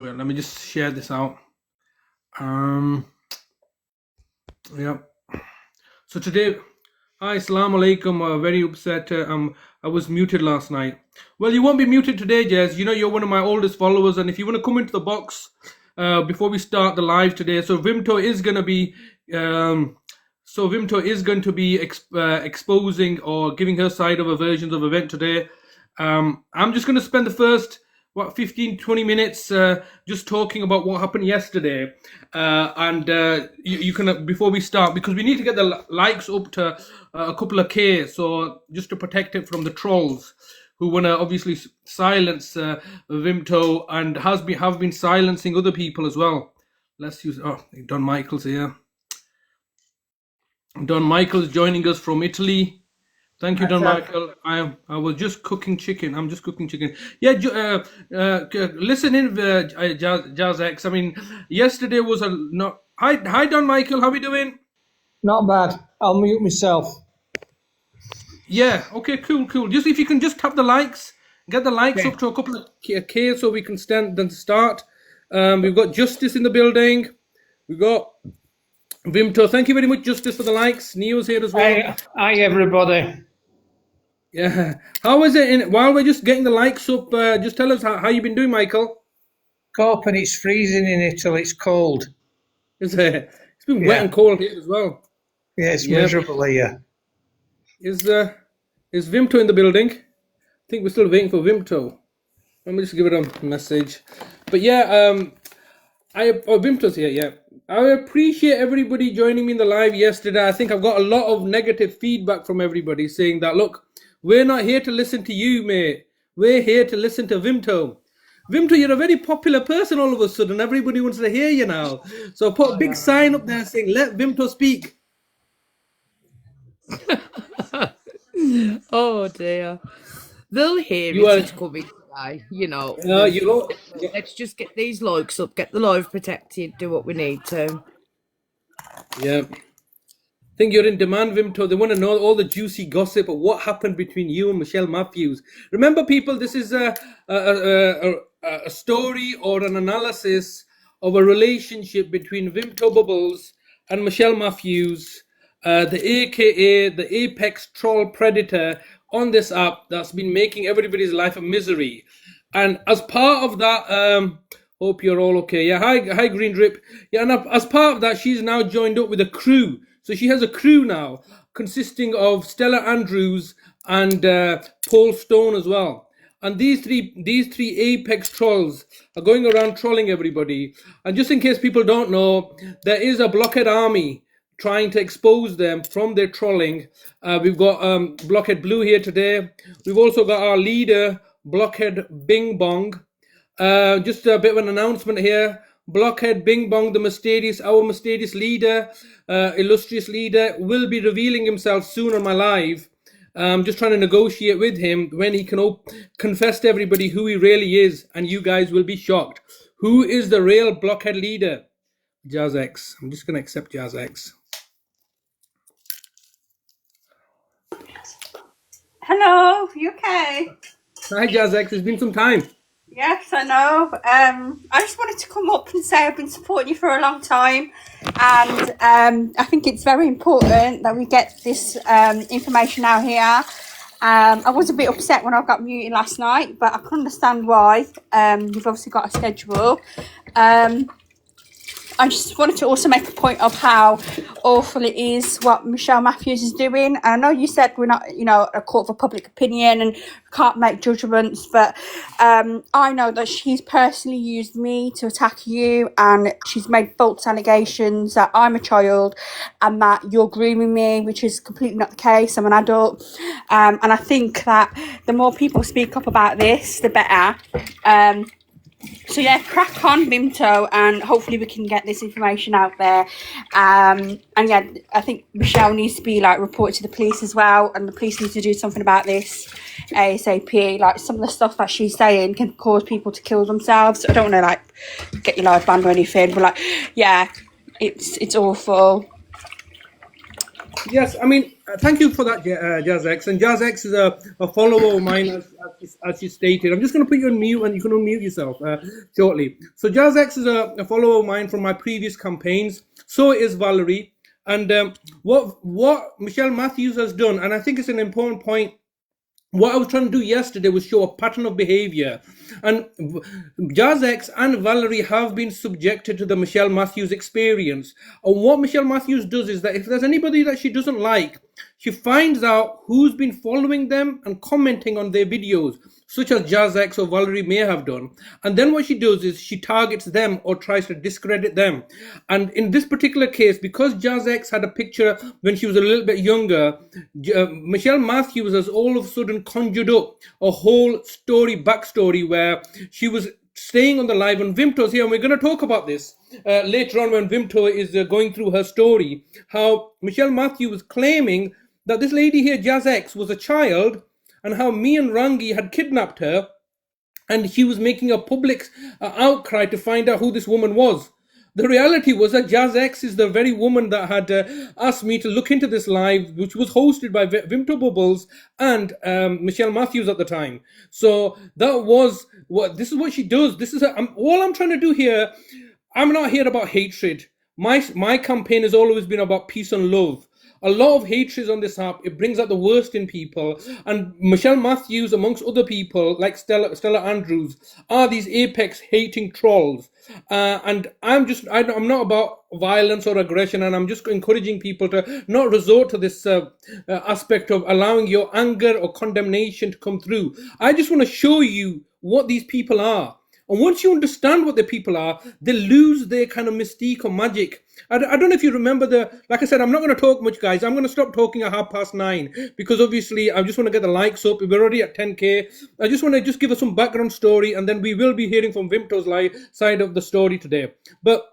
Well, let me just share this out. Um, yeah. So today, hi, Assalamu alaikum. Very upset. I was muted last night. Well, you won't be muted today, Jez. You know you're one of my oldest followers, and if you want to come into the box before we start the live today, so Vimto is going to be. Vimto is going to be exposing or giving her side of a versions of event today. I'm just going to spend the first 15-20 minutes just talking about what happened yesterday, and you can before we start, because we need to get the likes up to a couple of K, so just to protect it from the trolls who want to obviously silence Vimto and have been silencing other people as well. Let's use Don Michael's here. Don Michael's joining us from Italy. Thank you, Don Michael. I was just cooking chicken. I'm just cooking chicken. Yeah, listen in, Jazz X. I mean, yesterday was a not. Hi, Don Michael. How are we doing? Not bad. I'll mute myself. Yeah. Okay. Cool. Just if you can just tap the likes, get the likes up to a couple of K, so we can start. We've got Justice in the building. We've got Vimto. Thank you very much, Justice, for the likes. Neo's here as well. Hi everybody. Yeah. How is it? While we're just getting the likes up, just tell us how you've been doing, Michael. Coping, it's freezing in Italy. It's cold. Is it? It's been wet and cold here as well. Yeah, it's miserable here. Is Vimto in the building? I think we're still waiting for Vimto. Let me just give it a message. But yeah, Vimto's here. Yeah, I appreciate everybody joining me in the live yesterday. I think I've got a lot of negative feedback from everybody saying that, look, we're not here to listen to you, mate. We're here to listen to Vimto. Vimto, you're a very popular person all of a sudden. Everybody wants to hear you now. So put a big sign up there saying, let Vimto speak. Oh dear. They'll hear it's coming today, you know. Let's just get these likes up, get the live protected, do what we need to. Yeah. I think you're in demand, Vimto. They want to know all the juicy gossip of what happened between you and Michelle Matthews. Remember, people, this is a story or an analysis of a relationship between Vimto Bubbles and Michelle Matthews, the AKA, the apex troll predator on this app that's been making everybody's life a misery. And as part of that, hope you're all okay. Yeah, hi, Green Drip. Yeah, and as part of that, she's now joined up with a crew. So she has a crew now consisting of Stella Andrews and Paul Stone as well. And these three apex trolls are going around trolling everybody. And just in case people don't know, there is a blockhead army trying to expose them from their trolling. We've got Blockhead Blue here today. We've also got our leader, Blockhead Bing Bong. Just a bit of an announcement here. Blockhead Bing Bong, our mysterious leader, illustrious leader, will be revealing himself soon on my live. I'm just trying to negotiate with him when he can confess to everybody who he really is, and you guys will be shocked. Who is the real Blockhead leader? Jazz X. I'm just going to accept Jazz X. Hello, you okay? Hi, Jazz X. It's been some time. Yes, I know. I just wanted to come up and say I've been supporting you for a long time, and I think it's very important that we get this information out here. I was a bit upset when I got muted last night, but I can understand why. You've obviously got a schedule. I just wanted to also make a point of how awful it is what Michelle Matthews is doing. And I know you said we're not, a court for public opinion and can't make judgments, but I know that she's personally used me to attack you, and she's made false allegations that I'm a child and that you're grooming me, which is completely not the case. I'm an adult. And I think that the more people speak up about this, the better. So yeah, crack on, Vimto, and hopefully we can get this information out there. And yeah, I think Michelle needs to be reported to the police as well, and the police need to do something about this ASAP. Some of the stuff that she's saying can cause people to kill themselves. I don't want to get your live banned or anything, but yeah, it's awful. Yes, I mean, thank you for that, JazzX. And JazzX is a follower of mine, as you stated. I'm just going to put you on mute and you can unmute yourself shortly. So, JazzX is a follower of mine from my previous campaigns. So is Valerie. And what Michelle Matthews has done, and I think it's an important point. What I was trying to do yesterday was show a pattern of behavior. And JazzX and Valerie have been subjected to the Michelle Matthews experience. And what Michelle Matthews does is that if there's anybody that she doesn't like, she finds out who's been following them and commenting on their videos, such as JazzX or Valerie may have done. And then what she does is she targets them or tries to discredit them. And in this particular case, because JazzX had a picture when she was a little bit younger, Michelle Matthews has all of a sudden conjured up a whole backstory where she was staying on the live, and Vimto's here, and we're going to talk about this later on when Vimto is going through her story, how Michelle Matthews was claiming that this lady here, JazzX, was a child, and how me and Rangi had kidnapped her, and she was making a public outcry to find out who this woman was. The reality was that JazzX is the very woman that had asked me to look into this live, which was hosted by Vimto Bubbles and Michelle Matthews at the time. So that was this is what she does. This is all I'm trying to do here. I'm not here about hatred. My campaign has always been about peace and love. A lot of hatred on this app. It brings out the worst in people. And Michelle Matthews, amongst other people, like Stella Andrews, are these apex hating trolls. And I'm not about violence or aggression, and I'm just encouraging people to not resort to this aspect of allowing your anger or condemnation to come through. I just want to show you what these people are. And once you understand what the people are, they lose their kind of mystique or magic. I don't know if you remember like I said, I'm not going to talk much, guys. I'm going to stop talking at 9:30 because obviously I just want to get the likes up. We're already at 10K. I just want to give us some background story, and then we will be hearing from Vimto's side of the story today. But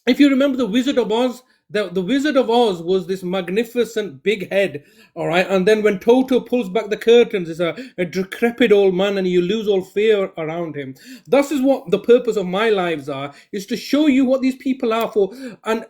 if you remember the Wizard of Oz, the Wizard of Oz was this magnificent big head, all right? And then when Toto pulls back the curtains, it's a decrepit old man, and you lose all fear around him. This is what the purpose of my lives are, is to show you what these people are for. And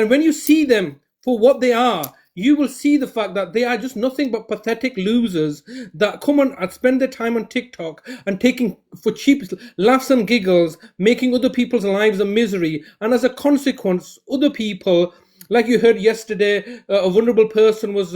when you see them for what they are, you will see the fact that they are just nothing but pathetic losers that come on and spend their time on TikTok and taking for cheap laughs and giggles, making other people's lives a misery. And as a consequence, other people, like you heard yesterday, a vulnerable person was,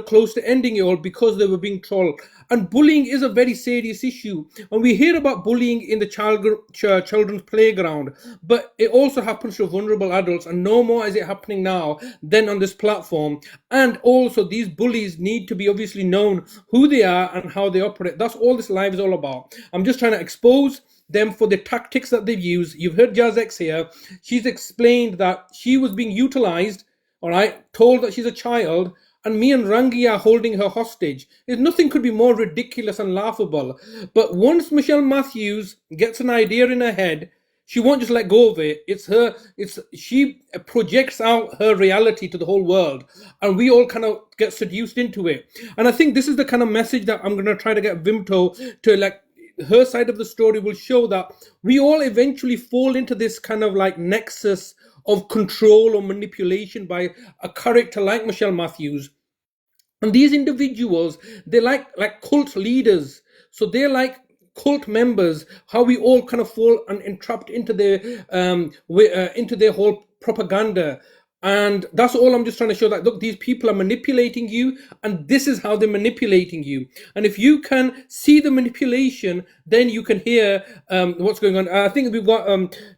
close to ending it all because they were being trolled. And bullying is a very serious issue. And we hear about bullying in the children's playground, but it also happens to vulnerable adults. And no more is it happening now than on this platform. And also, these bullies need to be obviously known who they are and how they operate. That's all this live is all about. I'm just trying to expose them for the tactics that they've used. You've heard JazzX here. She's explained that she was being utilized, all right, told that she's a child, and me and Rangi are holding her hostage. Nothing could be more ridiculous and laughable. But once Michelle Matthews gets an idea in her head, she won't just let go of it. She projects out her reality to the whole world, and we all kind of get seduced into it. And I think this is the kind of message that I'm going to try to get Vimto to, her side of the story will show that we all eventually fall into this kind of nexus of control or manipulation by a character like Michelle Matthews. And these individuals, they're like cult leaders. So they're like cult members, how we all kind of fall and entrapped into their whole propaganda. And that's all I'm just trying to show, that look, these people are manipulating you, and this is how they're manipulating you. And if you can see the manipulation, then you can hear what's going on. I think we've got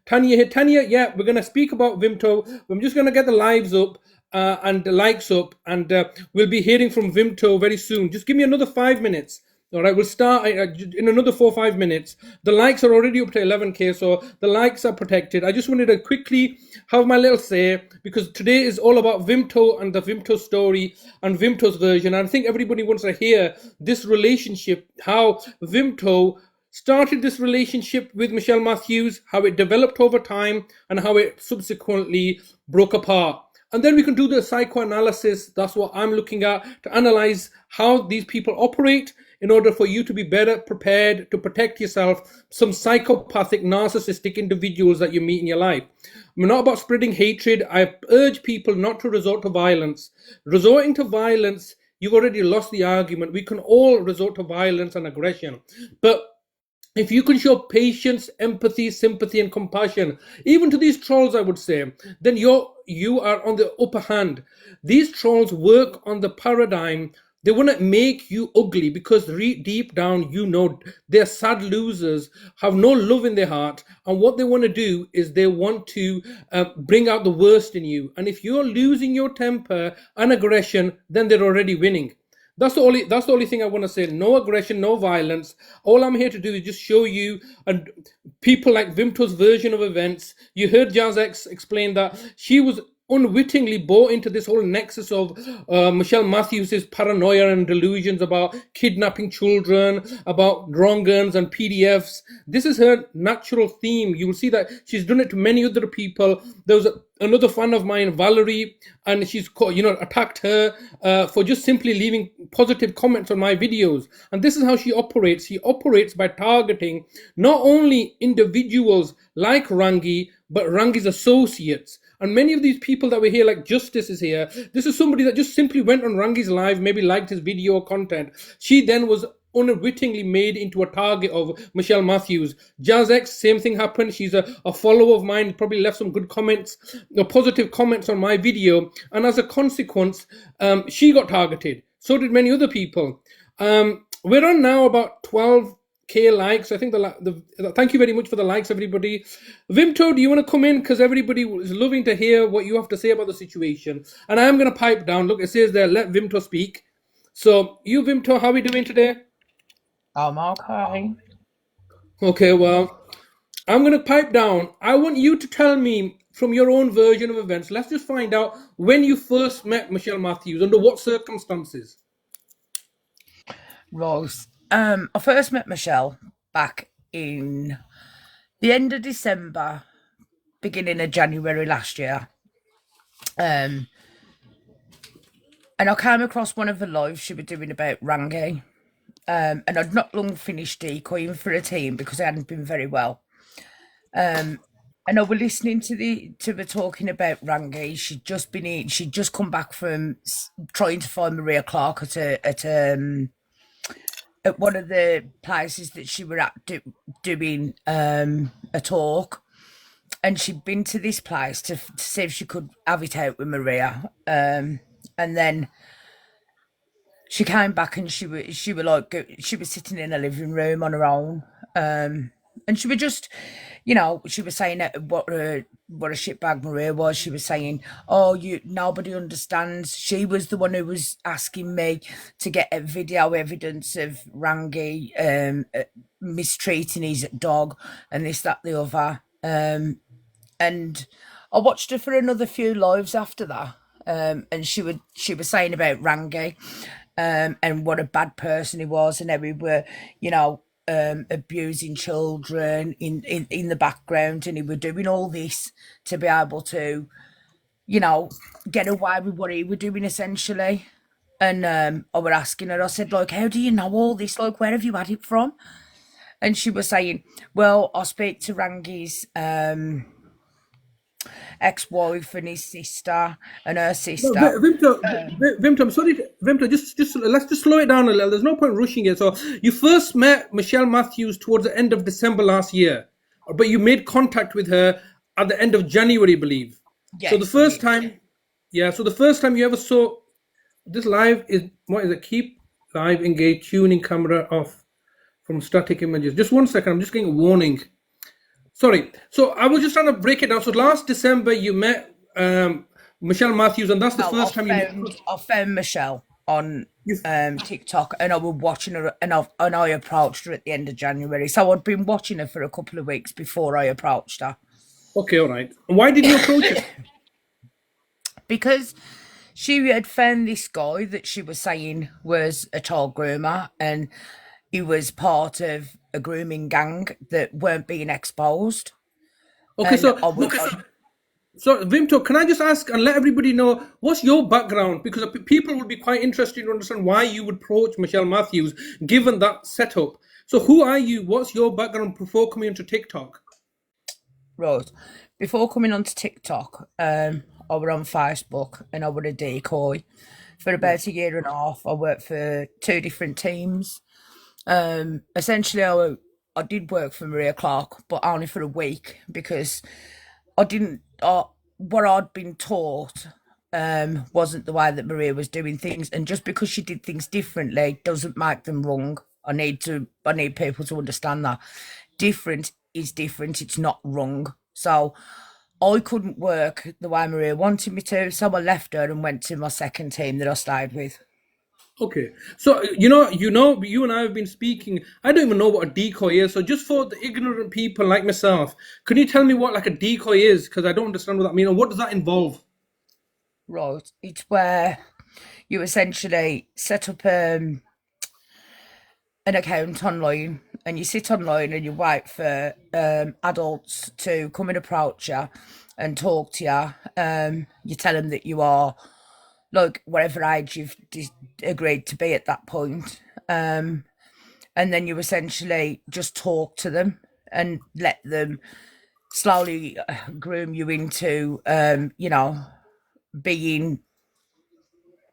Tanya here. Tanya, yeah, we're going to speak about Vimto. I'm just going to get the lives up and the likes up, and we'll be hearing from Vimto very soon. Just give me another 5 minutes. All right, we'll start in another 4 or 5 minutes. The likes are already up to 11K, so the likes are protected. I just wanted to quickly have my little say, because today is all about Vimto and the Vimto story and Vimto's version. And I think everybody wants to hear this relationship, how Vimto started this relationship with Michelle Matthews, how it developed over time, and how it subsequently broke apart. And then we can do the psychoanalysis. That's what I'm looking at, to analyze how these people operate in order for you to be better prepared to protect yourself, some psychopathic, narcissistic individuals that you meet in your life. I'm not about spreading hatred. I urge people not to resort to violence. Resorting to violence, you've already lost the argument. We can all resort to violence and aggression. But if you can show patience, empathy, sympathy, and compassion, even to these trolls, I would say, then you are on the upper hand. These trolls work on the paradigm. They want to make you ugly because deep down, you know, they're sad losers, have no love in their heart. And what they want to do is they want to bring out the worst in you. And if you're losing your temper and aggression, then they're already winning. That's the only thing I want to say. No aggression, no violence. All I'm here to do is just show you and people like Vimto's version of events. You heard Jazz explain that she was unwittingly bought into this whole nexus of Michelle Matthews' paranoia and delusions about kidnapping children, about wrong guns and PDFs. This is her natural theme. You will see that she's done it to many other people. There was another fan of mine, Valerie, and she's attacked her for just simply leaving positive comments on my videos. And this is how she operates. She operates by targeting not only individuals like Rangi, but Rangi's associates. And many of these people that we hear, like Justice is here, this is somebody that just simply went on Rangi's live, maybe liked his video or content. She then was unwittingly made into a target of Michelle Matthews. Jazz X, same thing happened. She's a follower of mine, probably left some good comments, positive comments on my video. And as a consequence, she got targeted. So did many other people. We're on now about 12K likes. I think thank you very much for the likes, everybody. Vimto, do you want to come in? Because everybody is loving to hear what you have to say about the situation. And I am going to pipe down. Look, it says there, let Vimto speak. So, you, Vimto, how are we doing today? I'm okay. Okay, well, I'm going to pipe down. I want you to tell me from your own version of events. Let's just find out when you first met Michelle Matthews, under what circumstances. Rose, I first met Michelle back in the end of December, beginning of January last year. And I came across one of the lives she was doing about Rangi. And I'd not long finished decoying for a team because I hadn't been very well. And I was listening to her talking about Rangi. She'd just come back from trying to find Maria Clark at one of the places that she were at doing a talk. And she'd been to this place to see if she could have it out with Maria. And then she came back and she was sitting in a living room on her own. And she was just, she was saying what a shitbag Maria was. She was saying, nobody understands. She was the one who was asking me to get video evidence of Rangi mistreating his dog and this, that, the other. And I watched her for another few lives after that. And she was saying about Rangi and what a bad person he was and how we were, abusing children in the background, and he was doing all this to be able to, get away with what he was doing essentially. And I was asking her, I said, like, how do you know all this? Like, where have you had it from? And she was saying, well, I speak to Rangi's ex-wife and his sister and her sister. No, Vimto, I'm sorry, Vimto, just let's just slow it down a little. There's no point rushing it. So you first met Michelle Matthews towards the end of December last year, but you made contact with her at the end of January, I believe. Yes, so the first time you ever saw this live is, what is it? Keep live engaged, tuning camera off from static images. Just 1 second, I'm just getting a warning. Sorry. So I was just trying to break it down. So last December you met Michelle Matthews, and that's the first time I found Michelle on TikTok, and I was watching her, and I approached her at the end of January. So I'd been watching her for a couple of weeks before I approached her. Okay, all right. Why did you approach her? Because she had found this guy that she was saying was a child groomer, and he was part of a grooming gang that weren't being exposed. Okay, so So, Vimto, can I just ask and let everybody know what's your background? Because people would be quite interested to understand why you would approach Michelle Matthews given that setup. So, who are you? What's your background before coming into TikTok? Right. Before coming onto TikTok, I were on Facebook and I were a decoy. For about a year and a half, I worked for two different teams. Essentially, I did work for Maria Clark, but only for a week because I didn't. What I'd been taught wasn't the way that Maria was doing things, and just because she did things differently doesn't make them wrong. I need people to understand that different is different. It's not wrong. So I couldn't work the way Maria wanted me to, so I left her and went to my second team that I stayed with. Okay, so you and I have been speaking. I don't even know what a decoy is. So, just for the ignorant people like myself, can you tell me what like a decoy is? Because I don't understand what that means. And what does that involve? Right, it's where you essentially set up an account online and you sit online and you wait for adults to come and approach you and talk to you. You tell them that you are like whatever age you've agreed to be at that point. And then you essentially just talk to them and let them slowly groom you into, being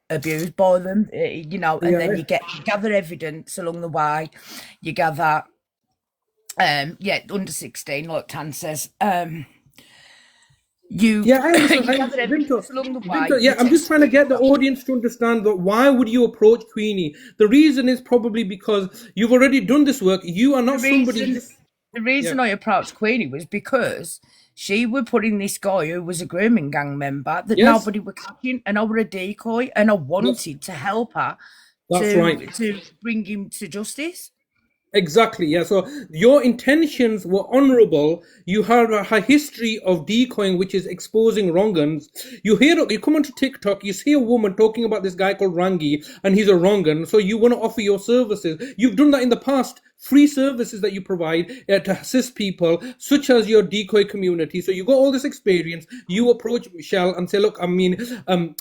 abused by them, and then Yeah. you gather evidence along the way. You gather, under 16, like Tan says, you Yeah, I you understand. gather Vimto, evidence along the way. Vimto, You yeah, I'm just trying to get the testify. audience to understand that why would you approach Queenie? The reason is probably because you've already done this work. You are The not somebody reason just the yeah. reason I approached Queenie was because she were putting this guy who was a grooming gang member that Yes, nobody were catching, and I were a decoy, and I that's wanted to help her that's right. to bring him to justice. Exactly, yeah. So your intentions were honorable. You have a history of decoying, which is exposing wrong'uns. You come onto TikTok, you see a woman talking about this guy called Rangi, and he's a wrong'un. So you want to offer your services. You've done that in the past. Free services that you provide to assist people, such as your decoy community. So you got all this experience. You approach Michelle and say, "Look, I mean,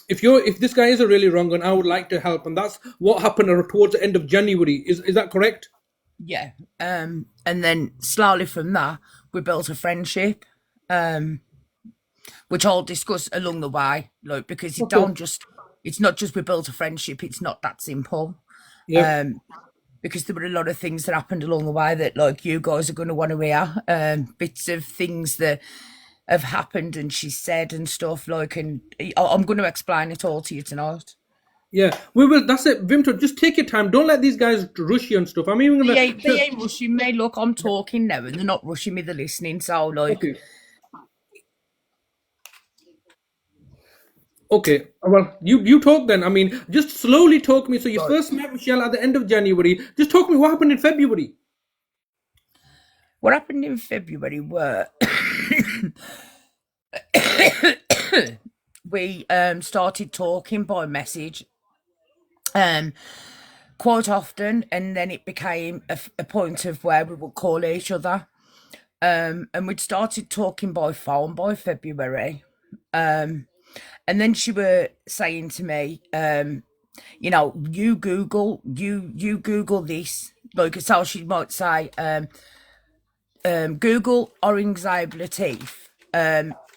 if this guy is a really wrong'un, I would like to help." And that's what happened towards the end of January. Is that correct? Yeah. And then slowly from that, we built a friendship, which I'll discuss along the way, like because Okay. it's not just we built a friendship, it's not that simple. Yep. Because there were a lot of things that happened along the way that like you guys are gonna want to hear. Bits of things that have happened and she said and stuff like, and I'm gonna explain it all to you tonight. Yeah. We will. That's it. Vimto, just take your time. Don't let these guys rush you and stuff. I'm even gonna. They ain't rushing me. Look, I'm talking now and they're not rushing me, they're listening. So like, Okay. Okay. Well, you talk then. I mean, just slowly talk me. So you right. first met Michelle at the end of January. Just talk me what happened in February. What happened in February were we started talking by message quite often, and then it became a point of where we would call each other. And we'd started talking by phone by February. And then she were saying to me, you Google this. Like so she might say, Google orange Latif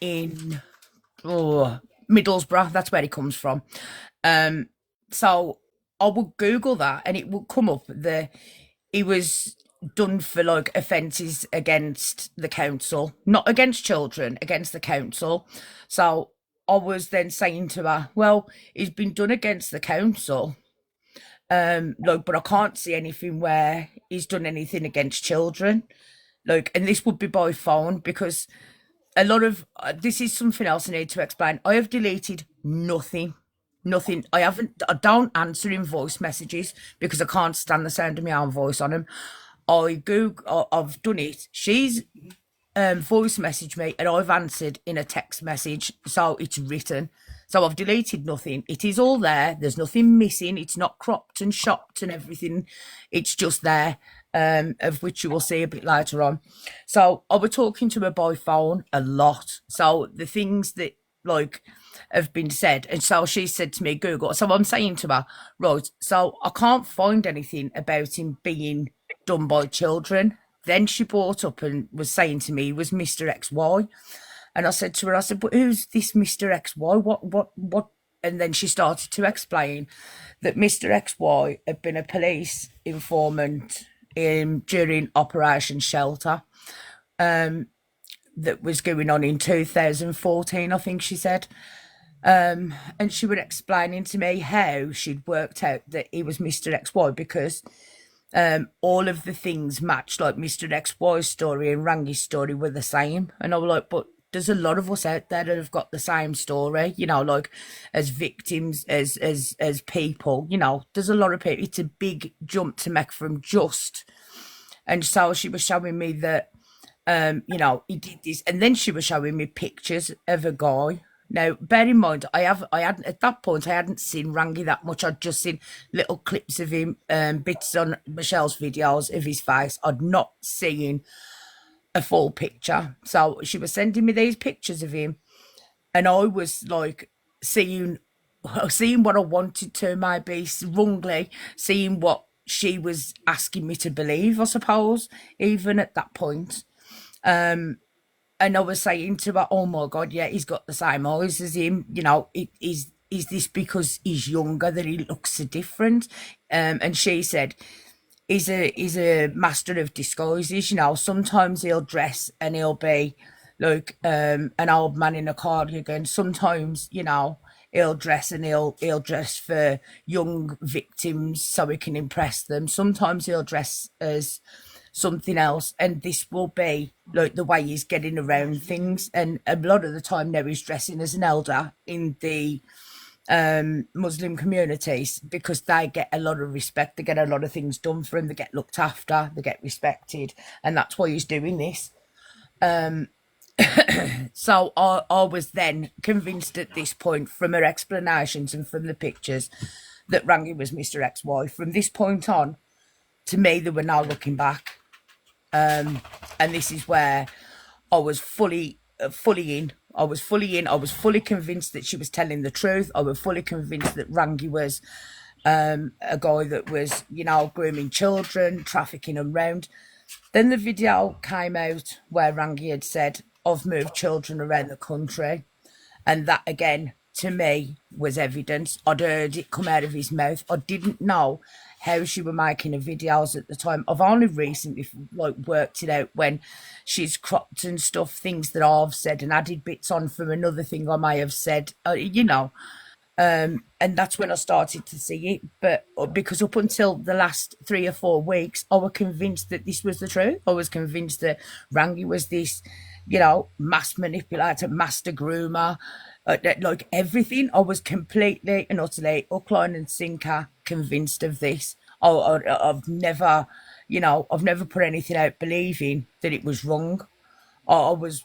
in Middlesbrough. That's where it comes from. So I would Google that, and it would come up he was done for like offences against the council, not against children, against the council. So I was then saying to her, well, he's been done against the council. But I can't see anything where he's done anything against children. Like, and this would be by phone because a lot of this is something else I need to explain. I have deleted nothing. Nothing. I don't answer in voice messages because I can't stand the sound of my own voice on them. I've done it. She's voice messaged me and I've answered in a text message, so it's written. So I've deleted nothing. It is all there. There's nothing missing. It's not cropped and shopped and everything. It's just there. of which you will see a bit later on. So I was talking to her by phone a lot. So the things that like have been said, and so she said to me, Google. So I'm saying to her, right, so I can't find anything about him being done by children. Then she brought up and was saying to me he was Mr. XY. And I said to her, I said, but who's this Mr. XY? What? And then she started to explain that Mr. XY had been a police informant during Operation Shelter that was going on in 2014, I think she said. And she was explaining to me how she'd worked out that he was Mr. XY because all of the things matched, like Mr. XY's story and Rangi's story were the same. And I was like, but there's a lot of us out there that have got the same story, you know, like as victims, as people, you know, there's a lot of people. It's a big jump to make from just. And so she was showing me that, you know, he did this. And then she was showing me pictures of a guy. Now, bear in mind, I hadn't at that point. I hadn't seen Rangi that much. I'd just seen little clips of him, bits on Michelle's videos of his face. I'd not seen a full picture. So she was sending me these pictures of him, and I was like seeing what I wanted to, maybe wrongly, seeing what she was asking me to believe, I suppose, even at that point. And I was saying to her, oh my God, yeah, he's got the same eyes as him. You know, is this because he's younger that he looks so different? And she said, he's a master of disguises. You know, sometimes he'll dress and he'll be like an old man in a cardigan. Sometimes, you know, he'll dress and he'll dress for young victims so he can impress them. Sometimes he'll dress as something else, and this will be like the way he's getting around things. And a lot of the time now he's dressing as an elder in the Muslim communities because they get a lot of respect, they get a lot of things done for him, they get looked after, they get respected, and that's why he's doing this. So I was then convinced at this point from her explanations and from the pictures that Rangi was Mr. XY. From this point on, to me, there were no looking back. And this is where I was fully in. I was fully convinced that she was telling the truth. I was fully convinced that Rangi was a guy that was, you know, grooming children, trafficking around. Then the video came out where Rangi had said, I've moved children around the country. And that, again, to me, was evidence. I'd heard it come out of his mouth. I didn't know how she were making her videos at the time. I've only recently worked it out when she's cropped and stuff, things that I've said and added bits on from another thing I may have said, you know. And that's when I started to see it. But because up until the last 3 or 4 weeks, I was convinced that this was the truth. I was convinced that Rangi was this, you know, mass manipulator, master groomer, like everything. I was completely and utterly hook, line and sinker convinced of this. I've never, you know, I've never put anything out believing that it was wrong. I was,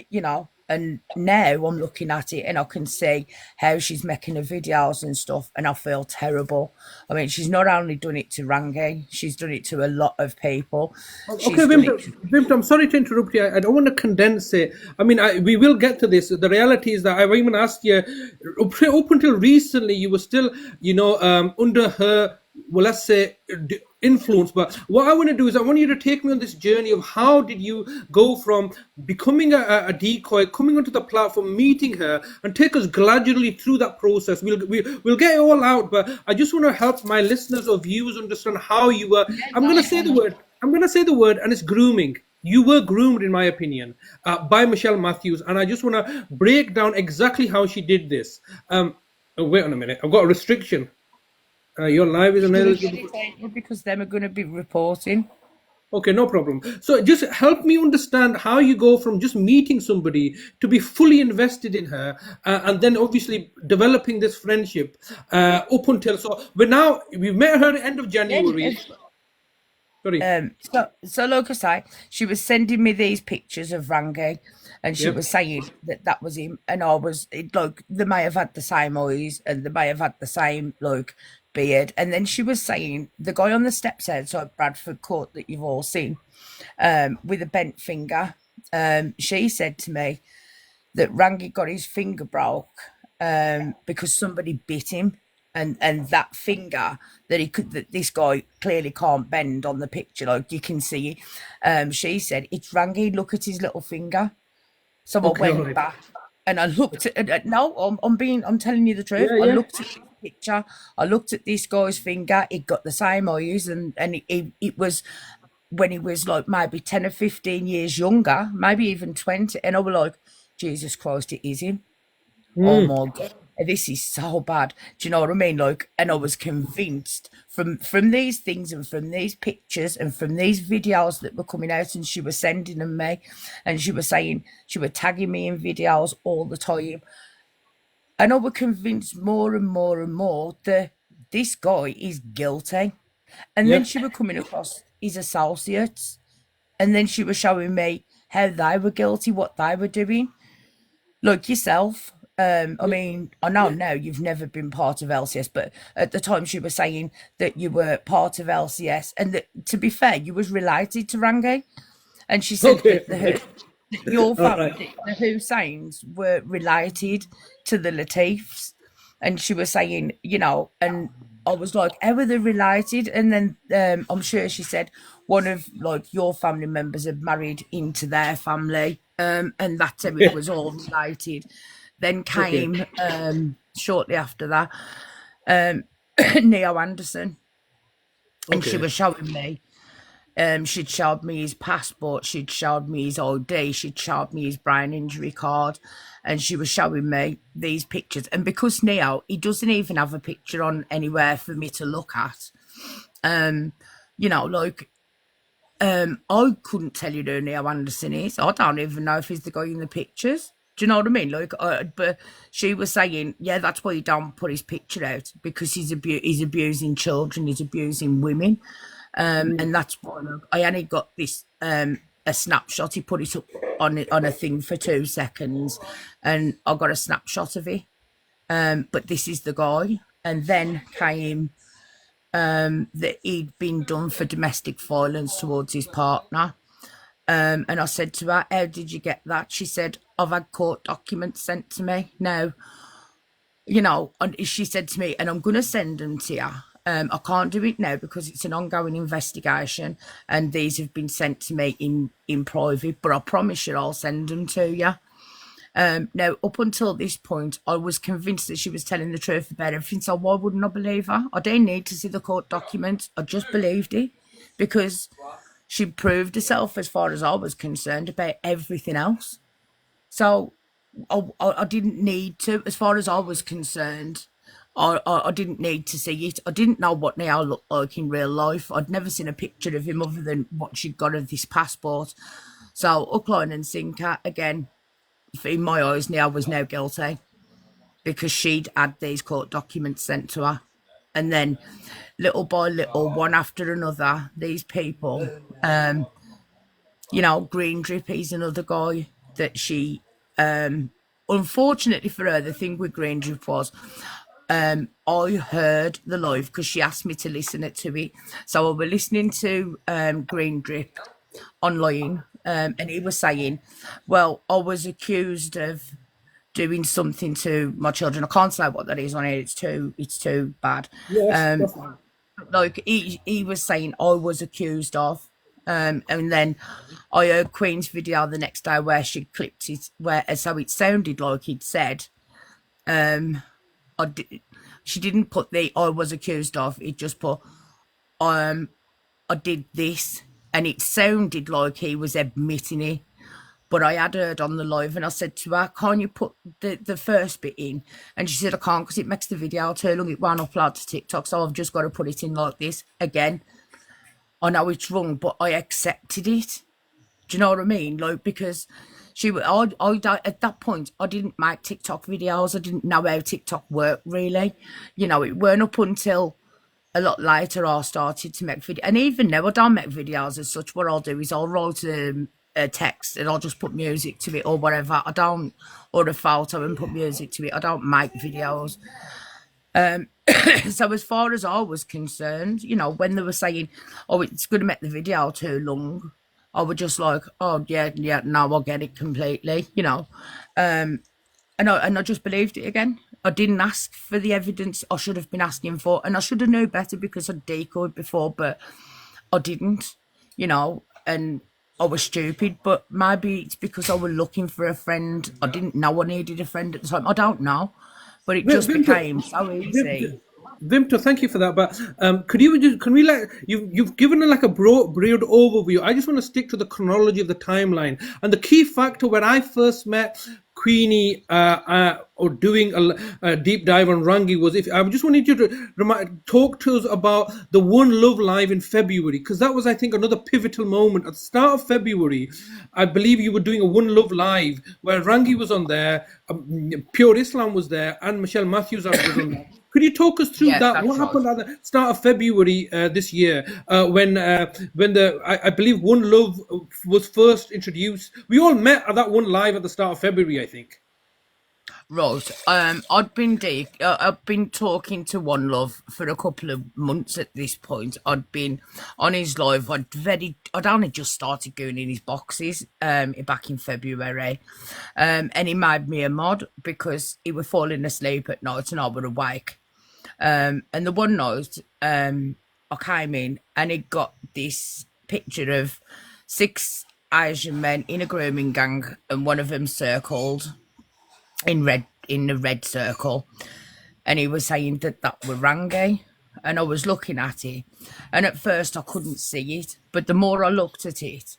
you know, and now I'm looking at it and I can see how she's making her videos and stuff, and I feel terrible. I mean, she's not only done it to Rangi, she's done it to a lot of people. Okay, Vimto, I'm sorry to interrupt you. I don't want to condense it. I mean, we will get to this. The reality is that I've even asked you, up until recently, you were still, you know, under her, well, let's say, influence. But what I want to do is I want you to take me on this journey of how did you go from becoming a decoy, coming onto the platform, meeting her, and take us gradually through that process. We'll get it all out, but I just want to help my listeners or viewers understand how you were. I'm going to say the word, and it's grooming. You were groomed, in my opinion, by Michelle Matthews, and I just want to break down exactly how she did this. Wait on a minute. I've got a restriction. Your live is ineligible because them are going to be reporting. Okay, no problem. So just help me understand how you go from just meeting somebody to be fully invested in her, and then obviously developing this friendship up until we've met her at the end of January. Sorry. So like I say, she was sending me these pictures of Rangi, and she was saying that was him, and I was like, they may have had the same eyes, and they may have had the same like beard. And then she was saying, the guy on the steps outside Bradford Court that you've all seen, with a bent finger, she said to me that Rangi got his finger broke because somebody bit him. And that finger that this guy clearly can't bend on the picture, like you can see it. She said, it's Rangi, look at his little finger. So I went back and I looked at no, I'm telling you the truth. I looked at the picture, I looked at this guy's finger, it got the same eyes, and it was when he was like maybe 10 or 15 years younger, maybe even 20, and I was like, Jesus Christ, it is him. Oh my God, this is so bad. Do you know what I mean? Like, and I was convinced from these things and from these pictures and from these videos that were coming out, and she was sending them me, and she was saying, she was tagging me in videos all the time, and I was convinced more and more and more that this guy is guilty. And then she was coming across his associates, and then she was showing me how they were guilty, what they were doing. Like yourself, I mean, I know now you've never been part of LCS, but at the time she was saying that you were part of LCS, and that, to be fair, you was related to Rangi, and she said that your family, the Husseins, were related to the Latifs, and she was saying, you know, and I was like, how are they related? And then I'm sure she said one of like your family members had married into their family, and that's how it was all related. Then came shortly after that Neo Anderson, and she was showing me. She'd showed me his passport, she'd showed me his ID, she'd showed me his brain injury card, and she was showing me these pictures. And because Neo, he doesn't even have a picture on anywhere for me to look at. You know, like, I couldn't tell you who Neo Anderson is. I don't even know if he's the guy in the pictures. Do you know what I mean? Like, but she was saying, yeah, that's why you don't put his picture out, because he's abusing children, he's abusing women. And that's why I only got this a snapshot. He put it up on a thing for 2 seconds, and I got a snapshot of it. But this is the guy. And then came that he'd been done for domestic violence towards his partner. And I said to her, how did you get that? She said, I've had court documents sent to me. Now, you know, and she said to me, and I'm going to send them to you. I can't do it now because it's an ongoing investigation, and these have been sent to me in private, but I promise you I'll send them to you. Now, up until this point, I was convinced that she was telling the truth about everything, so why wouldn't I believe her? I didn't need to see the court documents. I just believed it because she proved herself, as far as I was concerned, about everything else. So I didn't need to, as far as I was concerned, I didn't need to see it. I didn't know what Neo looked like in real life. I'd never seen a picture of him other than what she'd got of this passport. So, hook, line and sinker, again, in my eyes, Neo was now guilty because she'd had these court documents sent to her. And then, little by little, one after another, these people, you know, Green Drip, he's another guy that she, unfortunately for her, the thing with Green Drip was, I heard the live because she asked me to listen to it. So I was listening to Green Drip online, and he was saying, well, I was accused of doing something to my children. I can't say what that is on it. It's too bad. Yes, like he was saying I was accused of. And then I heard Queen's video the next day where she clipped it, so it sounded like he'd said, she didn't put the I was accused of, it just put I did this, and it sounded like he was admitting it. But I had heard on the live, and I said to her, can't you put the first bit in? And she said, I can't because it makes the video too long, it won't upload to TikTok, so I've just got to put it in like this. Again, I know it's wrong, but I accepted it. Do you know what I mean? Like, because I at that point, I didn't make TikTok videos. I didn't know how TikTok worked, really. You know, it weren't up until a lot later I started to make videos. And even now, I don't make videos as such. What I'll do is I'll write a text and I'll just put music to it or whatever. I don't, or a photo and put music to it. I don't make videos. So as far as I was concerned, you know, when they were saying, "Oh, it's going to make the video too long," I was just like, "Oh yeah, yeah, no, I get it completely," you know. And I just believed it again. I didn't ask for the evidence I should have been asking for, and I should have known better because I'd decoyed before, but I didn't, you know, and I was stupid. But maybe it's because I was looking for a friend. I didn't know I needed a friend at the time. I don't know, but it just Vimto, became so easy. Vimto, thank you for that. But could you just can we like you've given like a broad overview. I just want to stick to the chronology of the timeline and the key factor when I first met Queenie or doing a deep dive on Rangi was if I just wanted you to talk to us about the One Love Live in February because that was I think another pivotal moment at the start of February. I believe you were doing a One Love Live where Rangi was on there, Pure Islam was there, and Michelle Matthews was on there. Could you talk us through Yes, that? that's What right. happened at the start of February this year when I believe One Love was first introduced? We all met at that one live at the start of February, I think. Right. I'd been talking to One Love for a couple of months at this point. I'd been on his live. I'd only just started going in his boxes back in February. And he made me a mod because he was falling asleep at night and I would awake. And the one night I came in and it got this picture of 6 Asian men in a grooming gang and one of them circled in the red circle, and he was saying that were Rangi, and I was looking at it, and at first I couldn't see it, but the more I looked at it,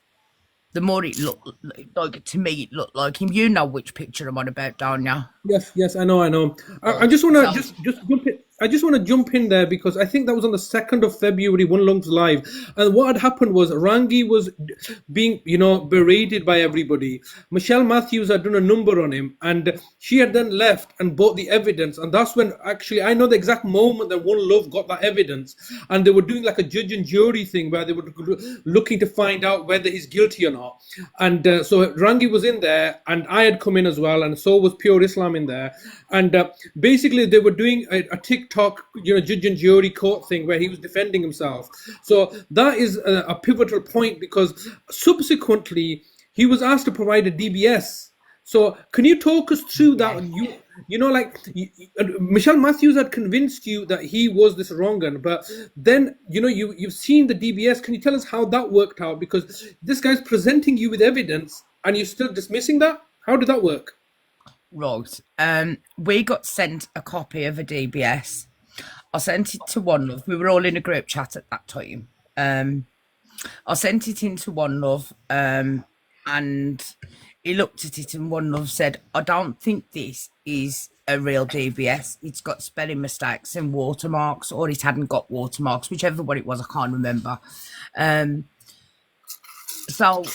the more it looked like to me. It looked like him. You know which picture I'm on about, don't you? Yes, I know, I know. I just want to just jump in. I just want to jump in there because I think that was on the 2nd of February, One Love's live, and what had happened was Rangi was being, berated by everybody. Michelle Matthews had done a number on him, and she had then left and bought the evidence, and that's when actually I know the exact moment that One Love got that evidence, and they were doing like a judge and jury thing where they were looking to find out whether he's guilty or not, and so Rangi was in there, and I had come in as well, and so was Pure Islam in there, and basically they were doing a TikTok, judge and jury court thing where he was defending himself. So that is a pivotal point because subsequently he was asked to provide a DBS. So can you talk us through that? Michelle Matthews had convinced you that he was this wrong one, but then you've seen the DBS. Can you tell us how that worked out? Because this guy's presenting you with evidence and you're still dismissing that. How did that work? Right. We got sent a copy of a DBS. I sent it to One Love. We were all in a group chat at that time. I sent it into One Love, and he looked at it, and One Love said, "I don't think this is a real DBS. It's got spelling mistakes and watermarks, or it hadn't got watermarks, whichever one it was. I can't remember." So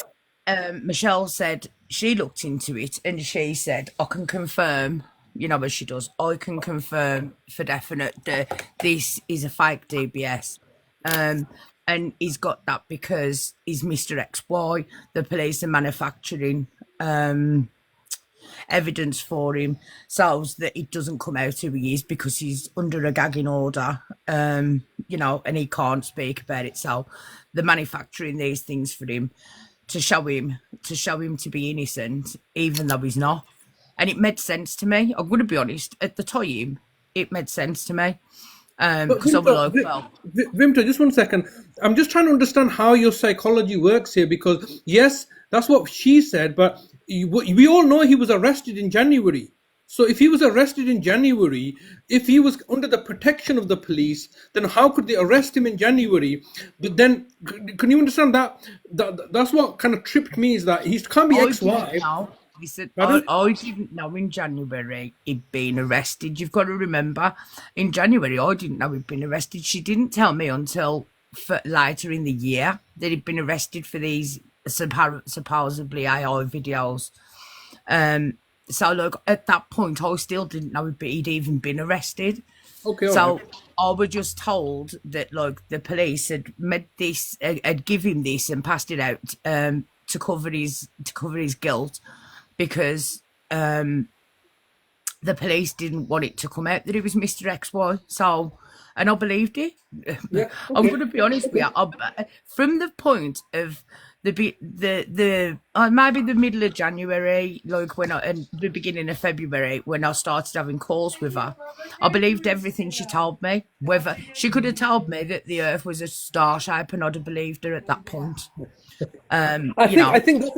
Michelle said she looked into it and she said, "I can confirm," as she does, "I can confirm for definite that this is a fake DBS." And he's got that because he's Mr. XY. The police are manufacturing evidence for him so that it doesn't come out who he is because he's under a gagging order, and he can't speak about it. So they're manufacturing these things for him to show him to be innocent, even though he's not. And it made sense to me. I'm going to be honest. At the time, it made sense to me. Because I was like, well, Vimto, just 1 second. I'm just trying to understand how your psychology works here because, yes, that's what she said, but we all know he was arrested in January. So if he was arrested in January, if he was under the protection of the police, then how could they arrest him in January? But then, can you understand that? That's what kind of tripped me is that he can't be ex-wife. He said, I didn't know in January he'd been arrested. You've got to remember, in January, I didn't know he'd been arrested. She didn't tell me until later in the year that he'd been arrested for these supposedly AI videos. So, look, at that point, I still didn't know he'd even been arrested. Okay. So I was just told that, like, the police had made this, had given him this and passed it out to cover his guilt because the police didn't want it to come out that it was Mr. XY. So, and I believed it. Yeah. I'm Okay. going to be honest with you. From the point of the maybe the middle of January, like when and the beginning of February, when I started having calls with her, I believed everything she told me. Whether she could have told me that the Earth was a star shape, and I'd have believed her at that point. I think that's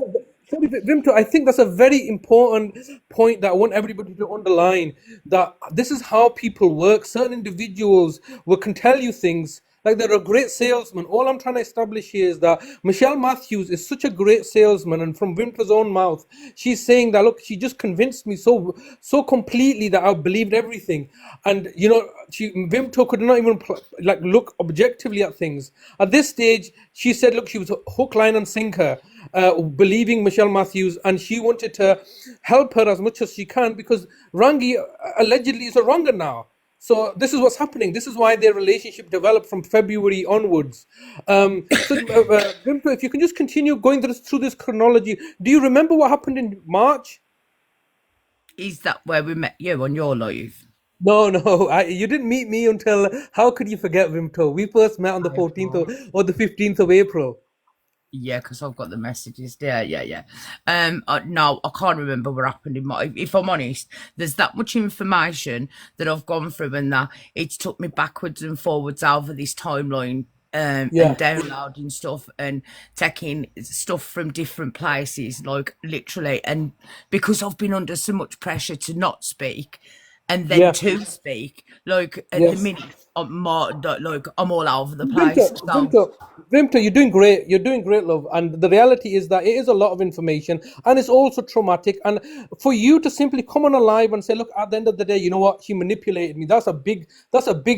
sorry, Vimto, I think that's a very important point that I want everybody to underline. That this is how people work. Certain individuals can tell you things like they're a great salesman. All I'm trying to establish here is that Michelle Matthews is such a great salesman, and from Vimto's own mouth, she's saying that look, she just convinced me so completely that I believed everything. And Vimto could not even look objectively at things. At this stage, she said, look, she was hook, line, and sinker, believing Michelle Matthews, and she wanted to help her as much as she can because Rangi allegedly is a wronger now. So this is what's happening. This is why their relationship developed from February onwards. Vimto, if you can just continue going through this chronology. Do you remember what happened in March? Is that where we met you on your live? No, you didn't meet me until, how could you forget, Vimto? We first met on the 14th or the 15th of April. Yeah, because I've got the messages. Yeah. No, I can't remember what happened in my. If I'm honest, there's that much information that I've gone through, and that it's took me backwards and forwards over this timeline, and downloading stuff and taking stuff from different places, like literally. And because I've been under so much pressure to not speak, and then to speak, like at the minute, I'm all over the place. Vimto, you're doing great. You're doing great, love. And the reality is that it is a lot of information, and it's also traumatic. And for you to simply come on a live and say, "Look, at the end of the day, you know what? She manipulated me." That's a big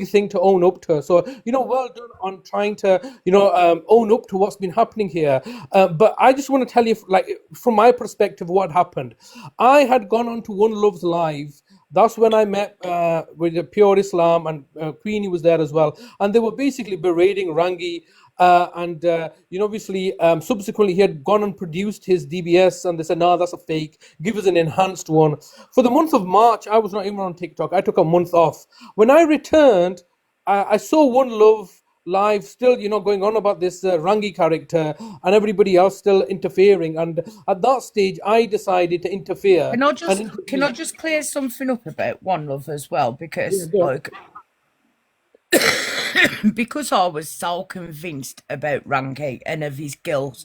thing to own up to. So, well done on trying to, own up to what's been happening here. But I just want to tell you, like, from my perspective, what happened. I had gone on to One Love's live. That's when I met with the Pure Islam, and Queenie was there as well. And they were basically berating Rangi. Obviously, subsequently, he had gone and produced his DBS, and they said, no, that's a fake. Give us an enhanced one. For the month of March, I was not even on TikTok. I took a month off. When I returned, I saw One Love live still, going on about this Rangi character and everybody else still interfering. And at that stage, I decided to interfere. Can I just clear something up about One Love as well? Because because I was so convinced about Rangi and of his guilt,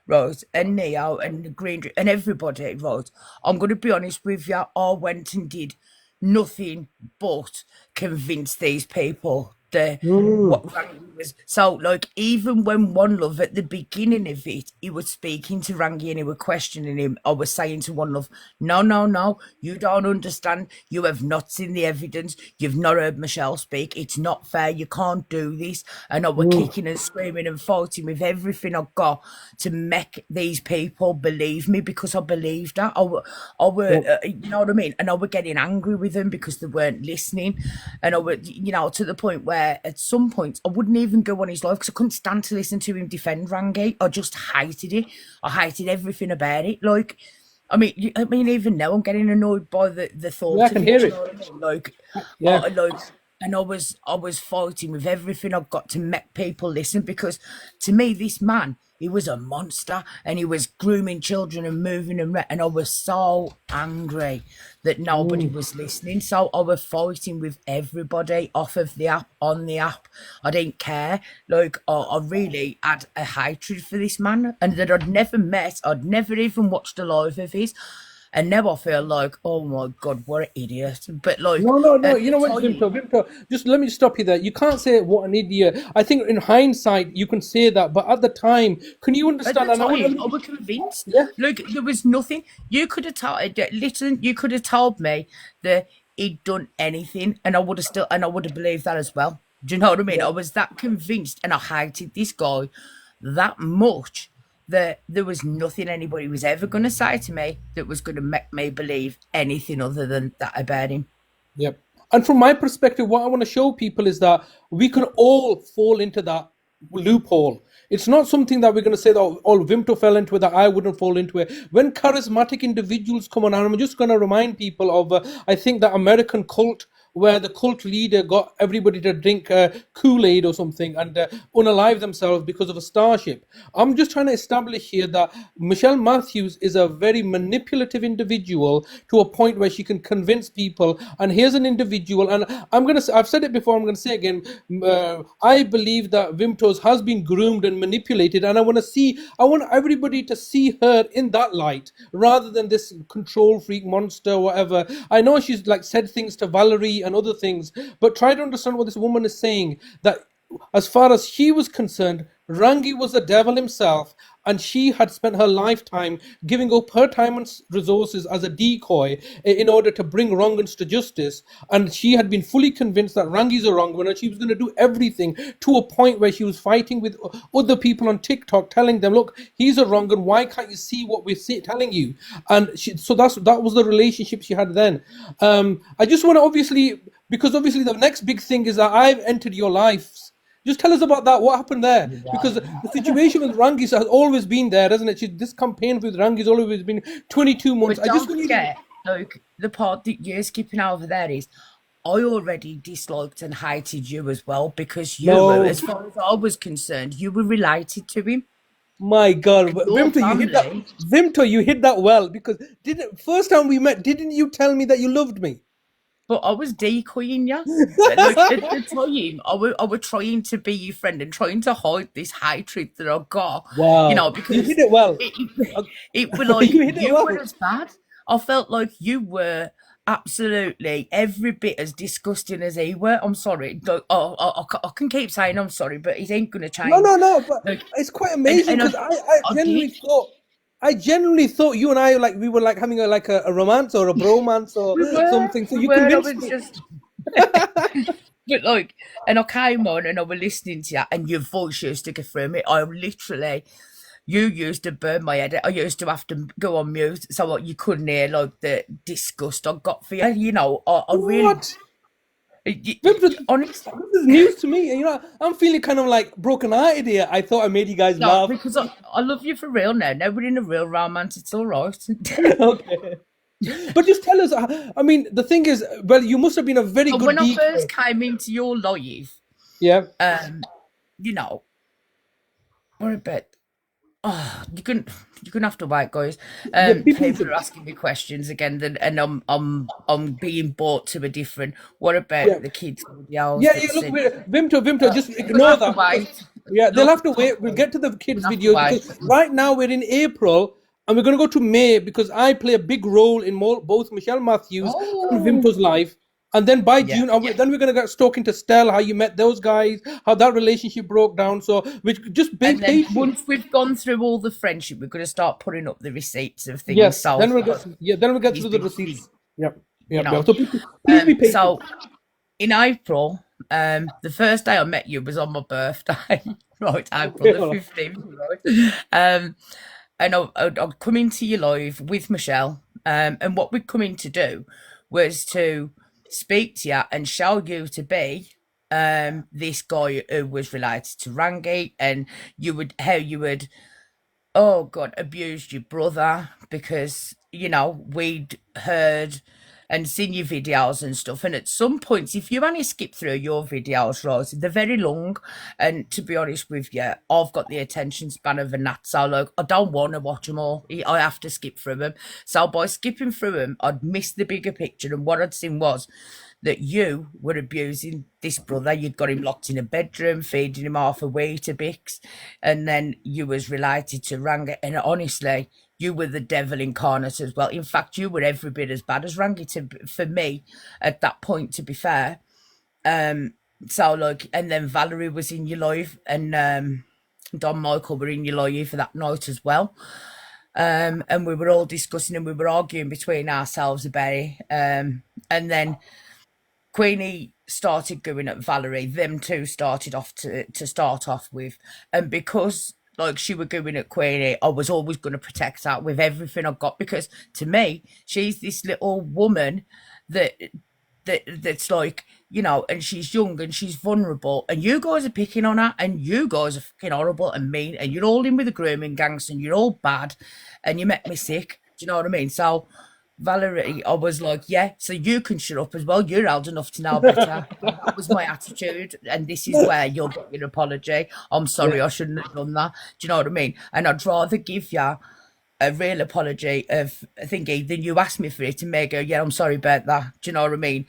right, and Neo and the Green and everybody, right, I'm going to be honest with you, I went and did nothing but convince these people that what Rangi was. So, like, even when One Love at the beginning of it, he was speaking to Rangi and he was questioning him, I was saying to One Love, no, you don't understand. You have not seen the evidence. You've not heard Michelle speak. It's not fair. You can't do this. And I was kicking and screaming and fighting with everything I got to make these people believe me, because I believed her. You know what I mean? And I was getting angry with them because they weren't listening. And I was, to the point where at some point I wouldn't even go on his live because I couldn't stand to listen to him defend Rangi. I just hated it. I hated everything about it. Like, I mean, even now I'm getting annoyed by the thought. Yeah, I can hear it. And I was fighting with everything I've got to make people listen, because to me, this man, he was a monster, and he was grooming children and moving them. And I was so angry that nobody was listening. So I was fighting with everybody off of the app, on the app. I didn't care. Like, I really had a hatred for this man, and that I'd never met. I'd never even watched a live of his. And now I feel like, oh my God, what an idiot. But like, no. You know what, Vimto? Just let me stop you there. You can't say what an idiot. I think in hindsight you can say that, but at the time, can you understand? At the time, I was convinced. Yeah. Look, there was nothing. You could have told me that he'd done anything, and I would have believed that as well. Do you know what I mean? I was that convinced, and I hated this guy that much that there was nothing anybody was ever going to say to me that was going to make me believe anything other than that about him. Yep. And from my perspective, what I want to show people is that we can all fall into that loophole. It's not something that we're going to say that all Vimto fell into it, that I wouldn't fall into it. When charismatic individuals come on, and I'm just going to remind people of, I think, that American cult where the cult leader got everybody to drink Kool-Aid or something and unalive themselves because of a starship. I'm just trying to establish here that Michelle Matthews is a very manipulative individual to a point where she can convince people. And here's an individual, and I've said it before, I'm going to say again, I believe that Vimtos has been groomed and manipulated, and I want everybody to see her in that light rather than this control freak monster or whatever. I know she's like said things to Valerie and other things, but try to understand what this woman is saying, that as far as she was concerned, Rangi was the devil himself, and she had spent her lifetime giving up her time and resources as a decoy in order to bring wrong'uns to justice. And she had been fully convinced that Rangi's a wrong one, and she was going to do everything to a point where she was fighting with other people on TikTok, telling them, "Look, he's a wrong one. Why can't you see what we're telling you?" And so that was the relationship she had then. I just want to because the next big thing is that I've entered your lives. Just tell us about that. What happened there? Because the situation with Rangi has always been there, hasn't it? This campaign with Rangi has always been 22 months. But don't forget, like, the part that you're skipping over there is, I already disliked and hated you as well, because were, as far as I was concerned, you were related to him. My God, Vimto, you hit that well, because first time we met, didn't you tell me that you loved me? But I was decoying you. Like, at the time, I was trying to be your friend and trying to hide this hatred that I got. Wow. You know, because you hit it well. It was like you were as bad. I felt like you were absolutely every bit as disgusting as he were. I'm sorry. I can keep saying I'm sorry, but it ain't going to change. No. But like, it's quite amazing, because I genuinely thought you and I we were like having a romance or a bromance or something. So you convinced me. But like, and I came on and I was listening to you, and your voice used to go through me. You used to burn my head. I used to have to go on mute so you couldn't hear like the disgust I got for you. You know, I really. What? Honestly, this is news to me. You know, I'm feeling kind of like broken-hearted here. I thought I made you guys laugh. Because I love you for real now. Now we're in a real romance. It's all right. Okay. But just tell us, I mean, the thing is, well, you must have been a very good when I first came into your life, yeah, you know, what about, you're gonna have to wait, guys. People are asking me questions again, and I'm being brought to a different. What about the kids? Yeah, look, Vimto, just ignore that. Yeah, they'll have to wait. We'll get to the kids' video, because right now we're in April, and we're going to go to May, because I play a big role in both Michelle Matthews and Vimto's life. And then by June, then we're going to get stuck into Stell, how you met those guys, how that relationship broke down. So we just be patient. Once we've gone through all the friendship, we're going to start putting up the receipts of things. Yes, then we'll get through the receipts. Yep. So please be patient. So in April, the first day I met you was on my birthday, right? April the 15th, right? And I'd come into your live with Michelle, and what we'd come in to do was to speak to you and show you to be this guy who was related to Rangi, and how you would abused your brother, because we'd heard and seen your videos and stuff, and at some points, if you only skip through your videos, right, they're very long, and to be honest with you, I've got the attention span of a gnat, so like, I don't want to watch them all. I have to skip through them. So by skipping through them, I'd miss the bigger picture, and what I'd seen was that you were abusing this brother. You'd got him locked in a bedroom, feeding him half a Weetabix, and then you was related to Rangi, and honestly, you were the devil incarnate as well. In fact, you were every bit as bad as Rangi for me at that point, to be fair. So like, and then Valerie was in your life, and Don Michael were in your life for that night as well. And we were all discussing and we were arguing between ourselves about it. And then Queenie started going at Valerie. Them two started off to start off with. And because like she were going at Queenie, I was always going to protect her with everything I got, because to me, she's this little woman that's like you know, and she's young and she's vulnerable, and you guys are picking on her, and you guys are fucking horrible and mean, and you're all in with the grooming gangs, and you're all bad, and you make me sick. Do you know what I mean? So, Valerie, I was like, yeah, so you can shut up as well. You're old enough to know better. And that was my attitude, and this is where you'll get your apology. I'm sorry, I shouldn't have done that. Do you know what I mean? And I'd rather give you a real apology of thinking than you ask me for it and me go, yeah, I'm sorry about that. Do you know what I mean?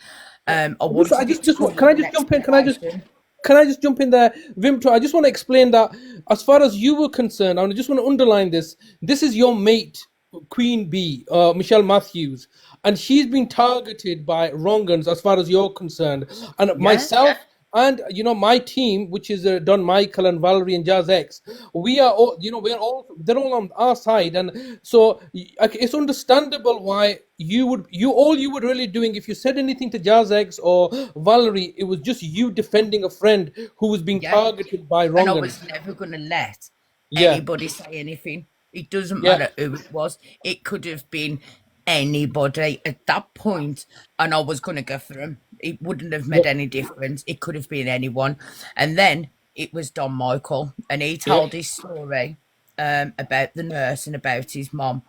I wanted it to come Can I with an just jump in? explanation. Can I just jump in there, Vimto? I just want to explain that as far as you were concerned, I just want to underline this. This is your mate, Queen Bee, Michelle Matthews, and she's been targeted by wrong-uns as far as you're concerned. And Yeah. myself and my team, which is Don Michael and Valerie and Jazz X, we are all, they're all on our side, and so it's understandable why all you were really doing, if you said anything to Jazz X or Valerie, it was just you defending a friend who was being Yeah. targeted by And I wrong-uns. was never going to let Yeah, anybody say anything. It doesn't yeah, matter who it was. It could have been anybody at that point, and I was going to go for him. It wouldn't have yeah, made any difference. It could have been anyone. And then it was Don Michael, and he yeah, told his story about the nurse and about his mom.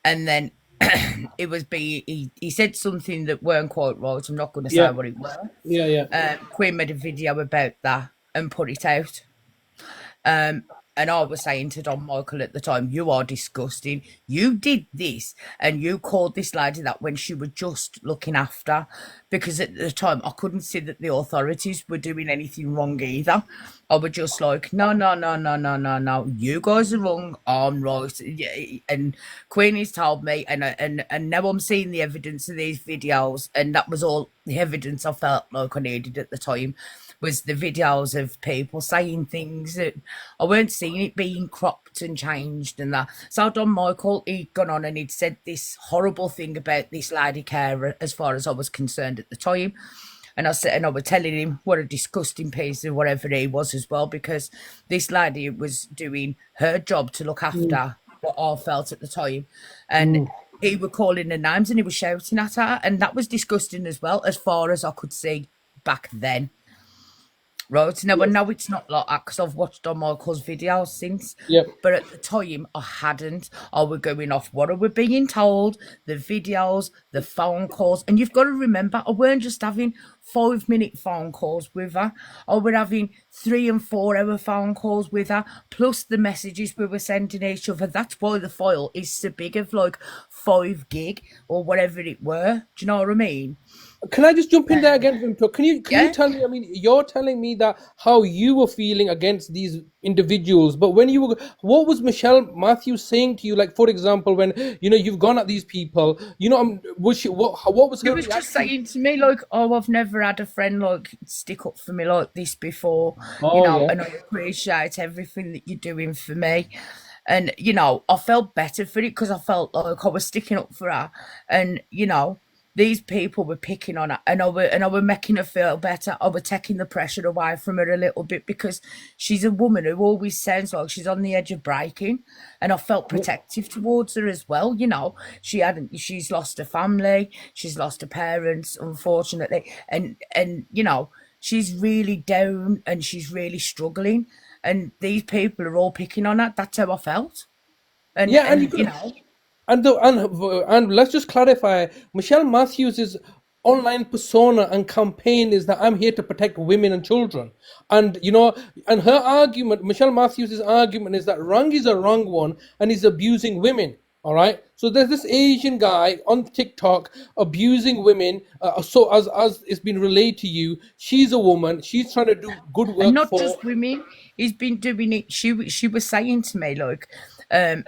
And then he said something that weren't quite right. I'm not going to say yeah, what it was. yeah, yeah. Queen made a video about that and put it out. And I was saying to Don Michael at the time, you are disgusting. You did this and you called this lady that when she was just looking after, because at the time I couldn't see that the authorities were doing anything wrong either. I was just like, no, no, no, no, no, no, no. You guys are wrong. I'm right. And Queenie's told me, and now I'm seeing the evidence of these videos, and that was all the evidence I felt like I needed at the time. Was the videos of people saying things that I weren't seeing it being cropped and changed and that. So Don Michael, he'd gone on and he'd said this horrible thing about this lady carer as far as I was concerned at the time. And I was telling him what a disgusting piece of whatever he was as well, because this lady was doing her job to look after what I felt at the time. And he was calling her names and he was shouting at her, and that was disgusting as well, as far as I could see back then. Right, now I know it's not like that because I've watched Don Michael's videos since, Yep. but at the time I hadn't. I was going off what I was being told, the videos, the phone calls, and you've got to remember, I weren't just having 5-minute phone calls with her. I was having 3 and 4 hour phone calls with her, plus the messages we were sending each other. That's why the file is so big, of like 5 gig or whatever it were. Do you know what I mean? Can I just jump in there again, Vimto? Can you Yeah. tell me? I mean, you're telling me that how you were feeling against these individuals, but when you were, what was Michelle Matthews saying to you? Like, for example, when you've gone at these people, was she? What was He her was just reaction? saying to me, like, oh, I've never had a friend like stick up for me like this before, Oh yeah, and I appreciate everything that you're doing for me. And, I felt better for it because I felt like I was sticking up for her. And, these people were picking on her, and I were making her feel better. I were taking the pressure away from her a little bit, because she's a woman who always sounds like she's on the edge of breaking, and I felt protective towards her as well. She's lost her family, she's lost her parents, unfortunately, and she's really down and she's really struggling, and these people are all picking on her. That's how I felt, and yeah, and you know. and let's just clarify, Michelle Matthews' online persona and campaign is that I'm here to protect women and children, and and her argument, Michelle Matthews' argument, is that Rang is a wrong one and he's abusing women. All right, so there's this Asian guy on TikTok abusing women. So as it's been relayed to you, she's a woman. She's trying to do good And work not for. just women. He's been doing it. She was saying to me, like,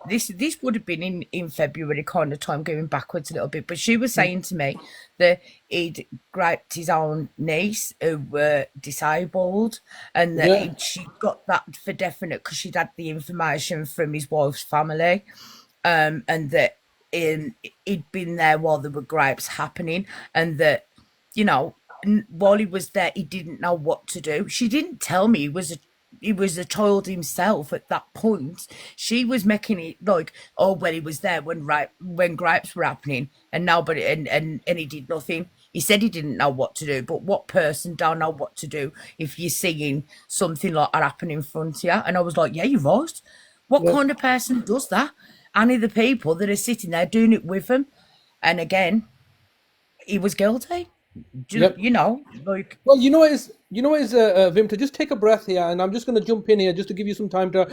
this would have been in February kind of time, going backwards a little bit. But she was saying to me that he'd griped his own niece who were disabled, and that Yeah, she got that for definite because she'd had the information from his wife's family, and that he'd been there while there were gripes happening, and that while he was there, he didn't know what to do. She didn't tell me he was he was a child himself at that point. She was making it like, oh well, he was there when gripes were happening, and nobody and he did nothing. He said he didn't know what to do, but what person don't know what to do if you're seeing something like that happen in front of you? And I was like, yeah, you're right. What Yep. kind of person does that? Any of the people that are sitting there doing it with him, and again, he was guilty. Yep. You know, like Well, Vim, to just take a breath here, and I'm just going to jump in here just to give you some time to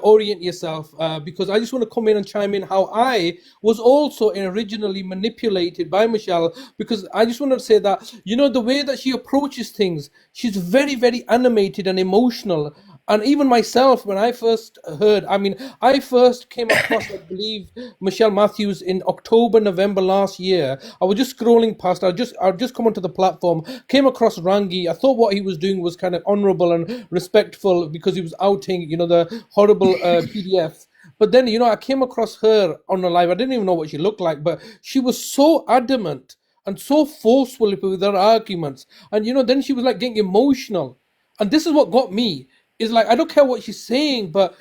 orient yourself, because I just want to come in and chime in how I was also originally manipulated by Michelle, because I just want to say that, the way that she approaches things, she's very, very animated and emotional. And even myself, when I first heard, I first came across, I believe, Michelle Matthews in October, November last year. I was just scrolling past. I'd just come onto the platform, came across Rangi. I thought what he was doing was kind of honourable and respectful because he was outing, the horrible PDFs. But then, I came across her on the live. I didn't even know what she looked like, but she was so adamant and so forceful with her arguments. And, then she was like getting emotional. And this is what got me. Is like, I don't care what she's saying, but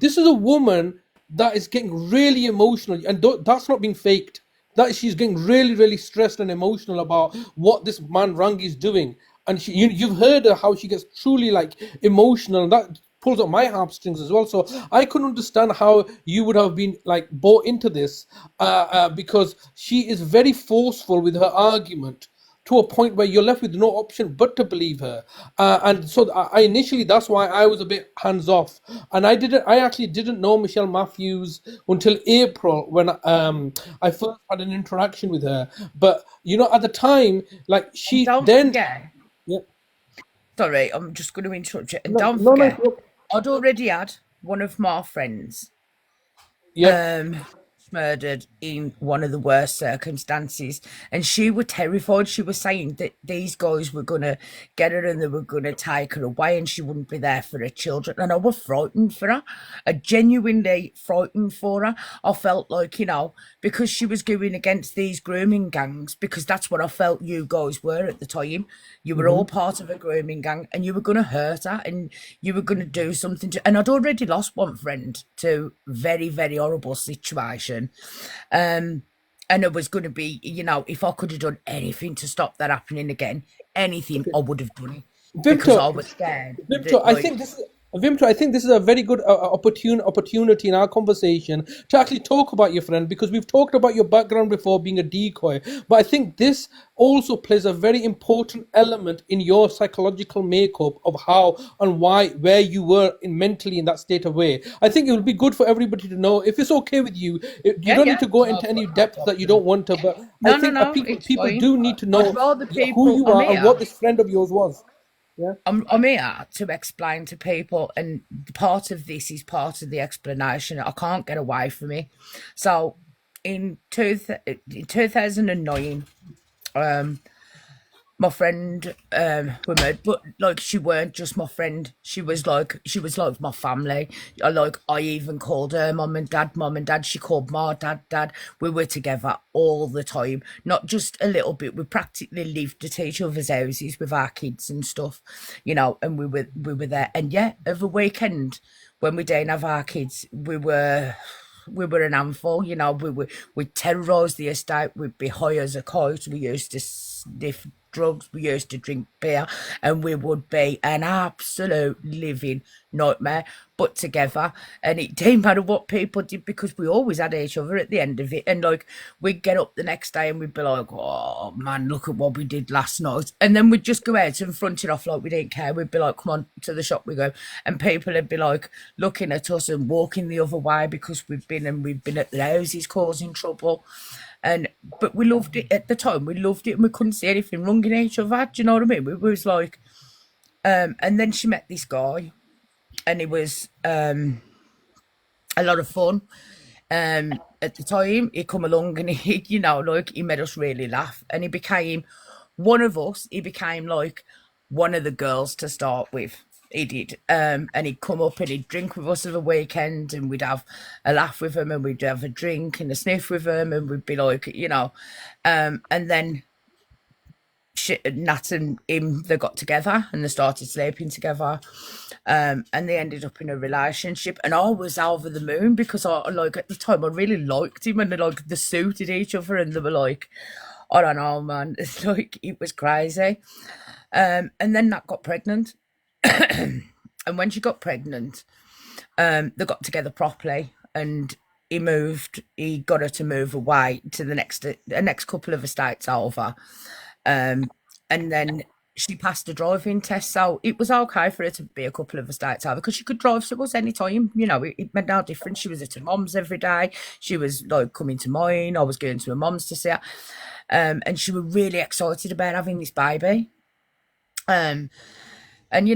this is a woman that is getting really emotional, and that's not being faked. That she's getting really, really stressed and emotional about what this man Rangi is doing, and you've heard her how she gets truly like emotional, and that pulls up my heartstrings as well. So I couldn't understand how you would have been like bought into this, because she is very forceful with her argument to a point where you're left with no option but to believe her. And so I initially, that's why I was a bit hands off. And I actually didn't know Michelle Matthews until April when I first had an interaction with her. But, at the time, like and she don't then, forget. yeah, Sorry, I'm just going to interrupt you. And no, don't no, no, forget, I'd already had one of my friends yeah, murdered in one of the worst circumstances, and she was terrified. She was saying that these guys were gonna get her and they were gonna take her away, and she wouldn't be there for her children. And I was frightened for her. I genuinely frightened for her. I felt like, because she was going against these grooming gangs, because that's what I felt you guys were at the time. You were all part of a grooming gang, and you were gonna hurt her, and you were gonna do something to. And I'd already lost one friend to very, very horrible situation. And it was going to be, if I could have done anything to stop that happening again, anything, I would have done it because I Vimto, was scared. Vimto, I think this is a very good opportunity in our conversation to actually talk about your friend, because we've talked about your background before being a decoy, but I think this also plays a very important element in your psychological makeup of how and where you were mentally in that state of way. I think it would be good for everybody to know, if it's okay with you. You Yeah, don't need yeah, to go no, into any no depth that you don't want to, but I no, no, think no, people it's people fine. do need to I'd know rather who people. you I'm are and what here. this friend of yours was. Yeah. I'm here to explain to people, and part of this is part of the explanation. I can't get away from it. So, in 2009, my friend were murdered, but like she weren't just my friend. She was like my family. I even called her mum and dad, mum and dad. She called my dad, dad. We were together all the time, not just a little bit. We practically lived at each other's houses with our kids and stuff, and we were there. And yeah, every weekend when we didn't have our kids, we were an handful, we terrorised the estate. We'd be high as a kite. We used to sniff drugs. We used to drink beer, and we would be an absolute living nightmare, but together. And it didn't matter what people did, because we always had each other at the end of it. And like, we'd get up the next day and we'd be like, oh man, look at what we did last night. And then we'd just go out and front it off like we didn't care. We'd be like, come on, to the shop we go. And people would be like looking at us and walking the other way, because we've been at the houses causing trouble. But we loved it at the time. We loved it, and we couldn't see anything wrong in each other. Do you know what I mean? We was like, and then she met this guy, and it was a lot of fun. At the time, he come along and he made us really laugh, and he became one of us. He became like one of the girls to start with. He did. And he'd come up and he'd drink with us at the weekend, and we'd have a laugh with him, and we'd have a drink and a sniff with him, and we'd be like, and then Nat and him, they got together and they started sleeping together. And they ended up in a relationship, and I was over the moon because I like at the time I really liked him, and they suited each other, and they were like, I don't know, man, it's like it was crazy. And then Nat got pregnant, and when she got pregnant, they got together properly, and he got her to move away to the next couple of estates over. And then she passed a driving test, so it was okay for her to be a couple of estates over because she could drive to us anytime. It made no difference. She was at her mum's every day. She was like coming to mine. I was going to her mum's to see her. And she was really excited about having this baby. And me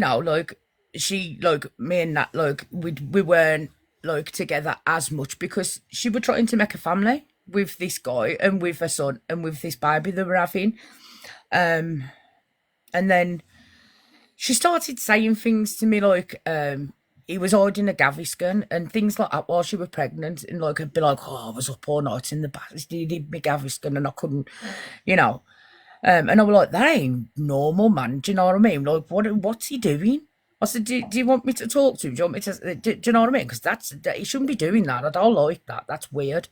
and Nat, we weren't like together as much because she was trying to make a family with this guy and with a son and with this baby they were having. And then she started saying things to me like he was hiding a Gaviscon and things like that while she was pregnant, and like I'd be like, oh, I was up all night in the bath, he did me Gaviscon and I couldn't, you know. And I was like, that ain't normal, man. Do you know what I mean? Like, what's he doing? I said, do you want me to talk to him? Do you want me to? Do you know what I mean? Because he shouldn't be doing that. I don't like that. That's weird.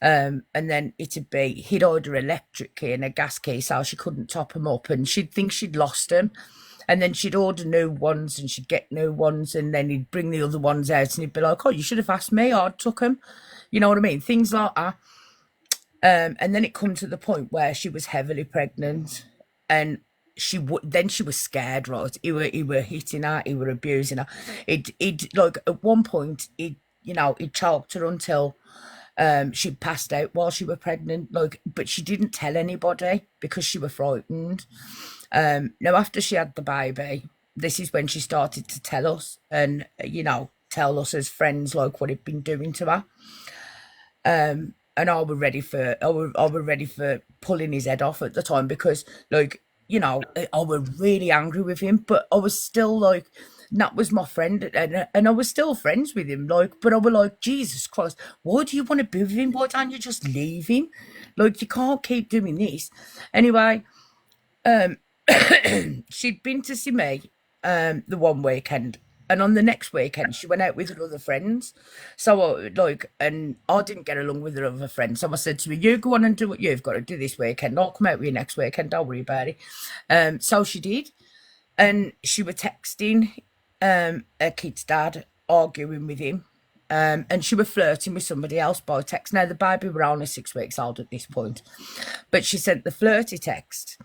And then it'd be he'd order electric key and a gas key, so she couldn't top them up, and she'd think she'd lost them, and then she'd order new ones and she'd get new ones, and then he'd bring the other ones out and he'd be like, oh, you should have asked me, I'd took them. You know what I mean? Things like that. And then it come to the point where she was heavily pregnant, and she was scared, right? He were hitting her, he were abusing her. It like at one point he choked her until she passed out while she was pregnant, but she didn't tell anybody because she was frightened. Now after she had the baby, this is when she started to tell us and tell us as friends like what he'd been doing to her. And I were ready for pulling his head off at the time because I was really angry with him, but I was still like, Nat was my friend, and I was still friends with him, but I was like, Jesus Christ, why do you want to be with him? Why don't you just leave him? Like, you can't keep doing this. Anyway, she'd been to see me the one weekend, and on the next weekend she went out with her other friends. So and I didn't get along with her other friends, so I said to her, you go on and do what you've got to do this weekend, I'll come out with you next weekend, don't worry about it. So she did, and she was texting her kid's dad, arguing with him, and she was flirting with somebody else by text. Now the baby were only 6 weeks old at this point, but she sent the flirty text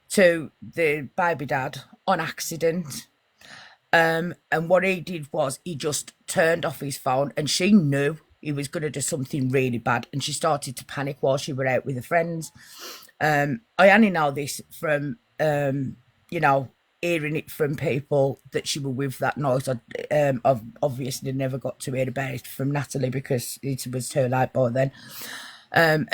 to the baby dad on accident. And what he did was he just turned off his phone, and she knew he was going to do something really bad, and she started to panic while she were out with her friends. I only know this from hearing it from people that she was with that night. I've obviously never got to hear about it from Natalie because it was too late by then. And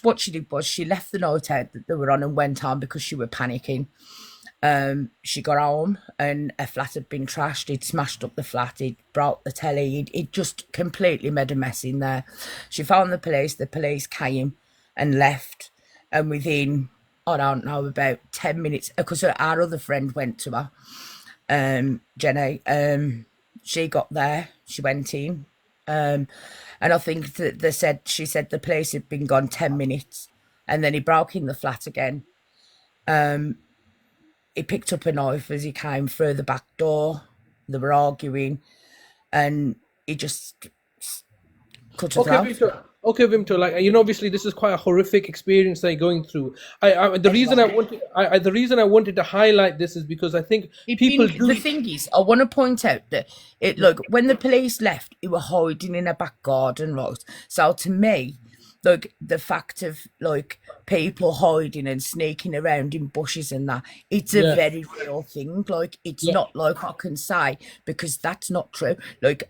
what she did was she left the night out that they were on and went on because she was panicking. She got home and her flat had been trashed. He'd smashed up the flat, he'd broke the telly, he'd just completely made a mess in there. She phoned the police came and left, and within, I don't know, about 10 minutes, because our other friend went to her, Jenny, she got there, she went in, and I think that she said the police had been gone 10 minutes, and then he broke in the flat again. He picked up a knife as he came through the back door. They were arguing, and he just cut her throat. Okay, Vimto, obviously this is quite a horrific experience that you're going through. The reason I wanted to highlight this is because I think the thing is, I want to point out that when the police left, he were hiding in a back garden, right? So to me, the fact of people hiding and sneaking around in bushes and that, it's a very real thing. It's not like I can say because that's not true.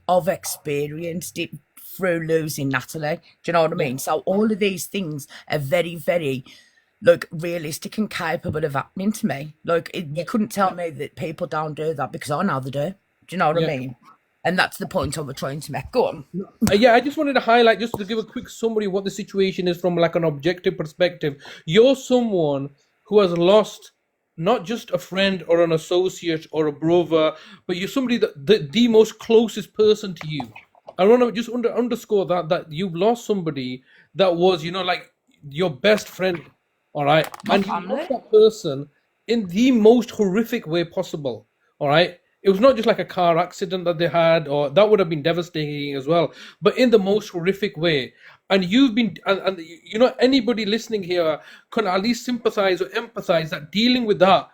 I've experienced it through losing Natalie. Do you know what I mean? So all of these things are very, very realistic and capable of happening to me. You couldn't tell me that people don't do that because I know they do. Do you know what I mean? And that's the point I was trying to make. Go on. I just wanted to highlight, just to give a quick summary of what the situation is from an objective perspective. You're someone who has lost not just a friend or an associate or a brother, but you're somebody that the most closest person to you. I want to just underscore that you've lost somebody that was, like your best friend, all right, My and you lost family. that person in the most horrific way possible, all right. It was not just like a car accident that they had, or that would have been devastating as well, but in the most horrific way. And you've been, and anybody listening here can at least sympathize or empathize that dealing with that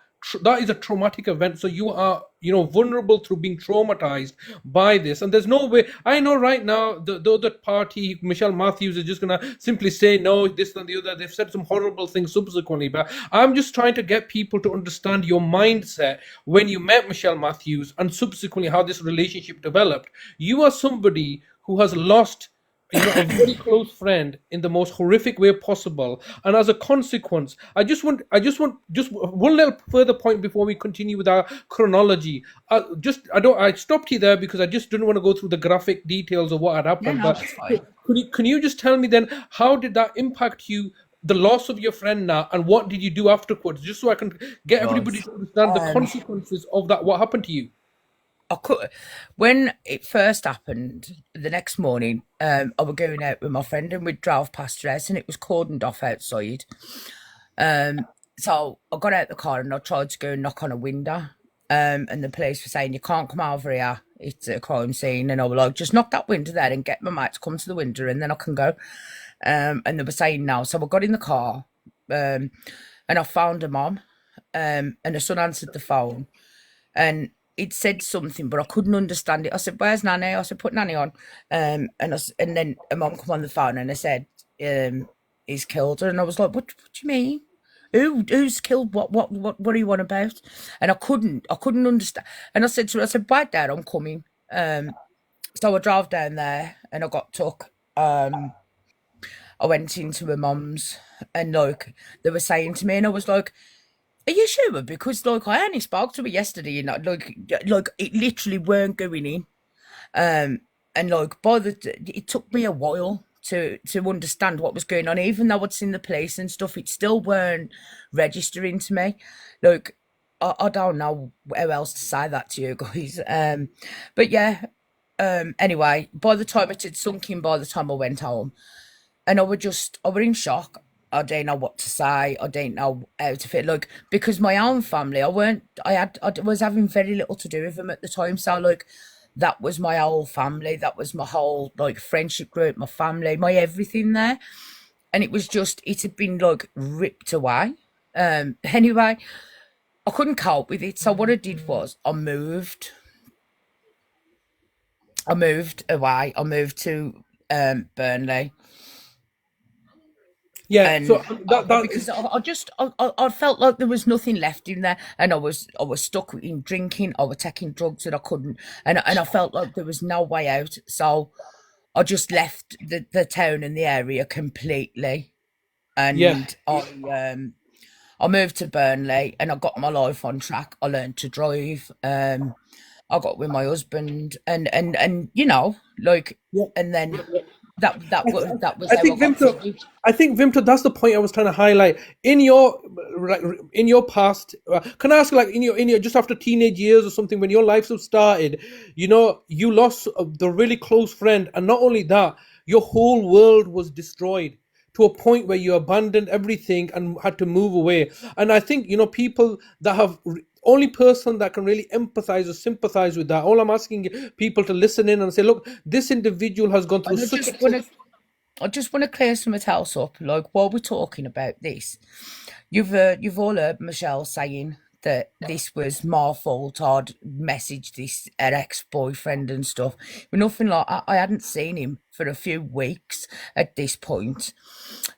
is a traumatic event. So you are, vulnerable through being traumatized by this. And there's no way. I know right now the other party, Michelle Matthews, is just gonna simply say no, this and the other. They've said some horrible things subsequently, but I'm just trying to get people to understand your mindset when you met Michelle Matthews and subsequently how this relationship developed. You are somebody who has lost, a very close friend in the most horrific way possible, and as a consequence, I just want one little further point before we continue with our chronology. I stopped you there because I just didn't want to go through the graphic details of what had Yeah, happened. no, But that's fine. can you just tell me then, how did that impact you? The loss of your friend now, and what did you do afterwards? Just so I can get Right. everybody to understand the consequences of that. What happened to you? I could, when it first happened, the next morning, I was going out with my friend and we drove past her house and it was cordoned off outside. So I got out the car and I tried to go and knock on a window. And the police were saying, you can't come over here. It's a crime scene. And I was like, just knock that window there and get my mate to come to the window and then I can go. And they were saying no. So I got in the car and I found her mom and her son answered the phone. And it said something, but I couldn't understand it. I said, "Where's Nanny?" I said, "Put Nanny on." And then a mom come on the phone and I said, "He's killed her." And I was like, "What do you mean? Who's killed? What are you on about?" And I couldn't understand. And I said to her, I said, "Wait there, I'm coming." So I drove down there and I got took. I went into my mum's and like they were saying to me, and I was like, are you sure? Because like I only spoke to her yesterday, like it literally weren't going in. And like it took me a while to understand what was going on. Even though I'd seen the police and stuff, it still weren't registering to me. Like I don't know how else to say that to you guys. But yeah. Anyway, by the time it had sunk in, by the time I went home, and I were in shock. I didn't know what to say. I didn't know how to feel. Like, because my own family, I was having very little to do with them at the time. So like, that was my whole family. That was my whole like friendship group, my family, my everything there. And it had been like ripped away. Anyway, I couldn't cope with it. So what I did was I moved away. I moved to Burnley. Yeah. And So that because I felt like there was nothing left in there, and I was stuck in drinking. I was taking drugs that I couldn't, and I felt like there was no way out. So I just left the town and the area completely, yeah. and I moved to Burnley, and I got my life on track. I learned to drive. I got with my husband, and like, Yeah. and then that was I how I think got Vimto, through. that's the point I was trying to highlight. In your like, in your past, can I ask, like, in your just after teenage years or something, when your life started, you lost the really close friend, and not only that, your whole world was destroyed to a point where you abandoned everything and had to move away. And I think, people that have only person that can really empathize or sympathize with that. All I'm asking people to listen in and say, look, this individual has gone through And such a I just want to clear something else up. Like while we're talking about this, you've all heard Michelle saying that this was my fault. I'd messaged this her ex-boyfriend and stuff. But nothing like I hadn't seen him for a few weeks at this point.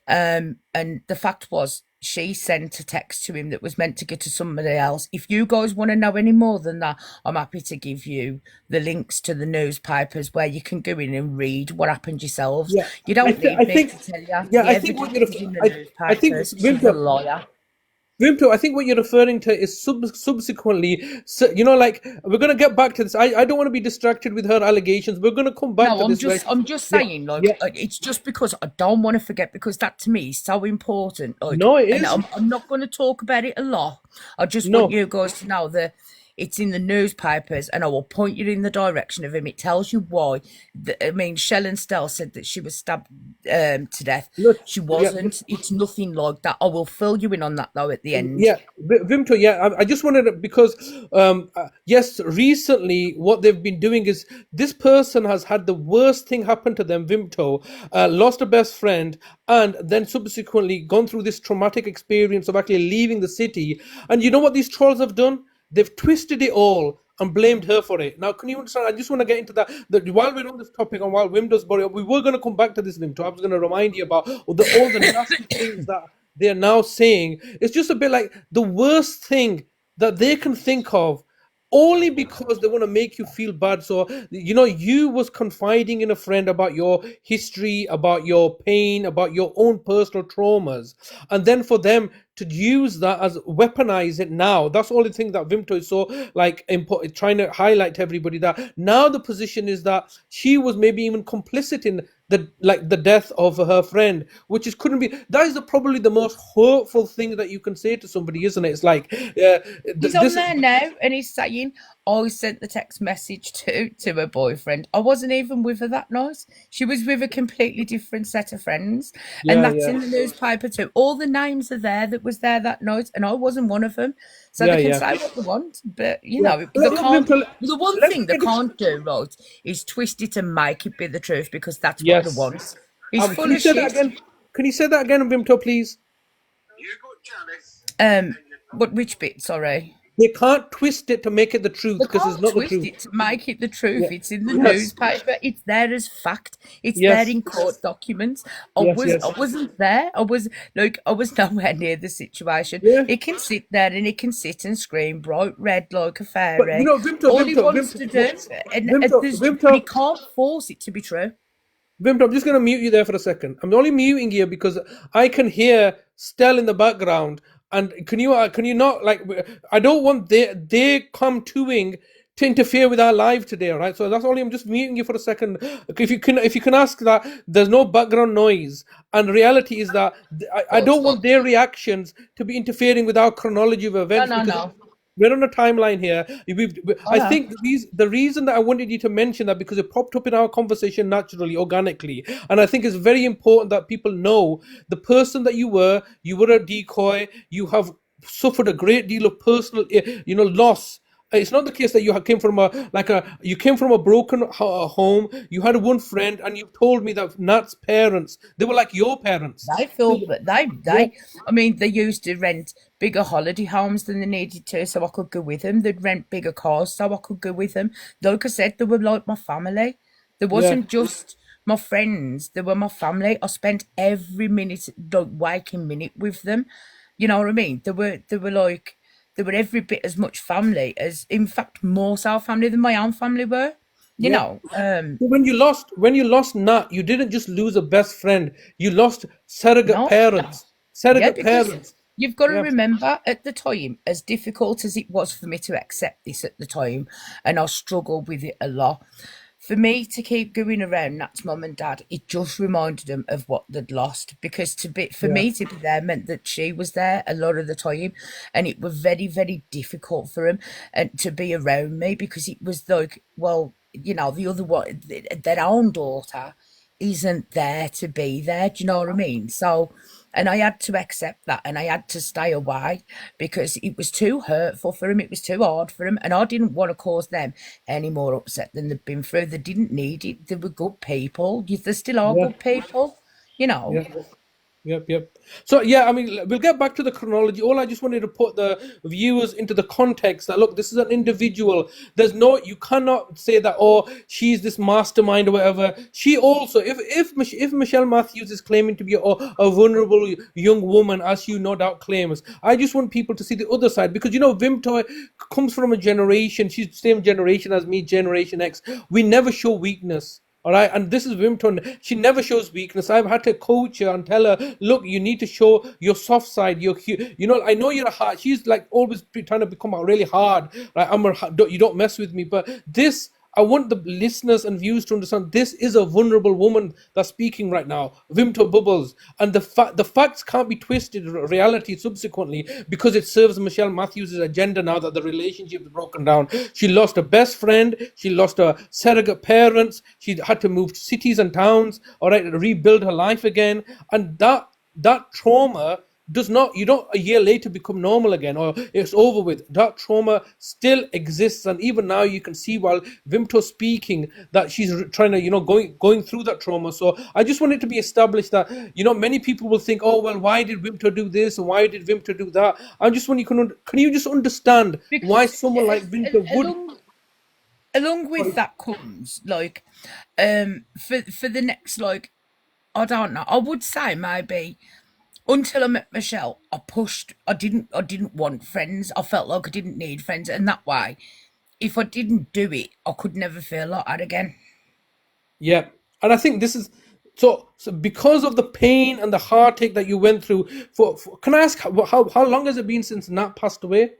And the fact was, she sent a text to him that was meant to get to somebody else. If you guys want to know any more than that, I'm happy to give you the links to the newspapers where you can go in and read what happened yourselves. yeah. You I, don't th- need I me think to tell you. yeah. The I think what evidence you're is in the I think newspapers. She's a Vimto, liar. Vimto, I think what you're referring to is subsequently, like we're gonna get back to this. I don't want to be distracted with her allegations. We're gonna come back No, to this, right? I'm just Yeah, saying, like, yeah. it's just because I don't want to forget because that to me is so important. Like, No, it and is. I'm not going to talk about it a lot. I just want No. you guys to know that it's in the newspapers, and I will point you in the direction of him. It tells you why. I mean, Shell and Stell said that she was stabbed to death. Look, She yeah. wasn't. It's nothing like that. I will fill you in on that though at the end. Yeah, Vimto. Yeah, I just wanted to, because yes, recently what they've been doing is this person has had the worst thing happen to them. Vimto lost a best friend, and then subsequently gone through this traumatic experience of actually leaving the city. And you know what these trolls have done? They've twisted it all and blamed her for it. Now, can you understand? I just want to get into that. That while we're on this topic and while Wim does body, we were going to come back to this, Vimto. I was going to remind you about all the nasty things that they are now saying. It's just a bit like the worst thing that they can think of, only because they want to make you feel bad. So you was confiding in a friend about your history, about your pain, about your own personal traumas, and then for them to use that as weaponize it now. That's the only thing that Vimto is so like trying to highlight to everybody, that now the position is that she was maybe even complicit in the death of her friend, which is couldn't be. That is probably the most hurtful thing that you can say to somebody, isn't it? It's like He's on this. there now and he's saying, I sent the text message to her boyfriend. I wasn't even with her that night. She was with a completely different set of friends. And Yeah, that's yeah, in the newspaper too. All the names are there that was there that night, and I wasn't one of them. So yeah, they can yeah, say what they want. But, yeah. they Look, can't. Vimto, The one let's thing they get this. can't do, right, is twist it and make it be the truth because that's what they Yes. want. He's Can full you of say that shit. again? Can you say that again, Vimto, please? But which bit, sorry? They can't twist it to make it the truth They because it's can't not the twist truth. it to make it the truth. Yeah. It's in the Yes. newspaper. It's there as fact. It's there Yes. in court documents. Yes. I Yes. wasn't there. I was nowhere near the situation. Yeah. It can sit there and it can sit and scream bright red like a But fairy. Vimto, All he Vimto, wants Vimto, to do, Vimto, but he Vimto. can't force it to be true. Vimto, I'm just going to mute you there for a second. I'm only muting you because I can hear Stell in the background. And can you not, like, I don't want they come toing to interfere with our live today, all right? So that's only, I'm just muting you for a second. If you can ask that there's no background noise. And reality is that I Thoughts, don't want their thoughts. reactions to be interfering with our chronology of No, events, no, because no. we're on a timeline here. I I know. think the reason that I wanted you to mention that, because it popped up in our conversation naturally, organically, and I think it's very important that people know the person that you were. You were a decoy. You have suffered a great deal of personal, loss. It's not the case that came from a broken home. You had one friend, and you told me that Nat's parents, they were like your parents. They So feel that yeah, I mean, they used to rent bigger holiday homes than they needed to, so I could go with them. They'd rent bigger cars so I could go with them. Like I said, they were like my family. There yeah. wasn't just my friends, they were my family. I spent every minute, like waking minute with them. You know what I mean? They were every bit as much family as, in fact, more so family than my own family were. You Yeah. know, So when you lost Nat, you didn't just lose a best friend. You lost surrogate no, parents. yeah, Surrogate because parents. you've got to Yeah. remember at the time, as difficult as it was for me to accept this at the time, and I struggled with it a lot. For me to keep going around Nat's mum and dad, it just reminded them of what they'd lost. Because for Yeah. me to be there meant that she was there a lot of the time, and it was very, very difficult for him and to be around me because it was like, well, the other one, their own daughter isn't there to be there. Do you know what I mean? So, and I had to accept that and I had to stay away because it was too hurtful for him. It was too hard for him. And I didn't want to cause them any more upset than they'd been through. They didn't need it. They were good people. They still are Yeah. good people, you know. Yeah. Yep. So yeah, I mean, we'll get back to the chronology. All I just wanted to put the viewers into the context that, look, this is an individual. You cannot say that, oh, she's this mastermind or whatever. She also, if Michelle Matthews is claiming to be a vulnerable young woman, as you no doubt claims, I just want people to see the other side, because Vimto comes from a generation. She's the same generation as me, Generation X. We never show weakness. All right, and this is Vimto. She never shows weakness. I've had to coach her and tell her, look, you need to show your soft side. I know you're a hard. She's like always trying to become really hard. Right, you don't mess with me. But this, I want the listeners and viewers to understand this is a vulnerable woman that's speaking right now, Vimto Bubbles. And the facts can't be twisted reality subsequently because it serves Michelle Matthews' agenda now that the relationship is broken down. She lost her best friend, she lost her surrogate parents, she had to move to cities and towns, all right, rebuild her life again. And that trauma does not, you don't a year later become normal again or it's over with. That trauma still exists, and even now you can see while Vimto's speaking that she's trying to going through that trauma. So I just want it to be established that many people will think, oh well, why did Vimto do this and why did Vimto do that? I just want can you just understand why Because someone like Vimto would along with that comes like for the next, like, I don't know, I would say maybe until I met Michelle, I didn't want friends. I felt like I didn't need friends, and that way, if I didn't do it, I could never feel like that again. Yeah, and I think this is so because of the pain and the heartache that you went through. Can I ask how long has it been since Nat passed away?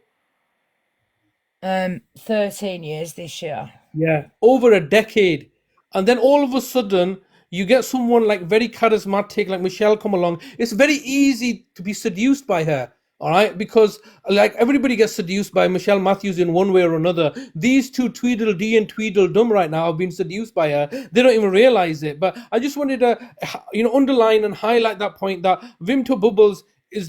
13 years this year. Yeah, over a decade. And then all of a sudden, you get someone like very charismatic, like Michelle, come along. It's very easy to be seduced by her, all right? Because like everybody gets seduced by Michelle Matthews in one way or another. These two, Tweedledee and Tweedledum, right now, have been seduced by her. They don't even realize it. But I just wanted to, underline and highlight that point that Vimto Bubbles is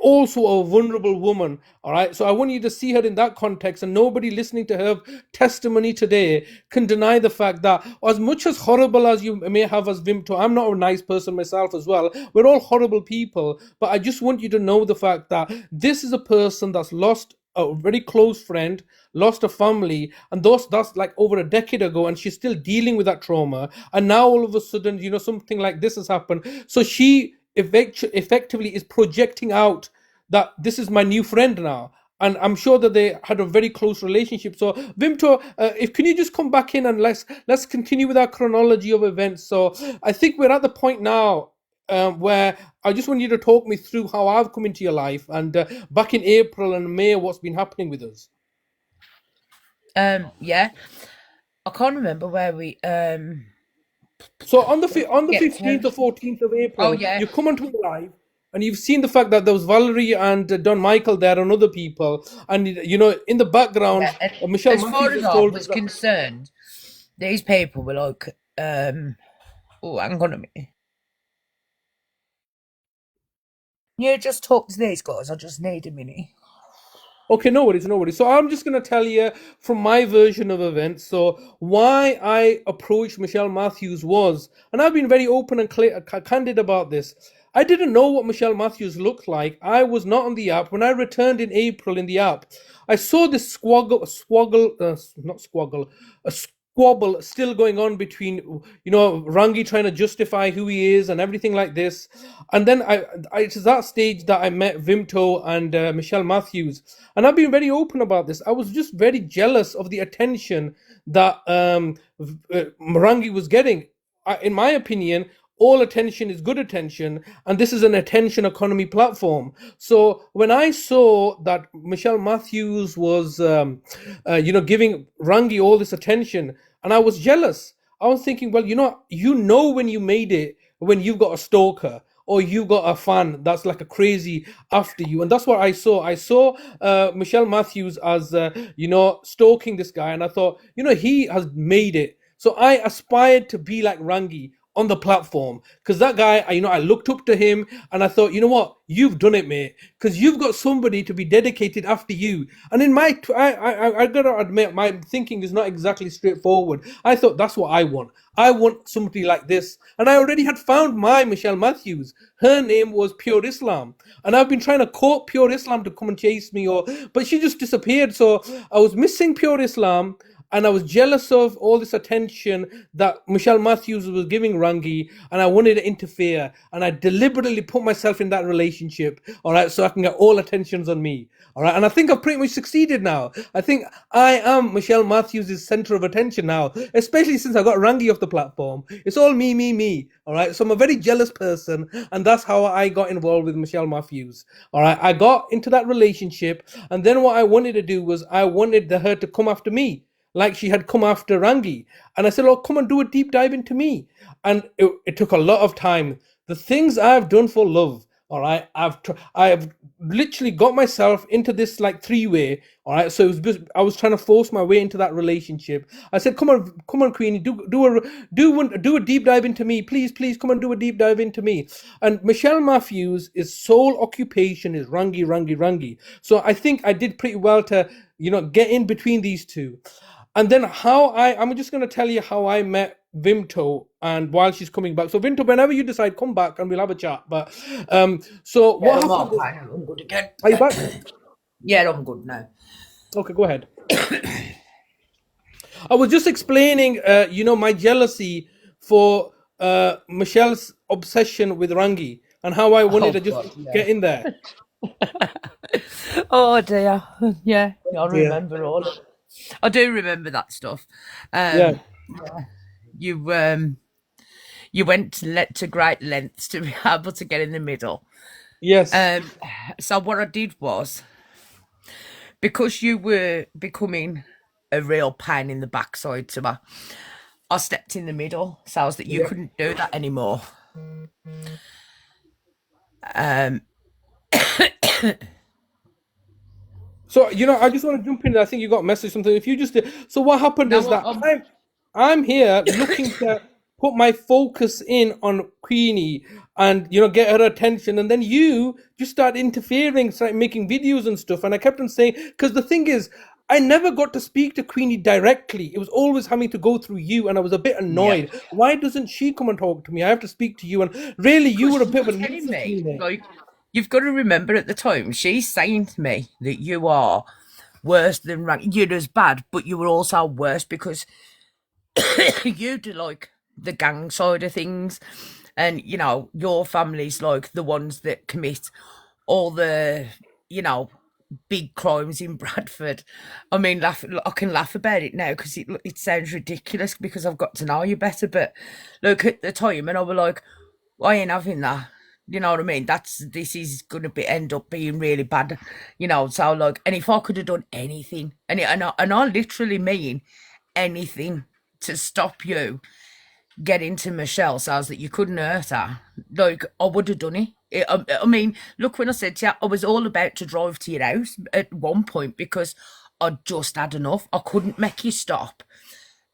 also a vulnerable woman. All right, so I want you to see her in that context, and nobody listening to her testimony today can deny the fact that as much as horrible as you may have as Vimto, I'm not a nice person myself as well. We're all horrible people, but I just want you to know the fact that this is a person that's lost a very close friend, lost a family, and that's like over a decade ago, and she's still dealing with that trauma. And now all of a sudden, something like this has happened. So she effectively is projecting out that this is my new friend now, and I'm sure that they had a very close relationship. So Vimto, if can you just come back in and let's continue with our chronology of events. So I think we're at the point now where I just want you to talk me through how I've come into your life and back in April and May what's been happening with us. Yeah, I can't remember where we So on the 15th or 14th of April, Oh, yeah. you come onto the live and you've seen the fact that there was Valerie and Don Michael there and other people, and in the background, Michelle as far Matthews as has I told was us that. concerned, these people were like, oh, hang on a minute. You just talk to these guys. I just need a minute. Okay, no worries, no worries. So I'm just going to tell you from my version of events. So why I approached Michelle Matthews was, and I've been very open and candid about this. I didn't know what Michelle Matthews looked like. I was not on the app. When I returned in April in the app, I saw this squabble still going on between Rangi trying to justify who he is and everything like this. And then it was that stage that I met Vimto and Michelle Matthews, and I've been very open about this. I was just very jealous of the attention that Rangi was getting. In my opinion, all attention is good attention, and this is an attention economy platform. So when I saw that Michelle Matthews was giving Rangi all this attention, and I was jealous. I was thinking, well, when you made it, when you've got a stalker or you got a fan that's like a crazy after you. And that's what I saw. I saw Michelle Matthews as stalking this guy, and I thought, he has made it. So I aspired to be like Rangi on the platform, because that guy, I looked up to him, and I thought, you know what, you've done it, mate, because you've got somebody to be dedicated after you. And in I gotta admit, my thinking is not exactly straightforward. I thought, that's what I want. I want somebody like this. And I already had found my Michelle Matthews. Her name was Pure Islam, and I've been trying to court Pure Islam to come and chase me, but she just disappeared. So I was missing Pure Islam. and I was jealous of all this attention that Michelle Matthews was giving Rangi, and I wanted to interfere, and I deliberately put myself in that relationship, all right, so I can get all attentions on me, all right, and I think I've pretty much succeeded now. I think I am Michelle Matthews' center of attention now, especially since I got Rangi off the platform. It's all me, all right, so I'm a very jealous person, and that's how I got involved with Michelle Matthews, all right. I got into that relationship, and then what I wanted to do was I wanted her to come after me, like she had come after Rangi. And I said, oh, come and do a deep dive into me. And it took a lot of time. The things I've done for love, all right, I've literally got myself into this like three-way, all right. So I was trying to force my way into that relationship. I said, come on, Queenie, do a deep dive into me, please, come and do a deep dive into me. And Michelle Matthews' sole occupation is Rangi. So I think I did pretty well to get in between these two. And then I'm just going to tell you how I met Vimto, and while she's coming back. So Vimto, whenever you decide, come back and we'll have a chat. But so Yeah, what happened? I'm good again. Are you back? Yeah, I'm good now. Okay, go ahead. I was just explaining, my jealousy for Michelle's obsession with Rangi and how I wanted to just get in there. Oh dear. Yeah, I remember all of it. I do remember that stuff. Yeah. You went to great lengths to be able to get in the middle. Yes. So what I did was, because you were becoming a real pain in the backside to me, I stepped in the middle so that you couldn't do that anymore. So, I just want to jump in. I think you got a message, something. If you just so what happened is that I'm here looking to put my focus in on Queenie and get her attention, and then you just start interfering, start making videos and stuff. And I kept on saying, because the thing is, I never got to speak to Queenie directly. It was always having to go through you, and I was a bit annoyed. Yeah. Why doesn't she come and talk to me? I have to speak to you, and really, you were a bit of a me. Like, you've got to remember at the time, she's saying to me that you are worse than Rangi. You're as bad, but you were also worse because you do like the gang side of things. And, your family's like the ones that commit all the, big crimes in Bradford. I mean, I can laugh about it now because it sounds ridiculous because I've got to know you better. But look, at the time, and I was like, I ain't having that. You know what I mean? This is going to end up being really bad, so like, and if I could have done anything, and I literally mean anything to stop you getting to Michelle so that you couldn't hurt her, like, I would have done it. I mean, look, when I said to you, I was all about to drive to your house at one point because I just had enough. I couldn't make you stop.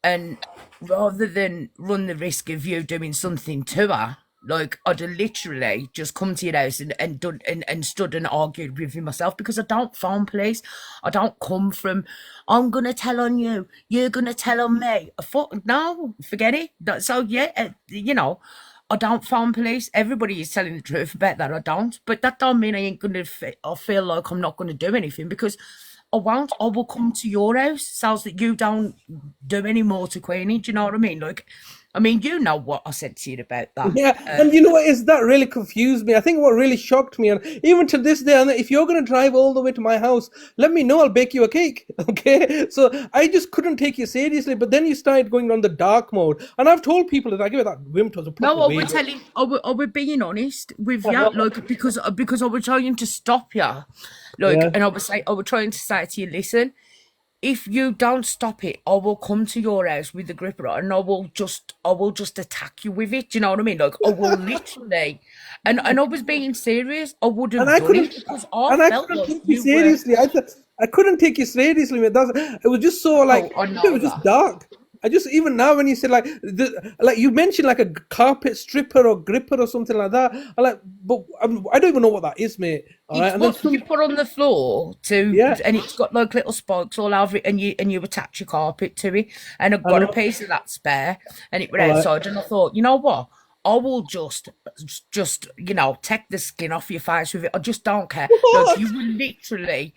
And rather than run the risk of you doing something to her, like, I'd have literally just come to your house and stood and argued with you myself, because I don't phone police. I don't come from, I'm going to tell on you, you're going to tell on me. No, forget it. So, yeah, I don't phone police. Everybody is telling the truth about that. I don't. But that don't mean I ain't going to, I feel like I'm not going to do anything, because I won't. I will come to your house so that you don't do any more to Queenie. Do you know what I mean? Like, I mean, you know what I said to you about that. Yeah, and you know what is that really confused me. I think what really shocked me, and even to this day, and if you're going to drive all the way to my house, let me know, I'll bake you a cake, okay? So I just couldn't take you seriously, but then you started going on the dark mode, and I've told people that I give it that Vimto's a proper way. I was being honest with you, like, because I was trying to stop you, like, and I was trying to say to you, listen, if you don't stop it, I will come to your house with the gripper and I will just attack you with it. Do you know what I mean? Like, I will literally, and I was being serious. I would have done it because I felt like take you seriously. I couldn't take you seriously. It was just so like, it was just dark. Even now when you said like you mentioned like a carpet stripper or gripper or something like that, but I don't even know what that is, mate. All right? What you put on the floor and it's got like little spikes all over it, and you attach your carpet to it. And I've got a piece of that spare, and it went outside, and I thought, you know what? I will just take the skin off your face with it. I just don't care. Like you will literally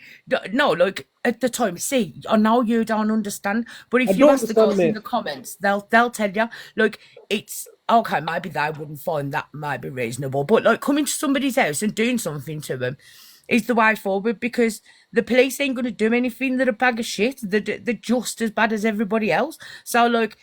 no, like at the time. See, I know you don't understand, but I if you don't ask the understand, girls in mate. the comments, they'll tell you. Like it's okay. Maybe they wouldn't find that might be reasonable, but like coming to somebody's house and doing something to them is the way forward because the police ain't going to do anything. They're a bag of shit. They're just as bad as everybody else. So like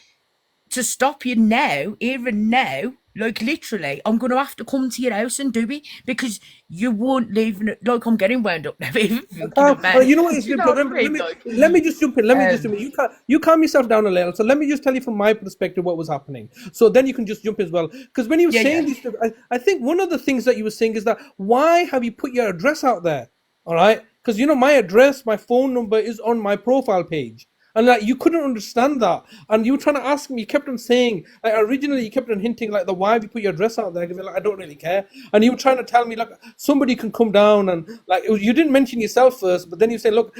to stop you now, even now, like literally, I'm going to have to come to your house and do it because you won't leave. Like, I'm getting wound up now, even thinking about it. You know what? Do It's you good. know what I Let mean? me Like, let me just jump in. Let me just jump um, in. You calm yourself down a little. So let me just tell you from my perspective what was happening. So then you can just jump in as well. Because when you were yeah, yeah. saying these stuff, I think one of the things that you were saying is that why have you put your address out there? All right, because my address, my phone number is on my profile page. And like you couldn't understand that, and you were trying to ask me. You kept on saying, like originally, you kept on hinting like the why have you put your address out there? Like, I don't really care. And you were trying to tell me like somebody can come down and like you didn't mention yourself first, but then you say, look,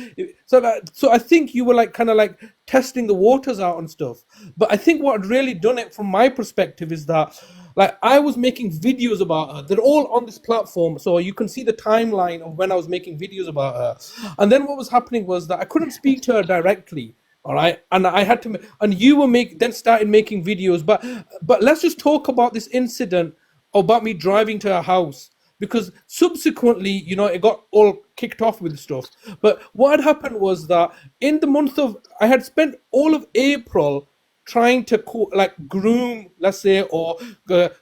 so I think you were like kind of like testing the waters out and stuff. But I think what had really done it from my perspective is that like I was making videos about her. They're all on this platform, so you can see the timeline of when I was making videos about her. And then what was happening was that I couldn't speak to her directly. All right, and I had to, and you were then started making videos. But let's just talk about this incident about me driving to her house because subsequently, it got all kicked off with stuff. But what had happened was that in the month of, I had spent all of April trying to like groom, let's say, or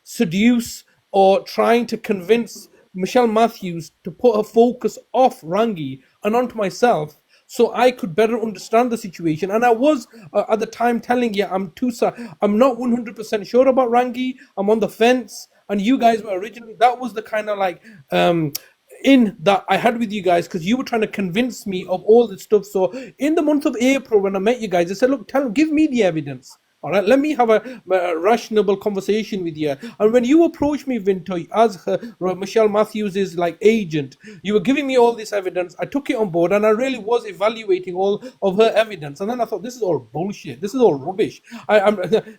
seduce, or trying to convince Michelle Matthews to put her focus off Rangi and onto myself, so I could better understand the situation. And I was at the time telling you I'm not 100% sure about Rangi. I'm on the fence. And you guys were originally, that was the kind of like in that I had with you guys because you were trying to convince me of all this stuff. So in the month of April, when I met you guys, I said, look, give me the evidence. All right, let me have a rational conversation with you. And when you approached me, Vinto, as Michelle Matthews' like agent, you were giving me all this evidence. I took it on board, and I really was evaluating all of her evidence. And then I thought, this is all bullshit. This is all rubbish.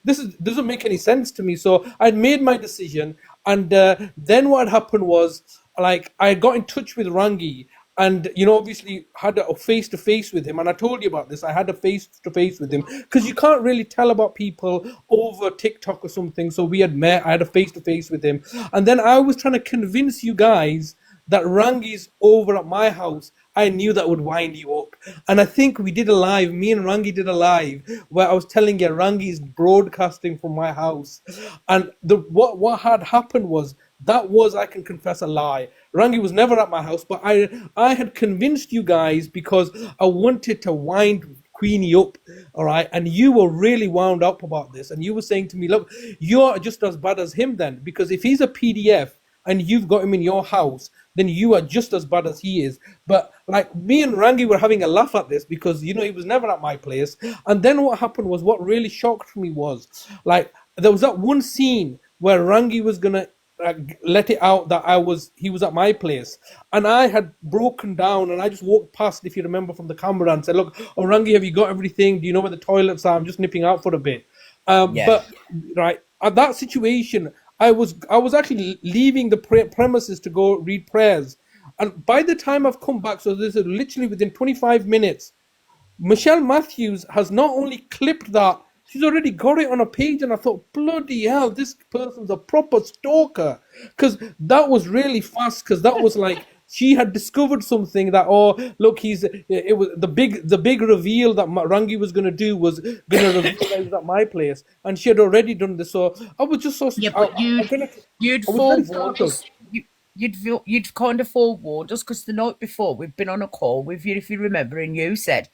This doesn't make any sense to me. So I made my decision, and then what happened was, like, I got in touch with Rangi and obviously had a face to face with him. And I told you about this. I had a face to face with him because you can't really tell about people over TikTok or something. So we had met. I had a face to face with him, and then I was trying to convince you guys that Rangi's over at my house. I knew that would wind you up. And I think we did a live, me and Rangi did a live where I was telling you Rangi's broadcasting from my house. And what had happened was, that was, I can confess, a lie. Rangi was never at my house, but I had convinced you guys because I wanted to wind Queenie up, all right? And you were really wound up about this. And you were saying to me, look, you're just as bad as him then, because if he's a PDF and you've got him in your house, then you are just as bad as he is. But like me and Rangi were having a laugh at this because he was never at my place. And then what happened was, what really shocked me was, like, there was that one scene where Rangi was gonna let it out that he was at my place, and I had broken down, and I just walked past, if you remember, from the camera and said, look, Rangi, have you got everything? Do you know where the toilets are? I'm just nipping out for a bit. Yeah. But right at that situation, I was actually leaving the premises to go read prayers, and by the time I've come back, so this is literally within 25 minutes, Michelle Matthews has not only clipped that, she's already got it on a page. And I thought, bloody hell, this person's a proper stalker. Because that was really fast, because that was like, she had discovered something that, oh, look, it was the big reveal that Rangi was going to do was going to reveal that he was at my place. And she had already done this. So I was just so, Yeah, but you'd I was very forewarned startled. us. You'd kind of forewarned us because the night before we've been on a call with you, if you remember, and you said,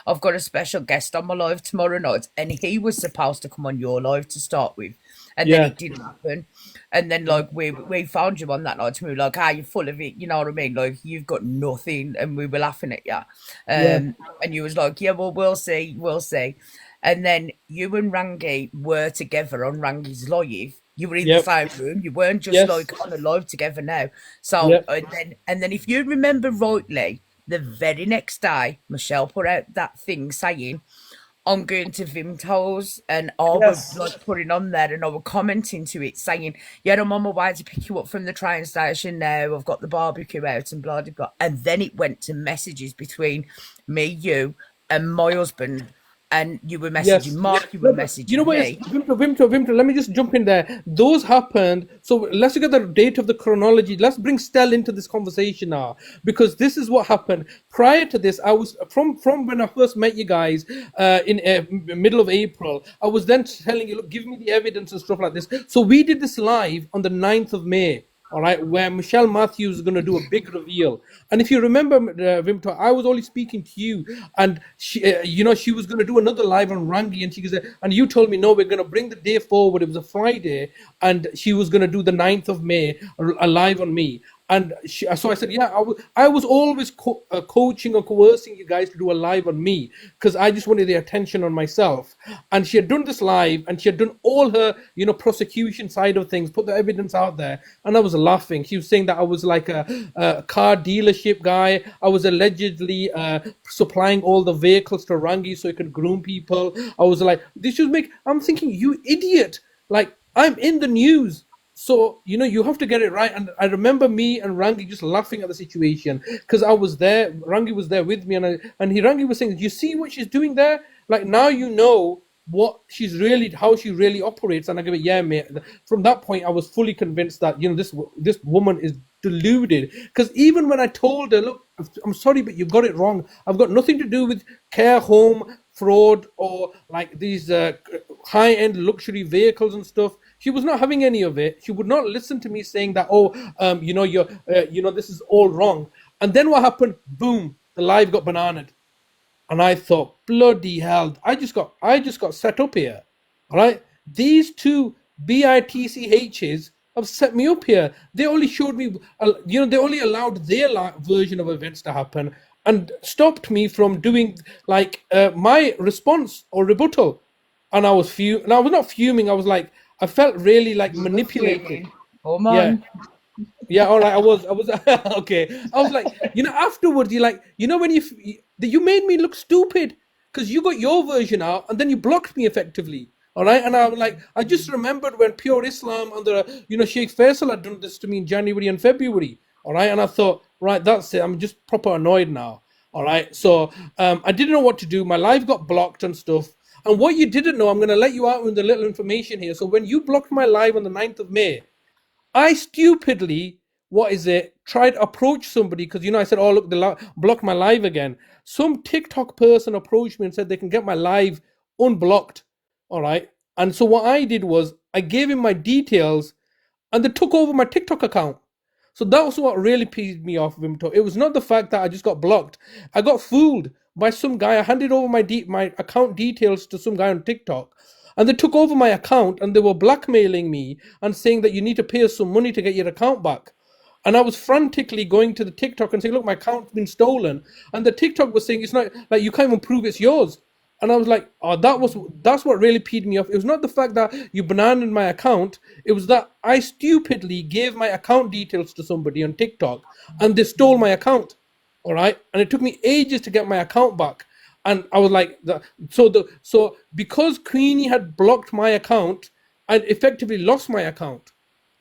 "I've got a special guest on my live tomorrow night," and he was supposed to come on your live to start with, and then Yeah. it didn't happen, and then like we found you on that night, and we were like, "Ah, you're full of it," you know what I mean? Like you've got nothing, and we were laughing at you, Yeah. and you was like, "Yeah, well, we'll see." And then you and Rangi were together on Rangi's live. You were in the Yep. same room. You weren't just Yes. like on a live together now. So Yep. and then if you remember rightly, the very next day, Michelle put out that thing saying, I'm going to Vimto's, and I were Yes. like putting on there, and I were commenting to it saying, "Yeah, I'm on my way to pick you up from the train station now. I've got the barbecue out and blah blah blah." And then it went to messages between me, you, and my husband, and you were messaging Yes. Mark, you were No, but you know messaging what is me. Vimto, let me just jump in there. Those happened. So let's look at the date of the chronology. Let's bring Stell into this conversation now, because this is what happened. Prior to this, I was from when I first met you guys in middle of April. I was then telling you, look, give me the evidence and stuff like this. So we did this live on the 9th of May. All right, where Michelle Matthews is going to do a big reveal. And if you remember, Vimto, I was only speaking to you, and she was going to do another live on Rangi, and she said, and you told me, no, we're going to bring the day forward. It was a Friday, and she was going to do the 9th of May, a live on me. And so I said, yeah, I was always coaching or coercing you guys to do a live on me, because I just wanted the attention on myself. And she had done this live, and she had done all her, prosecution side of things, put the evidence out there. And I was laughing. She was saying that I was like a car dealership guy. I was allegedly supplying all the vehicles to Rangi so he could groom people. I was like, I'm thinking, you idiot. Like, I'm in the news. So, you have to get it right. And I remember me and Rangi just laughing at the situation, because I was there. Rangi was there with me, and Rangi was saying, "Do you see what she's doing there? Like, now you know how she really operates." And I go, "Yeah, mate." From that point, I was fully convinced that this woman is deluded. Because even when I told her, "Look, I'm sorry, but you got it wrong. I've got nothing to do with care home fraud or like these high-end luxury vehicles and stuff," she was not having any of it. She would not listen to me saying that, this is all wrong. And then what happened? Boom, the live got bananaed. And I thought, bloody hell, I just got set up here. All right. These two BITCHs have set me up here. They only showed me, they only allowed their version of events to happen and stopped me from doing like my response or rebuttal. And I was and I was not fuming. I was like, I felt really like manipulated. Come Yeah. on. Yeah, all right. I was okay. I was like, afterwards, when you made me look stupid because you got your version out and then you blocked me effectively. All right. And I was like, I just remembered when Pure Islam under, Sheikh Faisal had done this to me in January and February. All right. And I thought, right, that's it. I'm just proper annoyed now. All right. So I didn't know what to do. My live got blocked and stuff. And what you didn't know, I'm going to let you out with the little information here. So when you blocked my live on the 9th of May, I stupidly, tried to approach somebody because, I said, oh, look, they blocked my live again. Some TikTok person approached me and said they can get my live unblocked. All right. And so what I did was I gave him my details and they took over my TikTok account. So that was what really pissed me off, Vimto. It was not the fact that I just got blocked. I got fooled by some guy. I handed over my account details to some guy on TikTok. And they took over my account and they were blackmailing me and saying that you need to pay us some money to get your account back. And I was frantically going to the TikTok and saying, look, my account's been stolen. And the TikTok was saying, it's not like you can't even prove it's yours. And I was like, oh, that's what really peed me off. It was not the fact that you bananaed my account. It was that I stupidly gave my account details to somebody on TikTok and they stole my account. All right. And it took me ages to get my account back. And I was like, so because Queenie had blocked my account, I effectively lost my account.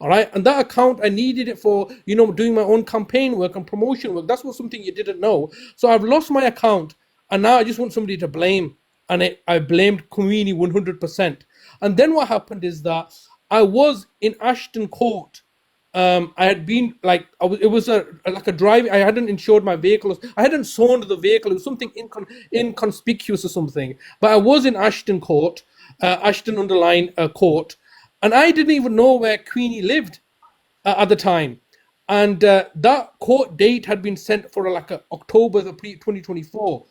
All right. And that account, I needed it for, doing my own campaign work and promotion work. That's something you didn't know. So I've lost my account and now I just want somebody to blame. And I blamed Queenie 100%. And then what happened is that I was in Ashton Court. I had been like, it was like a drive. I hadn't insured my vehicle. I hadn't sold the vehicle. It was something inconspicuous or something. But I was in Ashton Court, Ashton underline court. And I didn't even know where Queenie lived at the time. And that court date had been sent for like October 2024.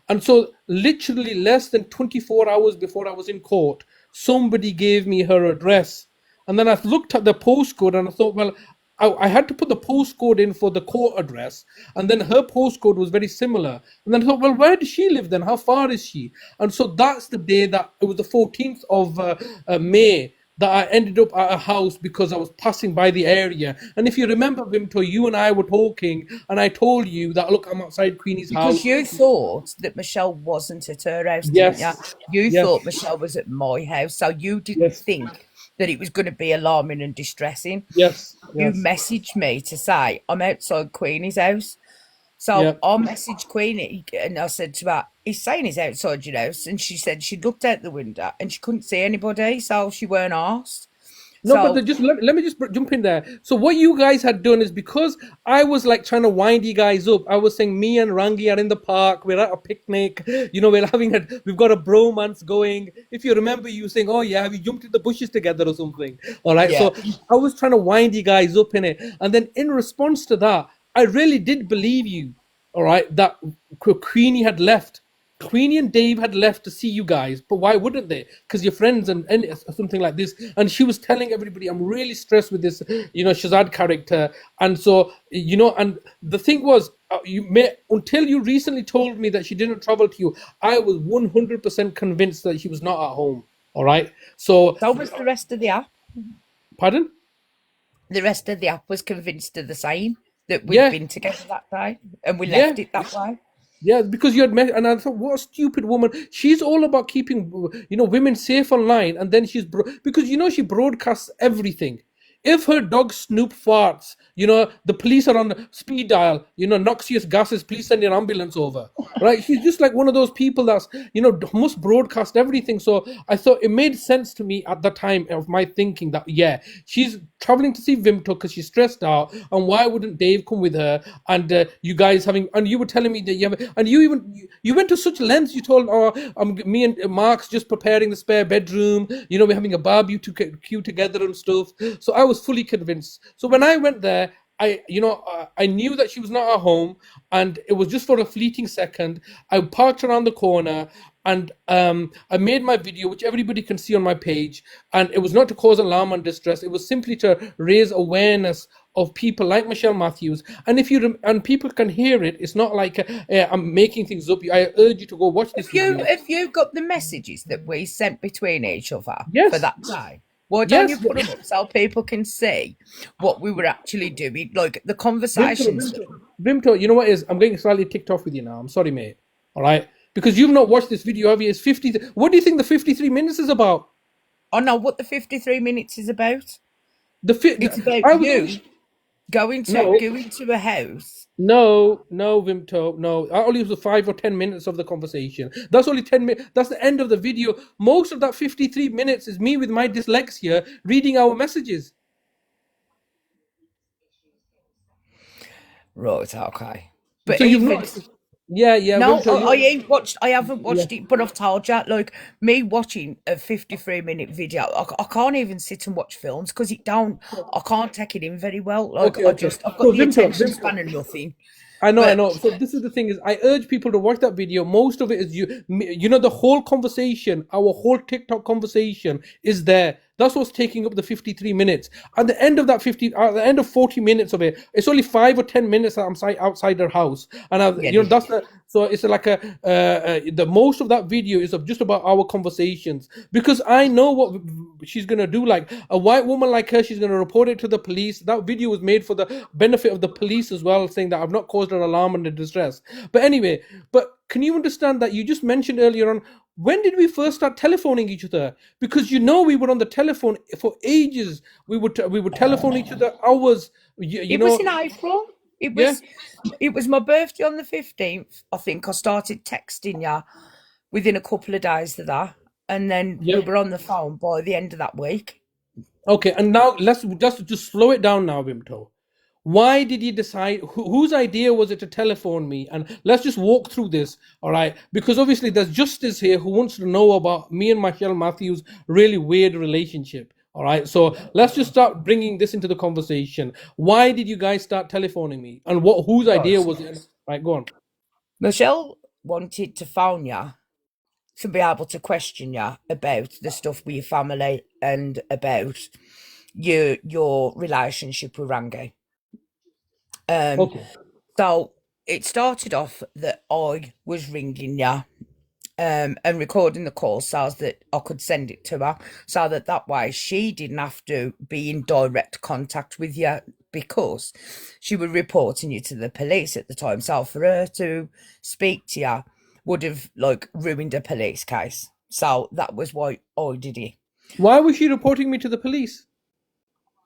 And so literally less than 24 hours before I was in court, somebody gave me her address. And then I looked at the postcode and I thought, well, I had to put the postcode in for the court address. And then her postcode was very similar. And then I thought, well, where does she live then? How far is she? And so that's the day that it was the 14th of May that I ended up at a house because I was passing by the area. And if you remember, Vimto, you and I were talking, and I told you that, look, I'm outside Queenie's Because house. you thought that Michelle wasn't at her house, didn't you? Yes, You yes, thought Michelle was at my house, so you didn't yes, think that it was going to be alarming and distressing. yes, You yes, messaged me to say, I'm outside Queenie's house. yeah. So I messaged Queenie and I said to her, he's saying he's outside your house. And she said she looked out the window and she couldn't see anybody, so she weren't asked. No, but So just let me just jump in there. So what you guys had done is, because I was like trying to wind you guys up. I was saying me and Rangi are in the park. We're at a picnic. We've got a bromance going. If you remember, you saying, "Oh yeah, we jumped in the bushes together or something." All right. yeah, So I was trying to wind you guys up in it, and then in response to that, I really did believe you. All right, that Queenie had left. Queenie and Dave had left to see you guys, but why wouldn't they? Because you're friends and something like this. And she was telling everybody, I'm really stressed with this, Shazad character. And so, and the thing was, until you recently told me that she didn't travel to you, I was 100% convinced that she was not at home. All right. So, so was the rest of the app. pardon? The rest of the app was convinced of the same, that we'd Yeah, been together that day and we yeah. left it that way. Yeah, because you had met, and I thought, what a stupid woman. She's all about keeping, women safe online, and then because she broadcasts everything. If her dog Snoop farts, the police are on the speed dial. Noxious gases. Please send an ambulance over. Right? She's just like one of those people that's must broadcast everything. So I thought it made sense to me at the time of my thinking that, yeah, she's traveling to see Vimto because she's stressed out, and why wouldn't Dave come with her? And you guys and you were telling me that and you went to such lengths. You told, me and Mark's just preparing the spare bedroom. We're having a barbecue together and stuff. So I was fully convinced. So when I went there, I knew that she was not at home, and it was just for a fleeting second. I parked around the corner, and I made my video, which everybody can see on my page. And it was not to cause alarm and distress. It was simply to raise awareness of people like Michelle Matthews. And and people can hear it. It's not like I'm making things up. I urge you to go watch this video. If you got the messages that we sent between each other for Yes, that day, why don't you yes. put them up so people can see what we were actually doing, like the Vimto, conversations? Vimto, you know what it is? I'm getting slightly ticked off with you now. I'm sorry, mate. All right, because you've not watched this video, have you? It's 50. What do you think the 53 minutes is about? I know what the 53 minutes is about. The It's about I was you going no, to a house. no, Vimto, no. I only was 5 or 10 minutes of the conversation. That's only 10 minutes. That's the end of the video. Most of that 53 minutes is me with my dyslexia reading our messages. Right, okay. But So you've even not. Yeah, no, Vimto. I ain't watched. I haven't Yeah. watched it, but I've told you, like me watching a 53-minute video, I can't even sit and watch films because I can't take it in very well. Like Okay. I've got So the attention Vimto. span of nothing. I know, I But know. So this is the thing: is I urge people to watch that video. Most of it is the whole conversation, our whole TikTok conversation is there. That's what's taking up the 53 minutes. At the end of at the end of 40 minutes of it, it's only 5 or 10 minutes that I'm outside their house, and yeah, that's so it's like the most of that video is just about our conversations, because I know what she's gonna do. Like a white woman like her, she's gonna report it to the police. That video was made for the benefit of the police as well, saying that I've not caused an alarm and a distress. But anyway, can you understand that you just mentioned earlier on? When did we first start telephoning each other? Because we were on the telephone for ages. We would telephone each other hours. it was in April. It Yeah, was it was my birthday on the 15th. I think I started texting you within a couple of days of that, and then we yeah. were on the phone by the end of that week. Okay, and now let's just slow it down now, Vimto. Why did you decide? Whose idea was it to telephone me? And let's just walk through this, all right? Because obviously there's Justice here who wants to know about me and Michelle Matthews' really weird relationship. All right, so let's just start bringing this into the conversation. Why did you guys start telephoning me, and whose idea was it? Right, go on. Michelle wanted to phone you to be able to question you about the stuff with your family and about your relationship with Rangi. Okay. So it started off that I was ringing you and recording the call so that I could send it to her, so that way she didn't have to be in direct contact with you because she was reporting you to the police at the time. So for her to speak to you would have like ruined a police case. So that was why I did it. Why was she reporting me to the police?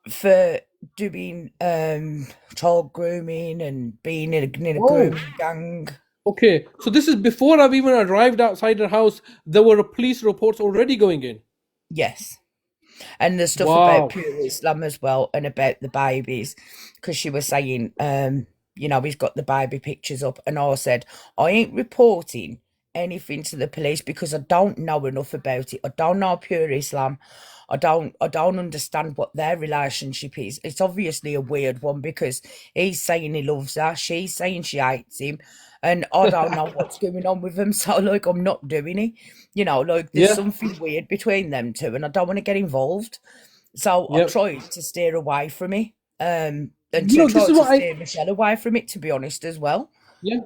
For doing child grooming and being in a Oh, grooming gang. okay. So this is before I've even arrived outside her house. There were police reports already going in. Yes. And the stuff about Wow. pure Islam as well, and about the babies, because she was saying, he's got the baby pictures up, and I said, I ain't reporting anything to the police because I don't know enough about it. I don't know pure Islam. I don't understand what their relationship is. It's obviously a weird one because he's saying he loves her, she's saying she hates him, and I don't know what's going on with them. So like I'm not doing it. Like there's Yeah. something weird between them two, and I don't want to get involved. So I Yep. tried to steer away from it. And You to know, this try is to what I. steer Michelle away from it, to be honest, as well. Yeah.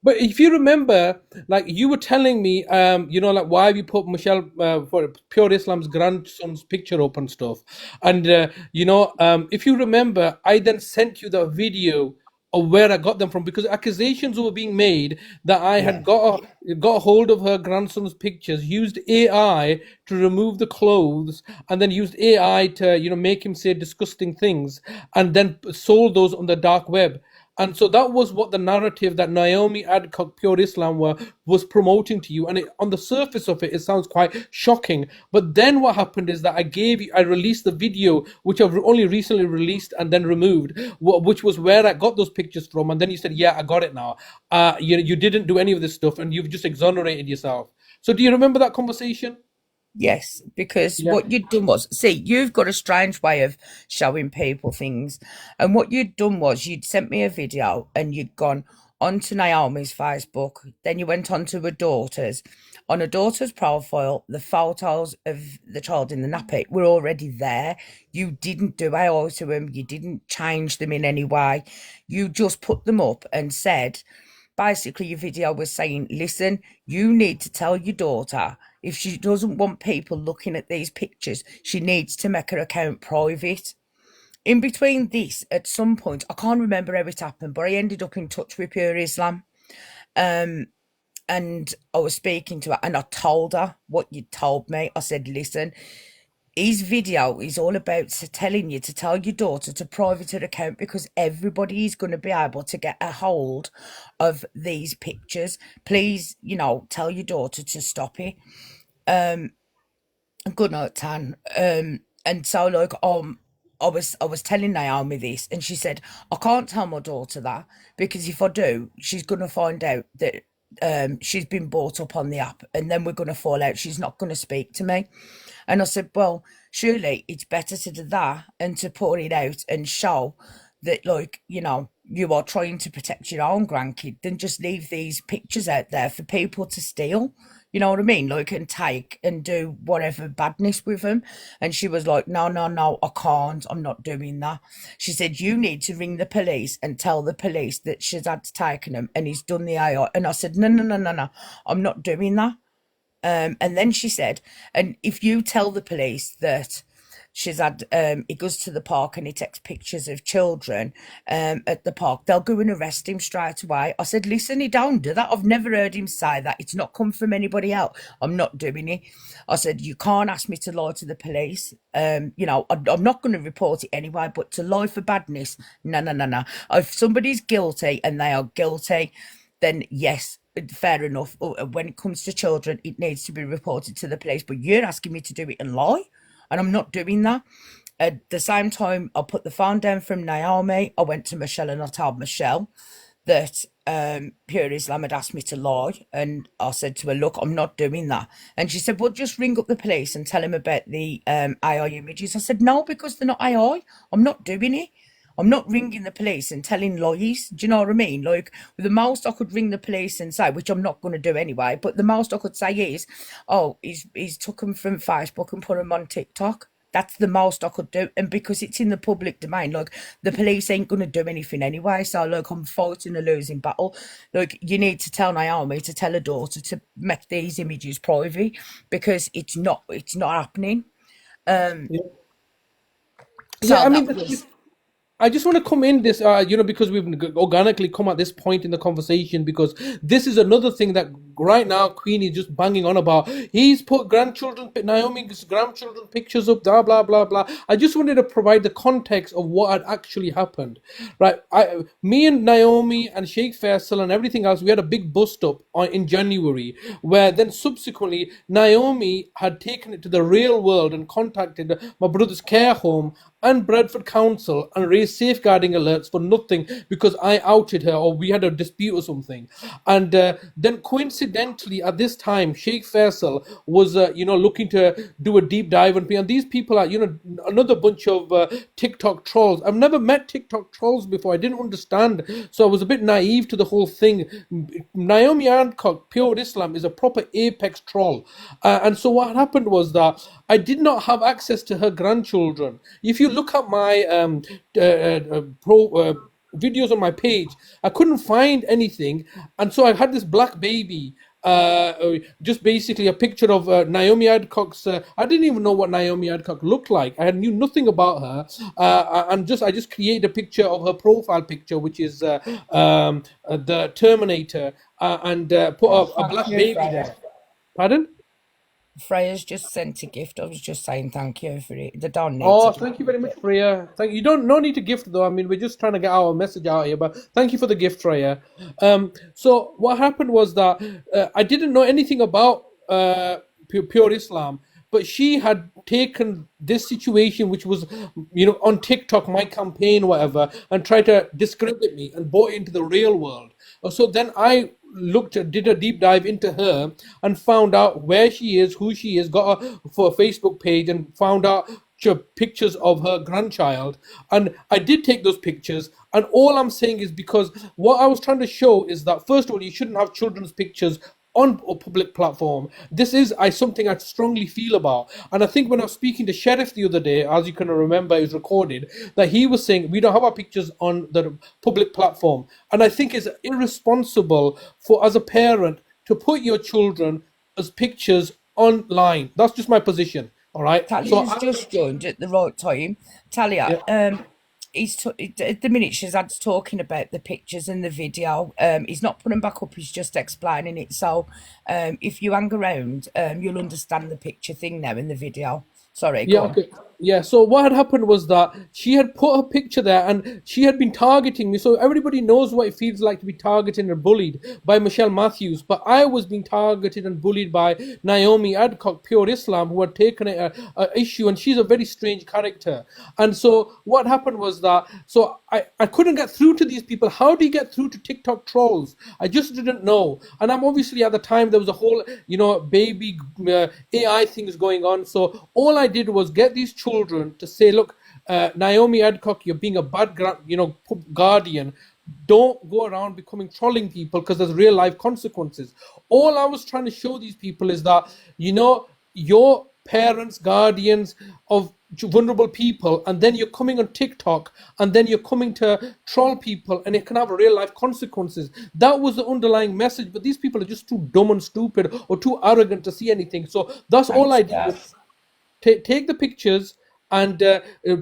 But if you remember, like you were telling me, like why we put Michelle for Pure Islam's grandson's picture up and stuff, and if you remember, I then sent you the video of where I got them from because accusations were being made that I had Yeah. got hold of her grandson's pictures, used AI to remove the clothes, and then used AI to make him say disgusting things, and then sold those on the dark web. And so that was what the narrative that Naomi Adcock, Pure Islam, was promoting to you. And on the surface of it, it sounds quite shocking. But then what happened is that I released the video, which I've only recently released and then removed, which was where I got those pictures from. And then you said, yeah, I got it now. You didn't do any of this stuff and you've just exonerated yourself. So do you remember that conversation? Yes, because Yeah. what you'd done was, see, you've got a strange way of showing people things. And what you'd done was you'd sent me a video and you'd gone onto Naomi's Facebook. Then you went on to her daughter's. On her daughter's profile, the photos of the child in the nappy were already there. You didn't do AI to them. You didn't change them in any way. You just put them up and said, basically your video was saying, listen, you need to tell your daughter if she doesn't want people looking at these pictures, she needs to make her account private. In between this, at some point, I can't remember how it happened, but I ended up in touch with Pure Islam. And I was speaking to her and I told her what you told me. I said, listen, his video is all about telling you to tell your daughter to private her account because everybody is going to be able to get a hold of these pictures. Please, tell your daughter to stop it. Good night, Tan. And so like I was telling Naomi this, and she said I can't tell my daughter that because if I do, she's gonna find out that she's been brought up on the app, and then we're gonna fall out. She's not gonna speak to me. And I said, well, surely it's better to do that and to put it out and show that, like, you are trying to protect your own grandkid than just leave these pictures out there for people to steal. You know what I mean? Like, and take and do whatever badness with them. And she was like, no, no, no, I can't. I'm not doing that. She said, you need to ring the police and tell the police that Shazad's taken them and he's done the AI. And I said, no, no, no, no, no, I'm not doing that. And then she said, and if you tell the police that he goes to the park and he takes pictures of children at the park, they'll go and arrest him straight away. I said, listen, he don't do that. I've never heard him say that. It's not come from anybody else. I'm not doing it. I said, you can't ask me to lie to the police. I'm not going to report it anyway, but to lie for badness, no, no, no, no. If somebody's guilty and they are guilty, then yes, fair enough. When it comes to children, it needs to be reported to the police. But you're asking me to do it and lie, and I'm not doing that. At the same time, I put the phone down from Naomi. I went to Michelle and I told Michelle that Pure Islam had asked me to lie, and I said to her, look, I'm not doing that. And she said, well, just ring up the police and tell them about the AI images. I said, no, because they're not AI. I'm not doing it. I'm not ringing the police and telling lies. Do you know what I mean? Like, the most I could ring the police and say, which I'm not going to do anyway, but the most I could say is, oh, he's took them from Facebook and put them on TikTok. That's the most I could do. And because it's in the public domain, like, the police ain't going to do anything anyway. So, like, I'm fighting a losing battle. Like, you need to tell Naomi to tell her daughter to make these images private, because it's not happening. Yeah, yeah. So I mean, that was I just want to come in this, because we've organically come at this point in the conversation, because this is another thing that right now Queen is just banging on about. He's put Naomi's grandchildren pictures up, blah blah blah blah. I just wanted to provide the context of what had actually happened, right? Me and Naomi and Sheikh Faisal and everything else, we had a big bust up in January, where then subsequently Naomi had taken it to the real world and contacted my brother's care home and Bradford Council and raised safeguarding alerts for nothing, because I outed her or we had a dispute or something. And then coincidentally at this time, Sheikh Faisal was, looking to do a deep dive on me. And these people are, another bunch of TikTok trolls. I've never met TikTok trolls before. I didn't understand. So I was a bit naive to the whole thing. Naomi Hancock, Pure Islam, is a proper apex troll. And so what happened was that I did not have access to her grandchildren. If you look at my videos on my page, I couldn't find anything, and so I had this black baby. Just basically a picture of Naomi Adcock's. I didn't even know what Naomi Adcock looked like. I knew nothing about her, and I just created a picture of her profile picture, which is the Terminator, and put a thank black you, baby Freya. there. Pardon? Freya's just sent a gift. I was just saying thank you for it. They don't need Oh, to. thank you very much, Freya. Thank you. Don't no need to gift though. I mean, we're just trying to get our message out here. But thank you for the gift, Freya. So what happened was that I didn't know anything about pure Islam, but she had taken this situation, which was, on TikTok, my campaign, whatever, and tried to discredit me and brought it into the real world. So then I did a deep dive into her and found out where she is, who she is, got her for a Facebook page and found out pictures of her grandchild. And I did take those pictures. And all I'm saying is, because what I was trying to show is that, first of all, you shouldn't have children's pictures on a public platform. This is something I strongly feel about. And I think when I was speaking to Sheriff the other day, as you can remember, it was recorded, that he was saying we don't have our pictures on the public platform. And I think it's irresponsible for, as a parent, to put your children as pictures online. That's just my position. All right. So Talia's just joined at the right time. Talia, yeah. at the minute Shazad's talking about the pictures and the video. He's not putting back up. He's just explaining it. So, if you hang around, you'll understand the picture thing now in the video. Sorry, Yeah, go on. okay. Yeah, so what had happened was that she had put her picture there and she had been targeting me. So everybody knows what it feels like to be targeted and bullied by Michelle Matthews. But I was being targeted and bullied by Naomi Adcock, Pure Islam, who had taken it a issue. And she's a very strange character. And so what happened was that, so I couldn't get through to these people. How do you get through to TikTok trolls? I just didn't know. And I'm obviously, at the time, there was a whole, baby AI things going on. So all I did was get these children to say, look, Naomi Adcock, you're being a bad, guardian. Don't go around becoming trolling people, because there's real life consequences. All I was trying to show these people is that, your parents, guardians of vulnerable people, and then you're coming on TikTok, and then you're coming to troll people, and it can have real life consequences. That was the underlying message, but these people are just too dumb and stupid or too arrogant to see anything. So that's all Thanks, I did. Gav. Take the pictures and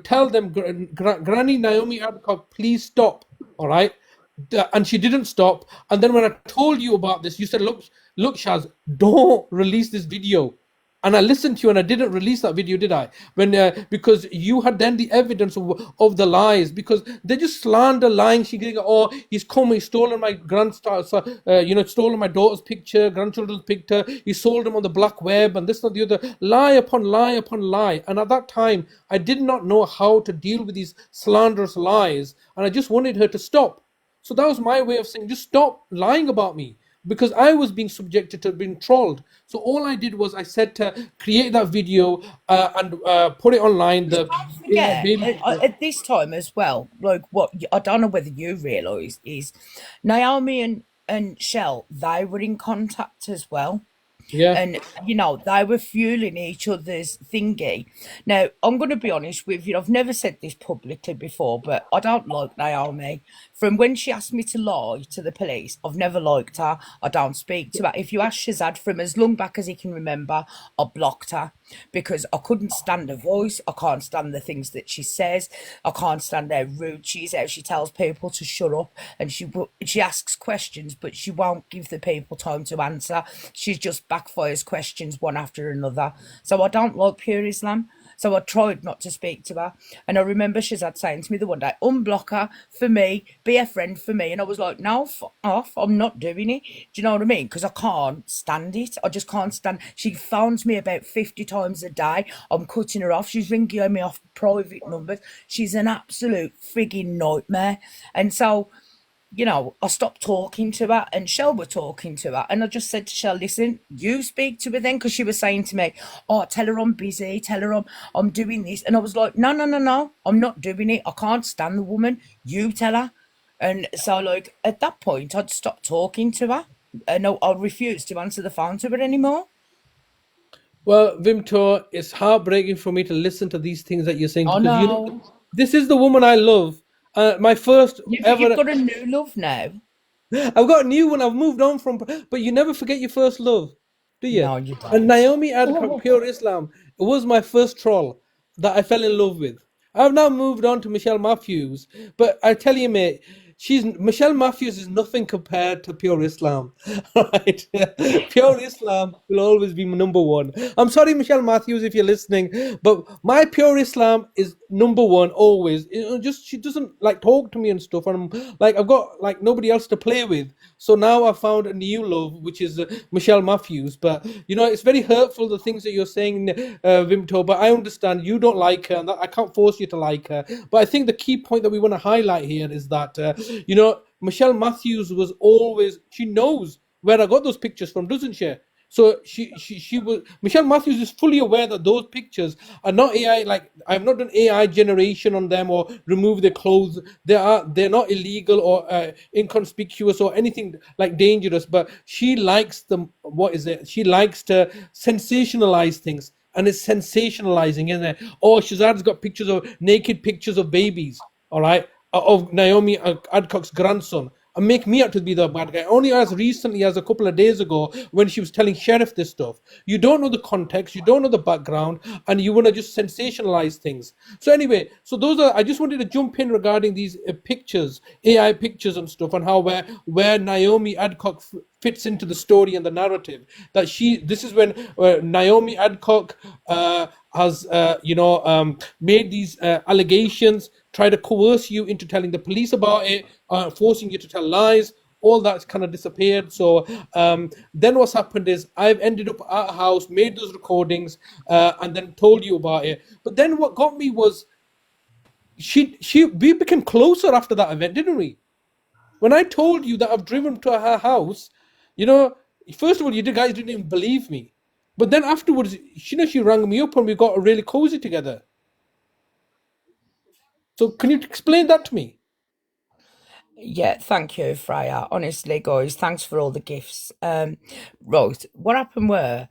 tell them, Granny Naomi Adcock, please stop. All right. And she didn't stop. And then when I told you about this, you said, look, Shaz, don't release this video. And I listened to you, and I didn't release that video, did I? Because you had then the evidence of the lies, because they just slander, lying. She going, oh, he's come, he's stolen my stolen my daughter's picture, grandchildren's picture. He sold them on the black web, and this and the other, lie upon lie upon lie. And at that time, I did not know how to deal with these slanderous lies, and I just wanted her to stop. So that was my way of saying, just stop lying about me, because I was being subjected to being trolled. So all I did was I said to create that video and put it online. The Don't forget, baby. at this time as well, like, what I don't know whether you realise is Naomi and Shell, they were in contact as well. Yeah. And they were fueling each other's thingy. Now, I'm going to be honest with you. I've never said this publicly before, but I don't like Naomi. From when she asked me to lie to the police, I've never liked her. I don't speak to her. If you ask Shazad, from as long back as he can remember, I blocked her because I couldn't stand her voice. I can't stand the things that she says. I can't stand how rude she is, how she tells people to shut up, and she asks questions, but she won't give the people time to answer. She just backfires questions one after another. So I don't like pure Islam. So I tried not to speak to her. And I remember Shazad saying to me the one day, unblock her for me, be a friend for me. And I was like, no, fuck off. I'm not doing it. Do you know what I mean? Because I can't stand it. I just can't stand. She phones me about 50 times a day. I'm cutting her off. She's ringing me off private numbers. She's an absolute frigging nightmare. And so, I stopped talking to her and Shell were talking to her. And I just said to Shell, listen, you speak to her then. Because she was saying to me, oh, tell her I'm busy. Tell her I'm doing this. And I was like, no, no, no, no. I'm not doing it. I can't stand the woman. You tell her. And so, like, at that point, I'd stopped talking to her. And I refused to answer the phone to her anymore. Well, Vimto, it's heartbreaking for me to listen to these things that you're saying Oh, because no. this is the woman I love. My first Yeah, but you've ever. got a new love now. I've got a new one. I've moved on from, but you never forget your first love, do you? No, you And don't. Naomi Adcock, Pure Islam, it was my first troll that I fell in love with. I've now moved on to Michelle Matthews, but I tell you, mate, Michelle Matthews is nothing compared to Pure Islam. Right? Pure Islam will always be number one. I'm sorry, Michelle Matthews, if you're listening, but my Pure Islam is number one always. Just she doesn't like talk to me and stuff, and I'm like I've got like nobody else to play with. So now I found a new love, which is Michelle Matthews. But it's very hurtful the things that you're saying, Vimto. But I understand you don't like her, and that, I can't force you to like her. But I think the key point that we want to highlight here is that Michelle Matthews was always, she knows where I got those pictures from, doesn't she? So she was, Michelle Matthews is fully aware that those pictures are not AI. Like I've not done AI generation on them or remove their clothes. They're not illegal or inconspicuous or anything like dangerous. But she likes them. What is it? She likes to sensationalize things, and it's sensationalizing, isn't it? Oh, Shazad's got pictures of naked pictures of babies. All right, of Naomi Adcock's grandson, and make me out to be the bad guy. Only as recently as a couple of days ago when she was telling Sheriff this stuff. You don't know the context, you don't know the background, and you want to just sensationalize things. So anyway, so those are. I just wanted to jump in regarding these pictures, AI pictures and stuff, and how where Naomi Adcock fits into the story and the narrative. That this is when Naomi Adcock has made these allegations, try to coerce you into telling the police about it, forcing you to tell lies. All that's kind of disappeared. So then what's happened is I've ended up at a house, made those recordings, and then told you about it. But then what got me was we became closer after that event, didn't we? When I told you that I've driven to her house, first of all, guys didn't even believe me. But then afterwards, she rang me up and we got really cozy together. So can you explain that to me? Yeah, thank you, Freya. Honestly, guys, thanks for all the gifts. Right, what happened were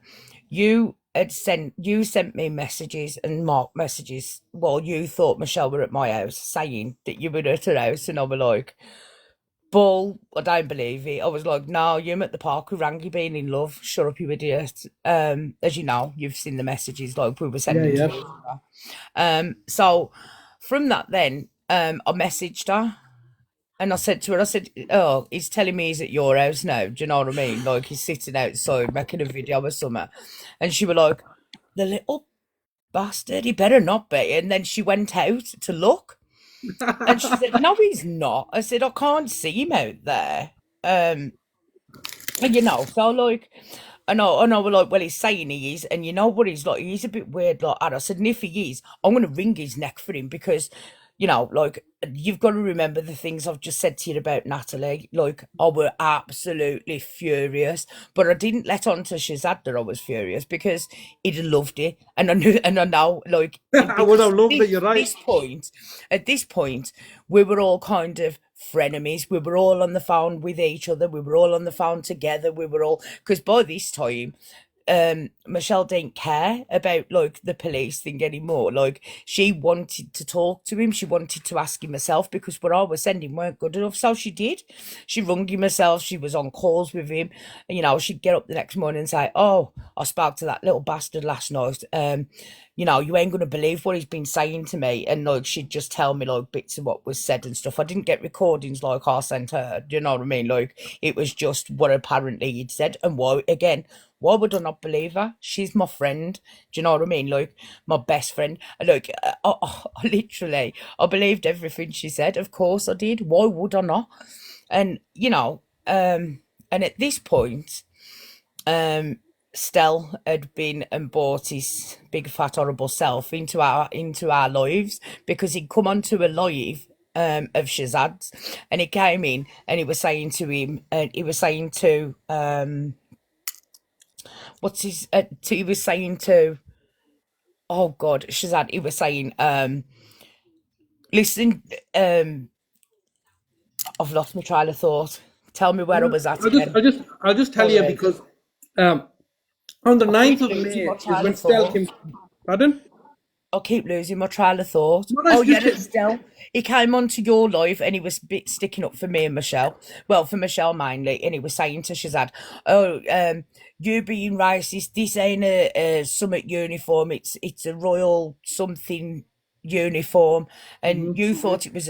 you sent me messages and Mark messages while you thought Michelle were at my house, saying that you were at her house, and I was like, bull, I don't believe it. I was like, no, you're at the park with Rangi being in love. Shut up, you idiot. As you know, you've seen the messages like we were Yeah, sending to yeah. each other. So from that then, I messaged her. And I said to her, oh, he's telling me he's at your house now. Do you know what I mean? Like he's sitting outside making a video or something. And she was like, the little bastard, he better not be. And then she went out to look. And she said, no, he's not. I said, I can't see him out there. And so like, I know, we're like, well, he's saying he is, and you know what he's like, he's a bit weird like that. I said, and if he is, I'm gonna wring his neck for him because, like, you've got to remember the things I've just said to you about Natalie. Like, I were absolutely furious, but I didn't let on to Shazad that I was furious because he'd loved it, and I know, like, I would have loved it. You're right. At this point, we were all kind of frenemies. We were all on the phone with each other. We were all on the phone together. We were all, because by this time, Michelle didn't care about like the police thing anymore. Like she wanted to talk to him, she wanted to ask him herself because what I was sending weren't good enough. So she did. She rung him herself, she was on calls with him, and she'd get up the next morning and say, "Oh, I spoke to that little bastard last night. You ain't gonna believe what he's been saying to me," and like she'd just tell me like bits of what was said and stuff. I didn't get recordings like I sent her, do you know what I mean? Like it was just what apparently he'd said. And why would I not believe her? She's my friend. Do you know what I mean? Like my best friend. Like literally, I believed everything she said. Of course I did. Why would I not? And and at this point, Stell had been and brought his big fat horrible self into our lives because he'd come onto a live of Shazad's, and he came in and he was saying to him, and he was saying to he was saying to, oh God, Shazad, he was saying, listen, I've lost my train of thought. Tell me where I was at again. I'll just tell you because on the 9th of May is when Stell came. Pardon? I keep losing my train of thought. No, that's Stell. He came onto your live and he was sticking up for me and Michelle. Well, for Michelle mainly, and he was saying to Shazad, "Oh, you being racist. This ain't a summit uniform. It's a royal something uniform, and you thought it was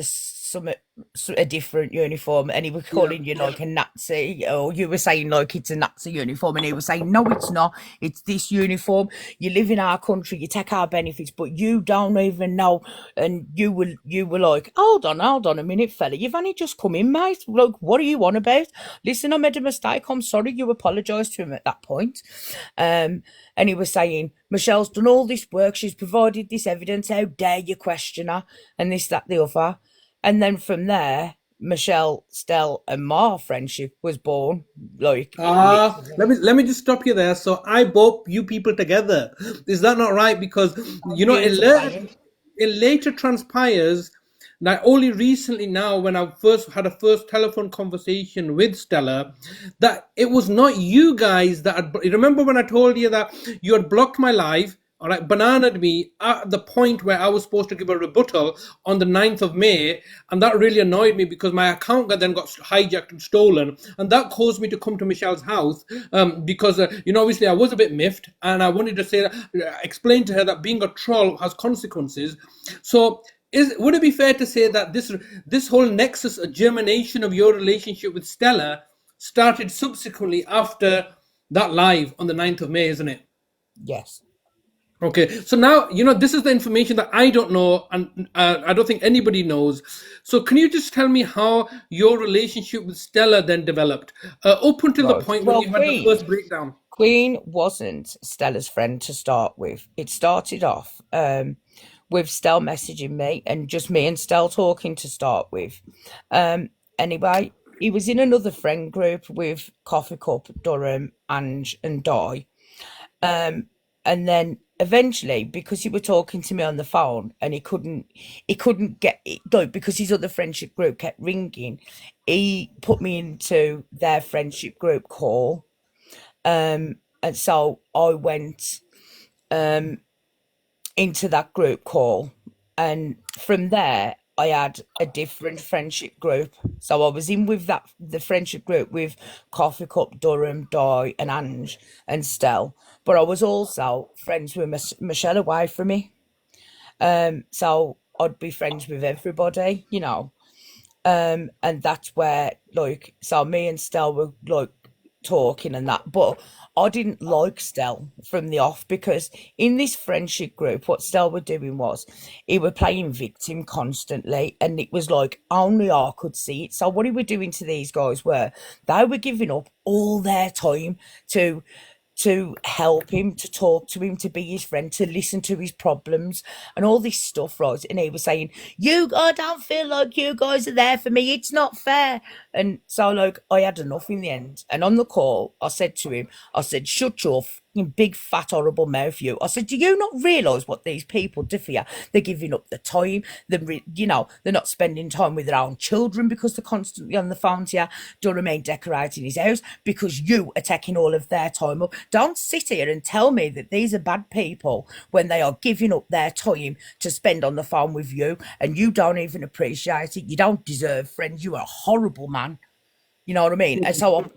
a different uniform, and he was calling you like a Nazi, or you were saying like it's a Nazi uniform, and he was saying no, it's not. It's this uniform. You live in our country, you take our benefits, but you don't even know." And you were like, hold on a minute, fella, you've only just come in, mate. Like, what are you on about? Listen, I made a mistake. I'm sorry. You apologised to him at that point. And he was saying, Michelle's done all this work. She's provided this evidence. How dare you question her? And this, that, the other. And then from there, Michelle, Stell, and my friendship was born. Like, let me just stop you there. So I brought you people together. Is that not right? Because it later transpires that only recently now, when I first had a first telephone conversation with Stella, that it was not you guys that had, remember when I told you that you had blocked my live, all right, bananaed me at the point where I was supposed to give a rebuttal on the 9th of May, and that really annoyed me because my account then got hijacked and stolen, and that caused me to come to Michelle's house because obviously I was a bit miffed, and I wanted to say explain to her that being a troll has consequences. So would it be fair to say that this whole nexus, a germination of your relationship with Stella, started subsequently after that live on the 9th of May, isn't it? Yes. Okay, so now, this is the information that I don't know, and I don't think anybody knows. So can you just tell me how your relationship with Stella then developed, up until the point when you had the first breakdown? Queen wasn't Stella's friend to start with. It started off with Stell messaging me, and just me and Stell talking to start with. Anyway, he was in another friend group with Coffee Cup, Durham, Ange, and Di. And then eventually, because he was talking to me on the phone and he couldn't get it, like, because his other friendship group kept ringing, he put me into their friendship group call. And so I went into that group call, and from there I had a different friendship group. So I was in with the friendship group with Coffee Cup, Durham, Di, and Ange, and Stell. But I was also friends with Michelle away from me. So I'd be friends with everybody, and that's where, like, so me and Stell were like talking and that, but I didn't like Stell from the off, because in this friendship group, what Stell were doing was he were playing victim constantly, and it was like only I could see it. So what he were doing to these guys were they were giving up all their time to help him, to talk to him, to be his friend, to listen to his problems and all this stuff, right? And he was saying, I don't feel like you guys are there for me. It's not fair. And so, like, I had enough in the end. And on the call, I said to him, shut your fucking big fat horrible mouth, you. I said, do you not realise what these people do for you? They're giving up the time. They're not spending time with their own children because they're constantly on the phone to you. Don't remain decorating his house because you are taking all of their time up. Don't sit here and tell me that these are bad people when they are giving up their time to spend on the phone with you, and you don't even appreciate it. You don't deserve friends. You are a horrible man. You know what I mean? And so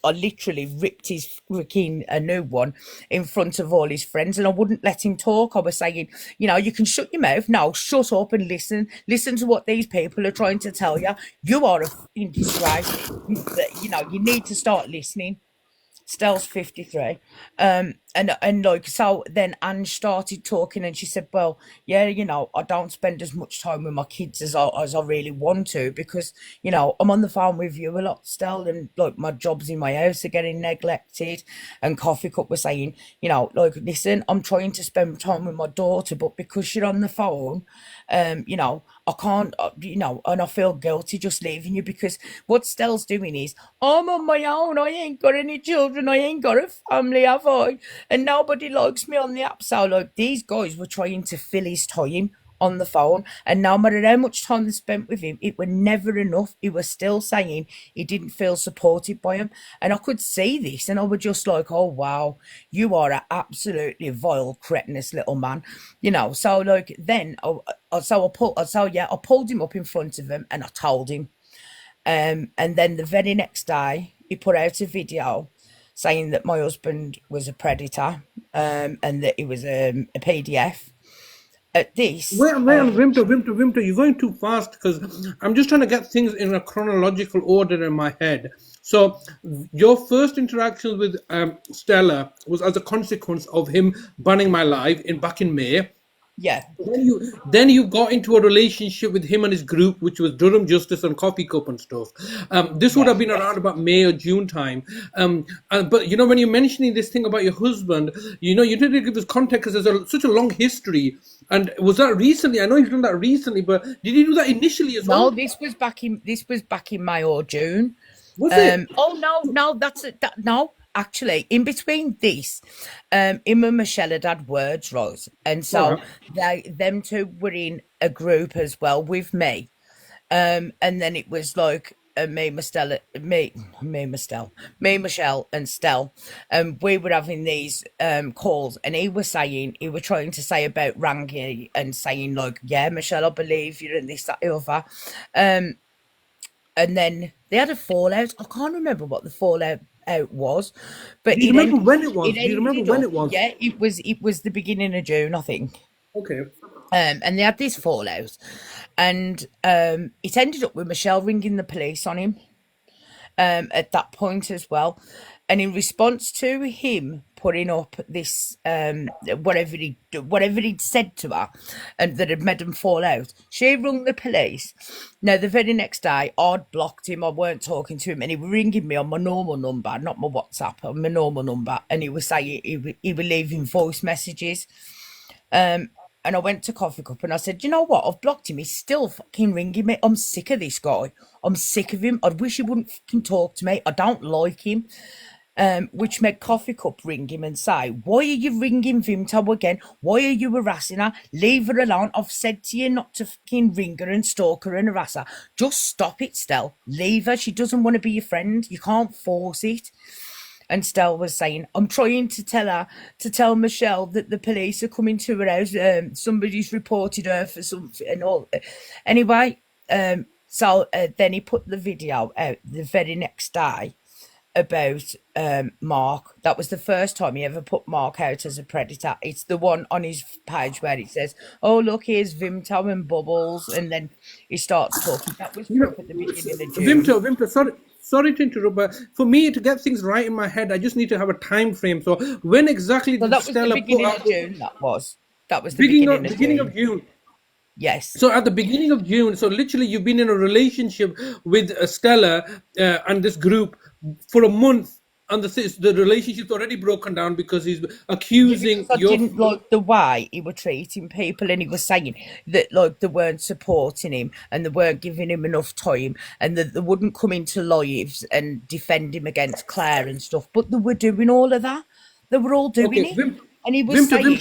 I literally ripped his freaking a new one in front of all his friends, and I wouldn't let him talk. I was saying, you can shut your mouth. No, shut up and listen. Listen to what these people are trying to tell you. You are a fucking disgrace. You need to start listening. Stell's 53. And like, so then Ange started talking and she said, well, yeah, I don't spend as much time with my kids as I really want to because, I'm on the phone with you a lot, Stell, and like my jobs in my house are getting neglected. And Coffee Cup was saying, like, listen, I'm trying to spend time with my daughter, but because you're on the phone, I can't, and I feel guilty just leaving you because what Stell's doing is, I'm on my own. I ain't got any children. I ain't got a family, have I? And nobody likes me on the app. So, like, these guys were trying to fill his time on the phone. And no matter how much time they spent with him, it were never enough. He was still saying he didn't feel supported by him. And I could see this and I was just like, oh, wow, you are an absolutely vile, cretinous little man. So, like, then, I pulled him up in front of him and I told him. And then the very next day, he put out a video saying that my husband was a predator, and that he was a PDF. At this, Wait, Vimto, you're going too fast because I'm just trying to get things in a chronological order in my head. So, your first interaction with Stella was as a consequence of him banning my live back in May. yeah, Then you got into a relationship with him and his group, which was Durham Justice and Coffee Cup and stuff. This would have been around about May or June time. But when you're mentioning this thing about your husband, you need to give us context because there's such a long history. And was that recently? I know you've done that recently, but did you do that initially as well? no, this was back in May or June. Was it? Oh no, that's it. No, actually, in between this, him and Michelle had words, right? And so them two were in a group as well with me. And then it was like me, Michelle, and Stell. We were having these calls, and he was trying to say about Rangi and saying like, yeah, Michelle, I believe you and this, that, the other. And then they had a fallout. I can't remember what the fallout was, but Do you remember when it was? Do you remember when it was? Yeah, it was the beginning of June, I think. Okay. And they had this fallout, and it ended up with Michelle ringing the police on him at that point as well. And in response to him putting up this whatever he'd said to her and that had made him fall out, she rung the police. Now the very next day I'd blocked him, I weren't talking to him, and he was ringing me on my normal number, not my WhatsApp, on my normal number, and he was saying he was leaving voice messages. And I went to Coffee Cup and I said, you know what? I've blocked him. He's still fucking ringing me. I'm sick of this guy. I'm sick of him. I wish he wouldn't fucking talk to me. I don't like him. Which made Coffee Cup ring him and say, why are you ringing Vimto again? Why are you harassing her? Leave her alone. I've said to you not to fucking ring her and stalk her and harass her. Just stop it, Stell. Leave her. She doesn't want to be your friend. You can't force it. And Stell was saying, I'm trying to tell Michelle that the police are coming to her house. Somebody's reported her for something and all. Anyway, so then he put the video out the very next day about Mark. That was the first time he ever put Mark out as a predator. It's the one on his page where it says, oh, look, here's Vimto and Bubbles. And then he starts talking. That was at the beginning of June. Vimto, sorry to interrupt, but for me to get things right in my head, I just need to have a time frame. So when exactly did that was Stella the beginning put out... of June, that was the beginning of June. Yes. So at the beginning of June, so literally you've been in a relationship with Stella and this group for a month, and the relationship's already broken down because he's accusing I didn't like the way he was treating people, and he was saying that like they weren't supporting him and they weren't giving him enough time, and that they wouldn't come into lives and defend him against Claire and stuff, but they were doing all of that. They were all doing Okay, it. And he was saying,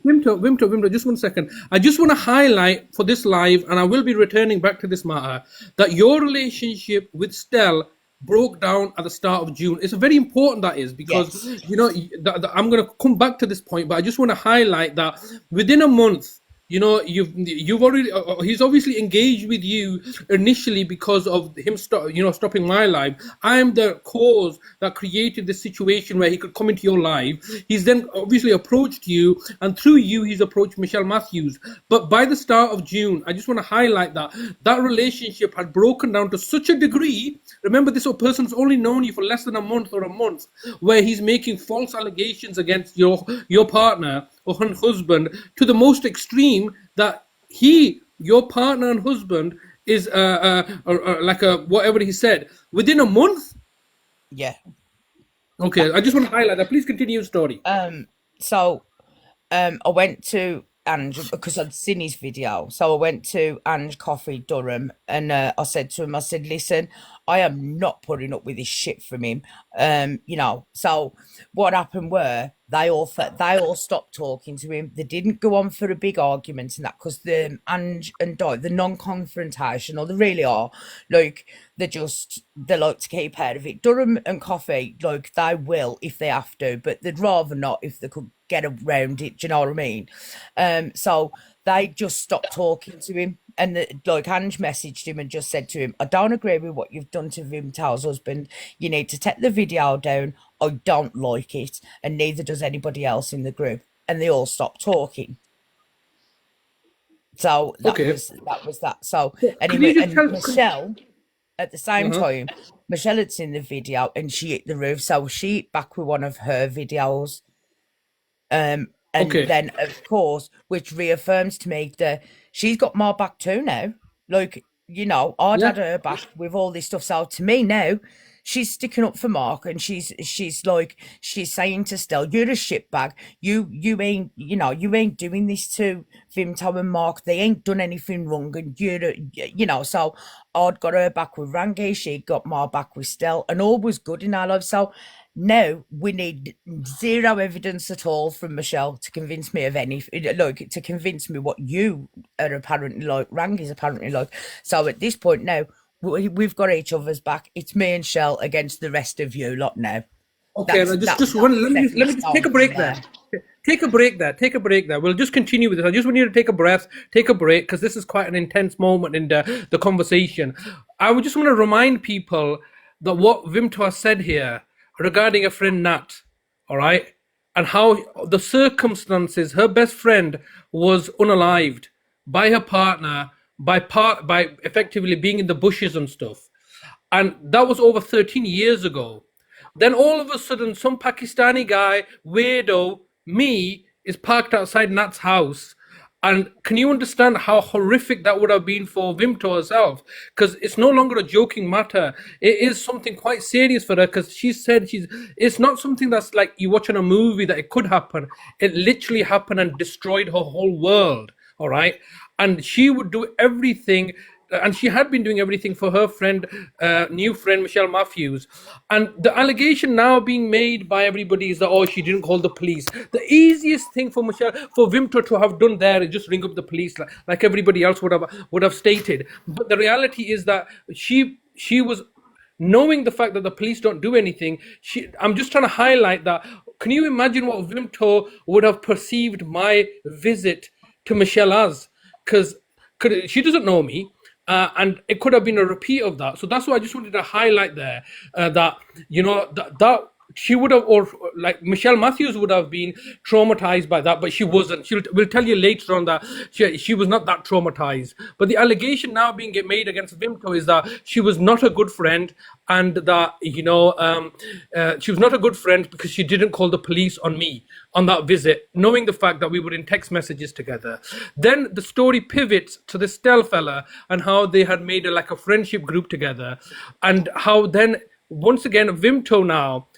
Vimto, just 1 second. I just want to highlight for this live, and I will be returning back to this matter, that your relationship with Stell broke down at the start of June. It's very important that is because Yes. you know I'm going to come back to this point, but I just want to highlight that within a month. You've already he's obviously engaged with you initially because of him stopping my live. I'm the cause that created this situation where he could come into your live. He's then obviously approached you, and through you he's approached Michelle Matthews. But by the start of June, I just want to highlight that relationship had broken down to such a degree. Remember, this person's only known you for less than a month or a month, where he's making false allegations against your partner or husband to the most extreme that your partner and husband, is like a whatever he said within a month. yeah. Okay, I just want to highlight that. Please continue your story. So I went to Ange because I'd seen his video. So I went to Ange Coffee Durham and I said to him, I said, listen, I am not putting up with this shit from him. So what happened were they all stopped talking to him. They didn't go on for a big argument and that because the Ange and Di, the non-confrontational, they really are like they like to keep out of it. Durham and Coffee, like they will if they have to, but they'd rather not if they could get around it. Do you know what I mean? So they just stopped talking to him. And Ange messaged him and just said to him, I don't agree with what you've done to Vimto's husband. You need to take the video down. I don't like it. And neither does anybody else in the group. And they all stopped talking. So that was that. So anyway, and Michelle, at the same time, Michelle had seen the video and she hit the roof. So she hit back with one of her videos. And then, of course, which reaffirms to me that she's got more back too now. Like, I'd had her back with all this stuff. So to me now, she's sticking up for Mark and she's saying to Stell, you're a shitbag. You ain't doing this to Vimto and Mark. They ain't done anything wrong. And so I'd got her back with Rangi. She got more back with Stell and all was good in our life. So now we need zero evidence at all from Michelle to convince me of anything, to convince me what you are apparently like, Rangi's apparently like. So at this point now, we've got each other's back. It's me and Shell against the rest of you lot now. Okay, let me just take a break there. Take a break there. We'll just continue with this. I just want you to take a breath, take a break, because this is quite an intense moment in the conversation. I would just want to remind people that what Vimto has said here regarding a friend Nat, all right, and how the circumstances, her best friend was unalived by her partner, by effectively being in the bushes and stuff. And that was over 13 years ago. Then all of a sudden, some Pakistani guy, weirdo, me, is parked outside Nat's house. And can you understand how horrific that would have been for Vimto herself? Because it's no longer a joking matter. It is something quite serious for her because she said it's not something that's like you watching a movie that it could happen. It literally happened and destroyed her whole world. All right. And she would do everything. And she had been doing everything for her friend, new friend, Michelle Matthews. And the allegation now being made by everybody is that, she didn't call the police. The easiest thing for Vimto to have done there is just ring up the police like everybody else would have stated. But the reality is that she was knowing the fact that the police don't do anything. I'm just trying to highlight that. Can you imagine what Vimto would have perceived my visit to Michelle as? Because she doesn't know me. And it could have been a repeat of that. So that's why I just wanted to highlight there that she would have, or like Michelle Matthews would have been traumatized by that, but she wasn't. We'll tell you later on that she was not that traumatized. But the allegation now being made against Vimto is that she was not a good friend, and that she was not a good friend because she didn't call the police on me on that visit, knowing the fact that we were in text messages together. Then the story pivots to the Stell fella and how they had made a friendship group together, and how then once again Vimto now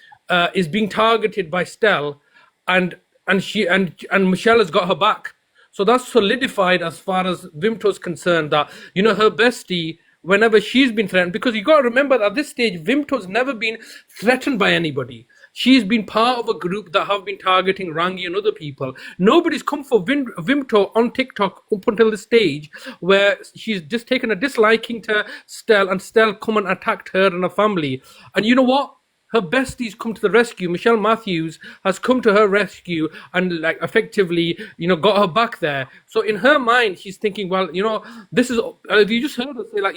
is being targeted by Stell, and Michelle has got her back. So that's solidified as far as Vimto's concerned, that her bestie, whenever she's been threatened, because you got to remember that at this stage Vimto's never been threatened by anybody. she's been part of a group that have been targeting Rangi and other people. Nobody's come for Vimto on TikTok up until the stage where she's just taken a disliking to Stell, and Stell come and attacked her and her family. And you know what? Her besties come to the rescue. Michelle Matthews has come to her rescue and like effectively, got her back there. So in her mind, she's thinking, well, this is. You just heard her say like,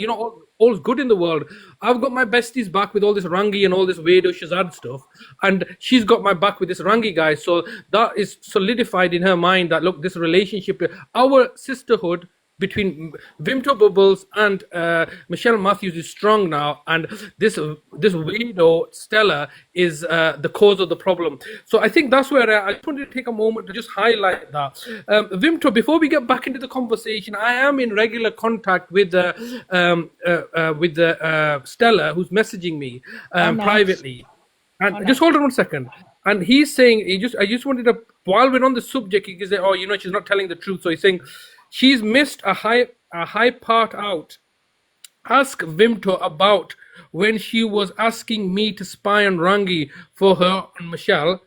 all's good in the world. I've got my besties back with all this Rangi and all this weirdo Shazad stuff, and she's got my back with this Rangi guy. So that is solidified in her mind that look, this relationship, our sisterhood between Vimto Bubbles and Michelle Matthews is strong now, and this widow Stella is the cause of the problem. So I think that's where I just wanted to take a moment to just highlight that. Vimto, before we get back into the conversation, I am in regular contact with Stella, who's messaging me privately. And just hold on 1 second. And he's saying, I just wanted to, while we're on the subject, he said, she's not telling the truth. So he's saying, she's missed a high part out. Ask Vimto about when she was asking me to spy on Rangi for her and Michelle.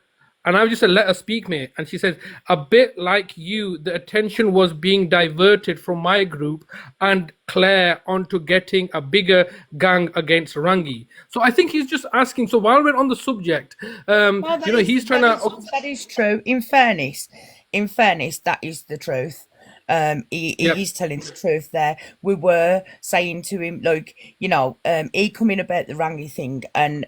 And I just said, let her speak, mate. And she said, a bit like you, the attention was being diverted from my group and Claire onto getting a bigger gang against Rangi. So I think he's just asking. So while we're on the subject, he's trying to. That is true. In fairness, that is the truth. He is telling the truth there. We were saying to him, like, he come in about the Rangi thing, and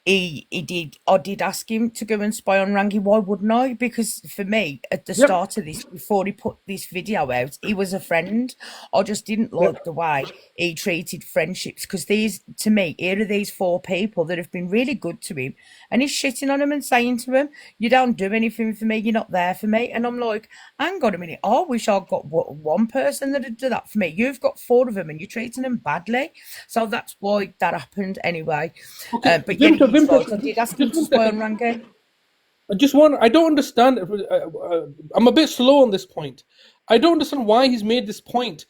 he did. I did ask him to go and spy on Rangi. Why wouldn't I? Because for me, at the start of this, before he put this video out, he was a friend. I just didn't like the way he treated friendships, because to me, here are these 4 people that have been really good to him, and he's shitting on them and saying to them, "You don't do anything for me. You're not there for me." And I'm like, hang on a minute. I wish I'd got one person that'd do that for me. You've got 4 of them, and you're treating them badly. So that's why that happened anyway. Okay. But yeah, I did ask him to spy on Rangi. I don't understand. I'm a bit slow on this point. I don't understand why he's made this point.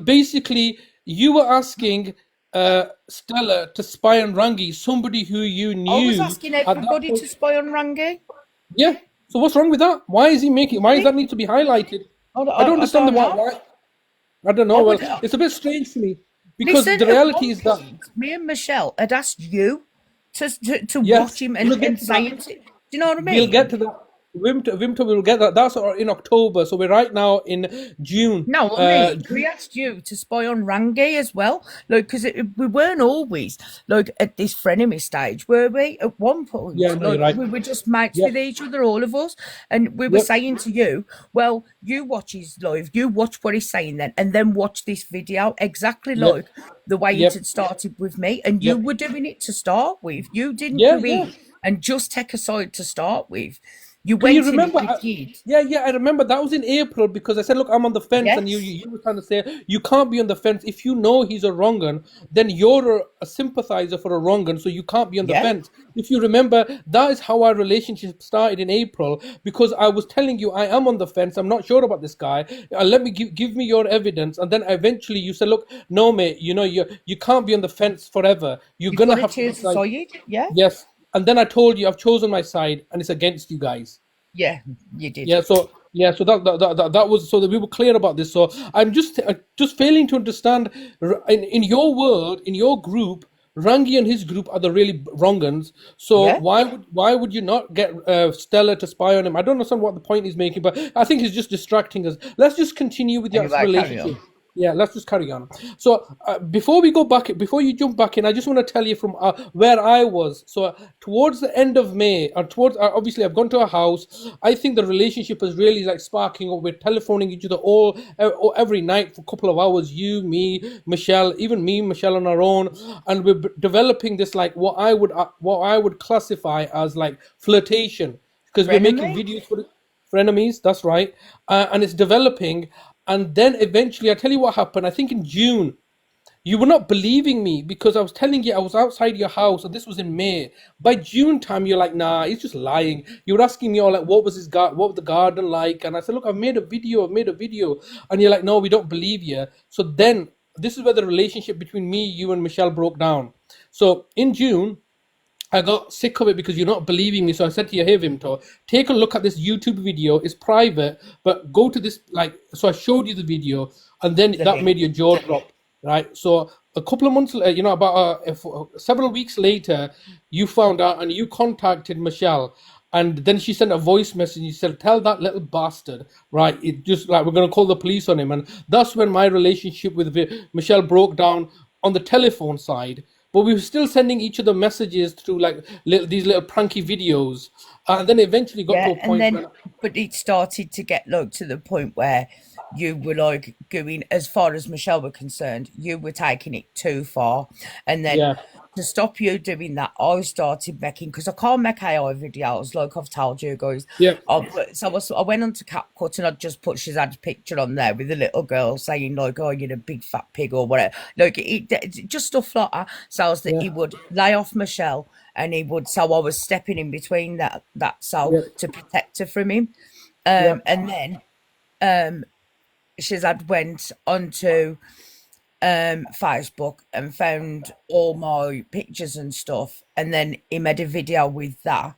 Basically, you were asking Stella to spy on Rangi, somebody who you knew. I was asking everybody to spy on Rangi. Yeah. So what's wrong with that? Why is he making? Why does that need to be highlighted? I don't understand why. I don't know. Well, it's a bit strange for me, because the reality is that me and Michelle had asked you to watch him and say it. Do you know what I mean? We'll get to that. Vimto will get that. That's in October, so we're right now in June. No, we asked you to spy on Rangi as well, like, because we weren't always like at this frenemy stage, were we? At one point, you're right. We were just mates with each other, all of us, and we were saying to you, well, you watch his live, you watch what he's saying then, and then watch this video exactly like the way it had started with me, and you were doing it to start with. You didn't do it and just take a side to start with. You went remember? I remember that was in April, because I said, look, I'm on the fence, and you were trying to say you can't be on the fence. If you know he's a wrong-un, then you're a sympathizer for a wrong-un, so you can't be on the fence. If you remember, that is how our relationship started in April, because I was telling you I am on the fence, I'm not sure about this guy, let me give me your evidence, and then eventually you said, look, no mate, you can't be on the fence forever. You've gonna have to decide. Yes. And then I told you I've chosen my side, and it's against you guys. Yeah, you did. So that was, so that we were clear about this. So I'm just failing to understand. In your world, in your group, Rangi and his group are the really wrong-uns. So why would you not get Stella to spy on him? I don't understand what the point he's making, but I think he's just distracting us. Let's just continue with your relationship. Yeah, let's just carry on. So before you jump back in, I just want to tell you from where I was. So towards the end of May, or towards obviously I've gone to a house. I think the relationship is really like sparking up. We're telephoning each other every night for a couple of hours. You, me, Michelle, even me, Michelle on our own, and we're developing this like what I would classify as like flirtation, because we're making videos for enemies. That's right, and it's developing. And then eventually, I tell you what happened. I think in June, you were not believing me, because I was telling you I was outside your house, and this was in May. By June time, you're like, nah, he's just lying. You were asking me all like, what was the garden like? And I said, look, I've made a video. And you're like, no, we don't believe you. So then this is where the relationship between me, you, and Michelle broke down. So in June, I got sick of it because you're not believing me. So I said to you, hey, Vimto, take a look at this YouTube video. It's private, but go to this, like, so I showed you the video, and then The that link. made your jaw drop, right? So a couple of months, about several weeks later, you found out and you contacted Michelle. And then she sent a voice message. And she said, "Tell that little bastard, right? It just like we're gonna call the police on him." And that's when my relationship with Michelle broke down on the telephone side. But we were still sending each other messages through like these little pranky videos, and then eventually got to Yeah, a and point then where, but it started to get like to the point where you were like going, as far as Michelle were concerned, you were taking it too far. And then yeah, to stop you doing that, I started making, because I can't make AI videos like I've told you guys. yeah, I went on to CapCut and I just put Shazad's picture on there with a little girl saying like, "Oh, you're a big fat pig" or whatever. Like just stuff like that. So as that yeah, he would lay off Michelle, and he would, so I was stepping in between that so yeah, to protect her from him. yeah, And then Shazad went onto Facebook and found all my pictures and stuff, and then he made a video with that,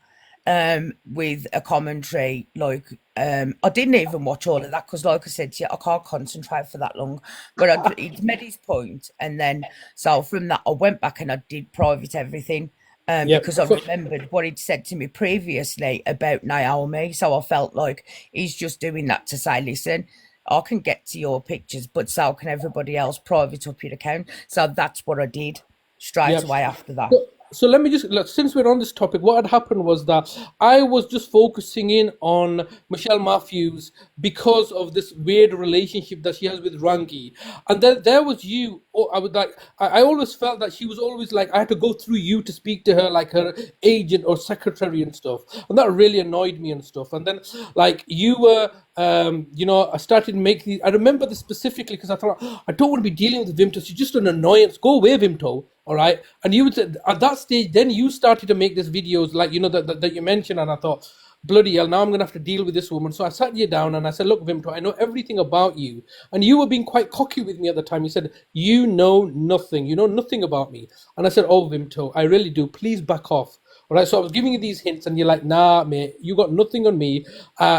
with a commentary. Like, I didn't even watch all of that because, like I said to you, I can't concentrate for that long. But he made his point, and then so from that, I went back and I did private everything. yeah. Because I So remembered what he'd said to me previously about Naomi. So I felt like he's just doing that to say, listen, I can get to your pictures, but so can everybody else, private up your account. So that's what I did straight yeah. away after that. So let me just since we're on this topic, what had happened was that I was just focusing in on Michelle Matthews because of this weird relationship that she has with Rangi, and then there was you. I would like. I always felt that she was always like I had to go through you to speak to her, like her agent or secretary and stuff, and that really annoyed me and stuff. And then like you were. I started making. I remember this specifically because I thought I don't want to be dealing with Vimto. She's just an annoyance. Go away, Vimto. All right. And you would say, at that stage, then you started to make these videos like that you mentioned, and I thought, bloody hell, now I'm gonna have to deal with this woman. So I sat you down and I said, look, Vimto, I know everything about you, and you were being quite cocky with me at the time. You said, you know nothing. You know nothing about me. And I said, oh, Vimto, I really do. Please back off. All right. So I was giving you these hints, and you're like, nah, mate, you got nothing on me.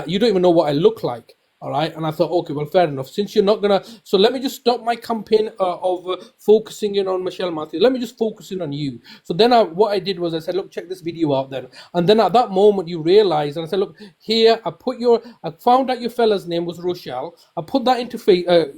You don't even know what I look like. All right. And I thought, okay, well, fair enough. Since you're not going to, so let me just stop my campaign of focusing in on Michelle Matthews. Let me just focus in on you. So then what I did was I said, look, check this video out then. And then at that moment, you realize, and I said, look, here, I found out your fella's name was Rochelle. I put that into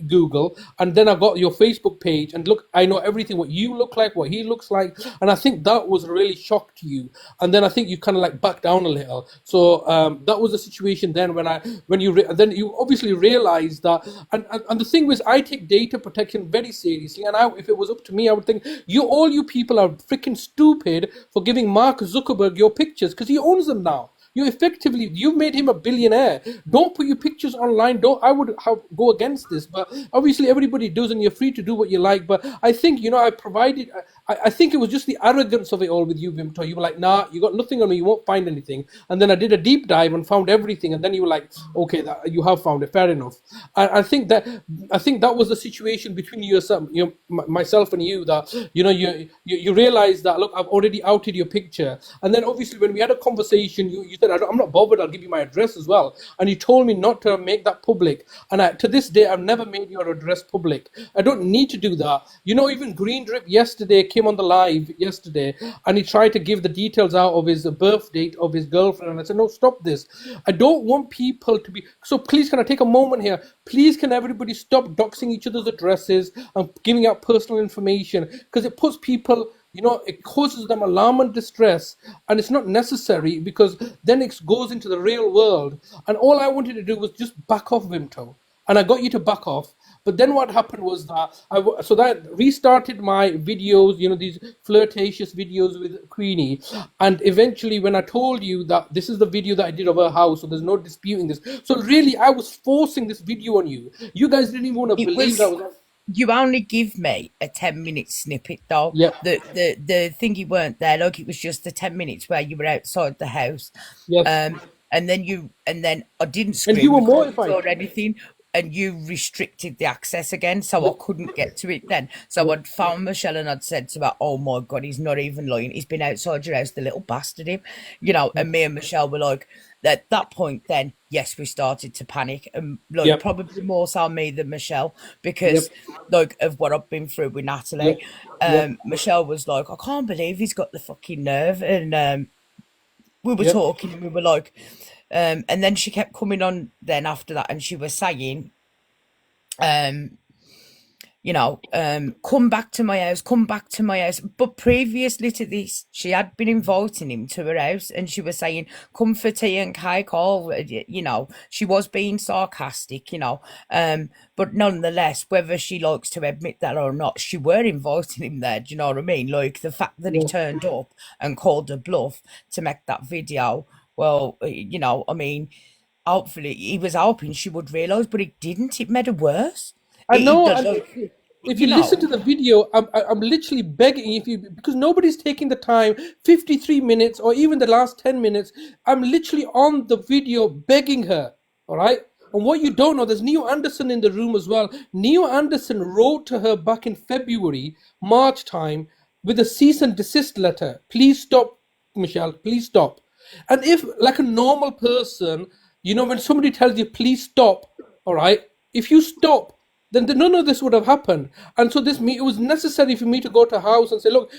Google, and then I got your Facebook page. And look, I know everything, what you look like, what he looks like. And I think that was really shock to you. And then I think you kind of like backed down a little. So that was the situation then then you obviously realize that, and the thing was, I take data protection very seriously, and if it was up to me, I would think all you people are freaking stupid for giving Mark Zuckerberg your pictures because he owns them now. You've made him a billionaire. Don't put your pictures online. I would go against this, but obviously everybody does, and you're free to do what you like. But I think I provided. I think it was just the arrogance of it all with you, Vimto. You were like, nah, you got nothing on me. You won't find anything. And then I did a deep dive and found everything. And then you were like, okay, you have found it. Fair enough. I think that was the situation between yourself, myself and you. That you realized that look, I've already outed your picture. And then obviously when we had a conversation, you said, I'm not bothered. I'll give you my address as well. And you told me not to make that public. And to this day, I've never made your address public. I don't need to do that. Even Green Drip yesterday came on the live yesterday, and he tried to give the details out of his birth date of his girlfriend. And I said, no, stop this. I don't want people to be. So please, can I take a moment here? Please, can everybody stop doxing each other's addresses and giving out personal information? Because it puts people. It causes them alarm and distress, and it's not necessary because then it goes into the real world. And all I wanted to do was just back off, Vimto, and I got you to back off. But then what happened was that so that restarted my videos, these flirtatious videos with Queenie, and eventually when I told you that this is the video that I did of her house, so there's no disputing this. So really, I was forcing this video on you. You guys didn't even want to believe that was. You only give me a 10-minute snippet though. Yeah. The thing you weren't there, like it was just the 10 minutes where you were outside the house. Yes. And then I didn't scream And you were mortified or anything. and you restricted the access again, so I couldn't get to it then. So I'd found Michelle and I'd said to her, "Oh my God, he's not even lying. He's been outside your house, the little bastard him." And me and Michelle were like, at that point then, yes, we started to panic, and like Yep. probably more so me than Michelle, Yep. because like of what I've been through with Yep. Natalie. Yep. Michelle was like, "I can't believe he's got the fucking nerve," and we were Yep. talking and we were like, and then she kept coming on then after that, and she was saying, um, come back to my house, come back to my house. But previously to this, she had been inviting him to her house, and she was saying, "Come for tea and cake." All she was being sarcastic, but nonetheless, whether she likes to admit that or not, she were inviting him there. Do you know what I mean? Like the fact that he turned up and called her bluff to make that video. Well, I mean, hopefully he was hoping she would realise, but it didn't. It made it worse. I It know, does, and like, if you you listen to know. the video, I'm literally begging if you because nobody's taking the time, 53 minutes or even the last 10 minutes. I'm literally on the video begging her. All right. And what you don't know, there's Neo Anderson in the room as well. Neo Anderson wrote to her back in February, March time with a cease and desist letter. Please stop, Michelle. Please stop. And if, like a normal person, when somebody tells you, please stop, all right, if you stop, then none of this would have happened. And so it was necessary for me to go to her house and say, look,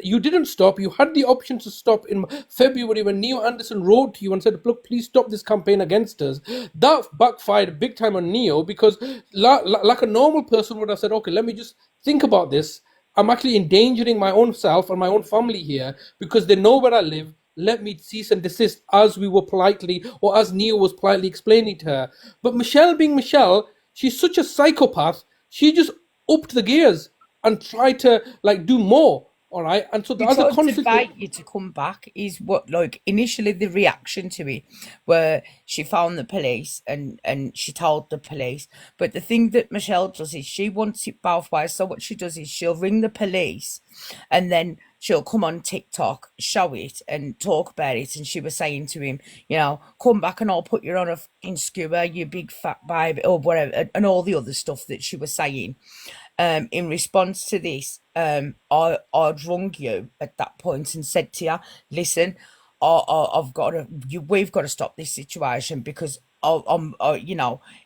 you didn't stop. You had the option to stop in February when Neo Anderson wrote to you and said, look, please stop this campaign against us. That backfired big time on Neo because like a normal person would have said, okay, let me just think about this. I'm actually endangering my own self and my own family here because they know where I live. Let me cease and desist, as we were politely, or as Neo was politely explaining to her. But Michelle, being Michelle, she's such a psychopath. She just upped the gears and tried to do more. All right, and so the She other tried to conflict. bait you to come back is what, like, initially the reaction to it, where she found the police and she told the police. But the thing that Michelle does is she wants it both ways. So what she does is she'll ring the police and then she'll come on TikTok, show it and talk about it. And she was saying to him, come back and I'll put you on a fucking skewer, you big fat baby, or whatever, and all the other stuff that she was saying. In response to this, I'd rung you at that point and said to you, "Listen, I've got to, we've got to stop this situation because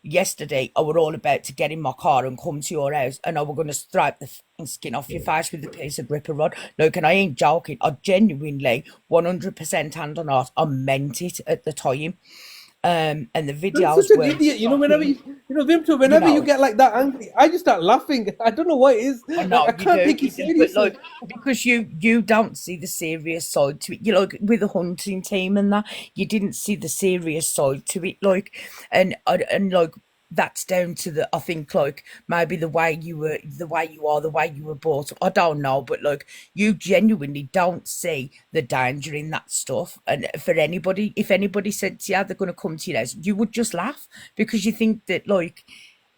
yesterday I were all about to get in my car and come to your house, and I were going to stripe the skin off your face with a piece of ripper rod. Look, and I ain't joking. I genuinely, 100% hand on heart, I meant it at the time." And the You're videos such an weren't idiot. Whenever stopping, Vimto, you whenever you know. get like that angry, I just start laughing. I don't know what it is. I Like know I you can't do, take it but seriously. like because you don't see the serious side to it. You like with the hunting team and that you didn't see the serious side to it, like, and like that's down to the I think like maybe the way you were, the way you are, the way you were brought up. I don't know, but like you genuinely don't see the danger in that stuff. And for anybody, if anybody said to you they're going to come to your house, you would just laugh because you think that like.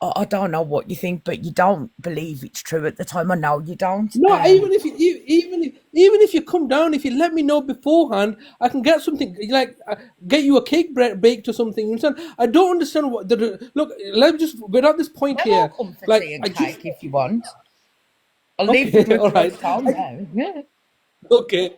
I don't know what you think, but you don't believe it's true at the time. I know you don't. No, even if you come down, if you let me know beforehand, I can get something get you a cake baked or something. You understand? I don't understand what the look. Let me just. We're at this point Well, I'll here. come for Like tea and I just cake if you want. I'll leave the okay, all ripper on right. phone now. Yeah. Okay,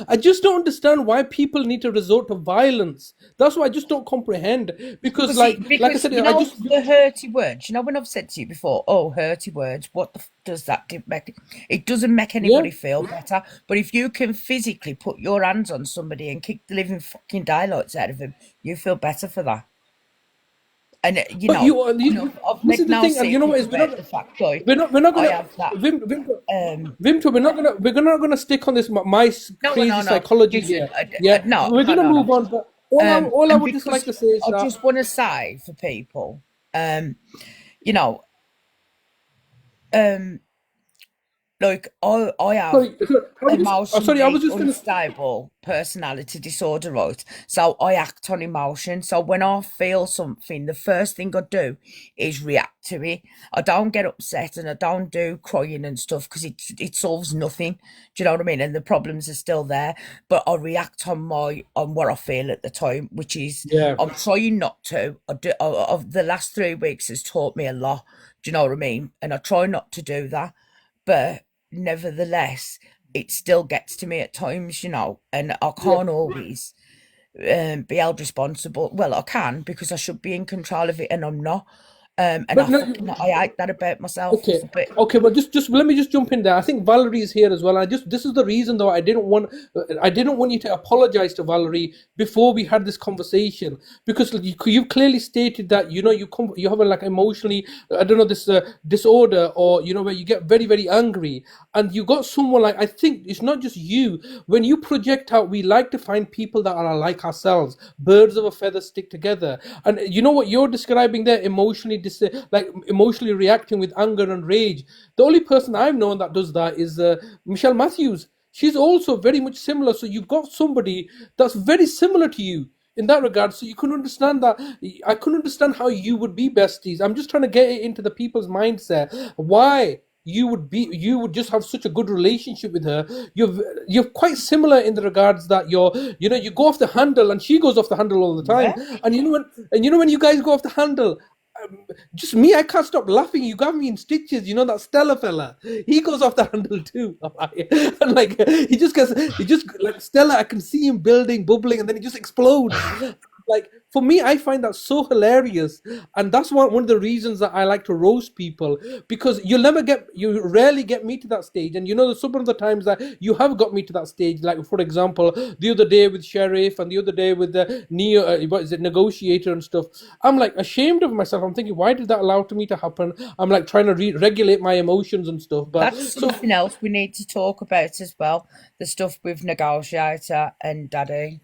I just don't understand why people need to resort to violence. That's what I just don't comprehend. Because like I Because said, you I know just the hurty words. You know when I've said to you before, "Oh, hurty words." What does that do? Make it doesn't make yeah. anybody feel better. But if you can physically put your hands on somebody and kick the living fucking daylights out of them, you feel better for that. And But I've this is made the no thing, and you know what secret is about the fact like we're not I gonna have that. Um, Vimto, we're not gonna stick on this no, crazy no, no. psychology Listen, here. Yeah, no, we're no, gonna no, no. move on. But all I And would just like because to say is I that just want to say for people, um, you know, um, like I have Sorry, sorry, I was emotionally just gonna. unstable personality disorder, right? So I act on emotion. So when I feel something, the first thing I do is react to it. I don't get upset and I don't do crying and stuff because it solves nothing. Do you know what I mean? And the problems are still there. But I react on what I feel at the time, which is Yeah. I'm trying not to. Of the last 3 weeks has taught me a lot. Do you know what I mean? And I try not to do that, but nevertheless, it still gets to me at times, and I Yeah. can't always be held responsible. Well, I can because I should be in control of it, and I'm not. And But no, I hate that about myself. okay, But okay, but just let me just jump in there. I think Valerie is here as well. This is the reason though I didn't want you to apologize to Valerie before we had this conversation, because you've clearly stated that you have a like emotionally, I don't know, this disorder, or where you get very very angry, and you got someone like, I think it's not just you. When you project out, we like to find people that are like ourselves, birds of a feather stick together, and you know what you're describing there, like emotionally reacting with anger and rage. The only person I've known that does that is Michelle Matthews. She's also very much similar. So you've got somebody that's very similar to you in that regard. So you can understand that. I couldn't understand how you would be besties. I'm just trying to get it into the people's mindset. Why? You would just have such a good relationship with her. You're quite similar in the regards that you go off the handle and she goes off the handle all the time. yeah, And when you guys go off the handle, just me, I can't stop laughing. You got me in stitches. You know that Stella fella. He goes off the handle too. And like he just like Stella. I can see him building, bubbling, and then he just explodes. Like for me, I find that so hilarious, and that's one of the reasons that I like to roast people, because you rarely get me to that stage. And some of the times that you have got me to that stage, like for example, the other day with Sheriff, and the other day with the Neo, what is it, Negotiator and stuff. I'm like ashamed of myself. I'm thinking, why did that allow to me to happen? I'm like trying to regulate my emotions and stuff. But that's so something else we need to talk about as well. The stuff with Negotiator and Daddy.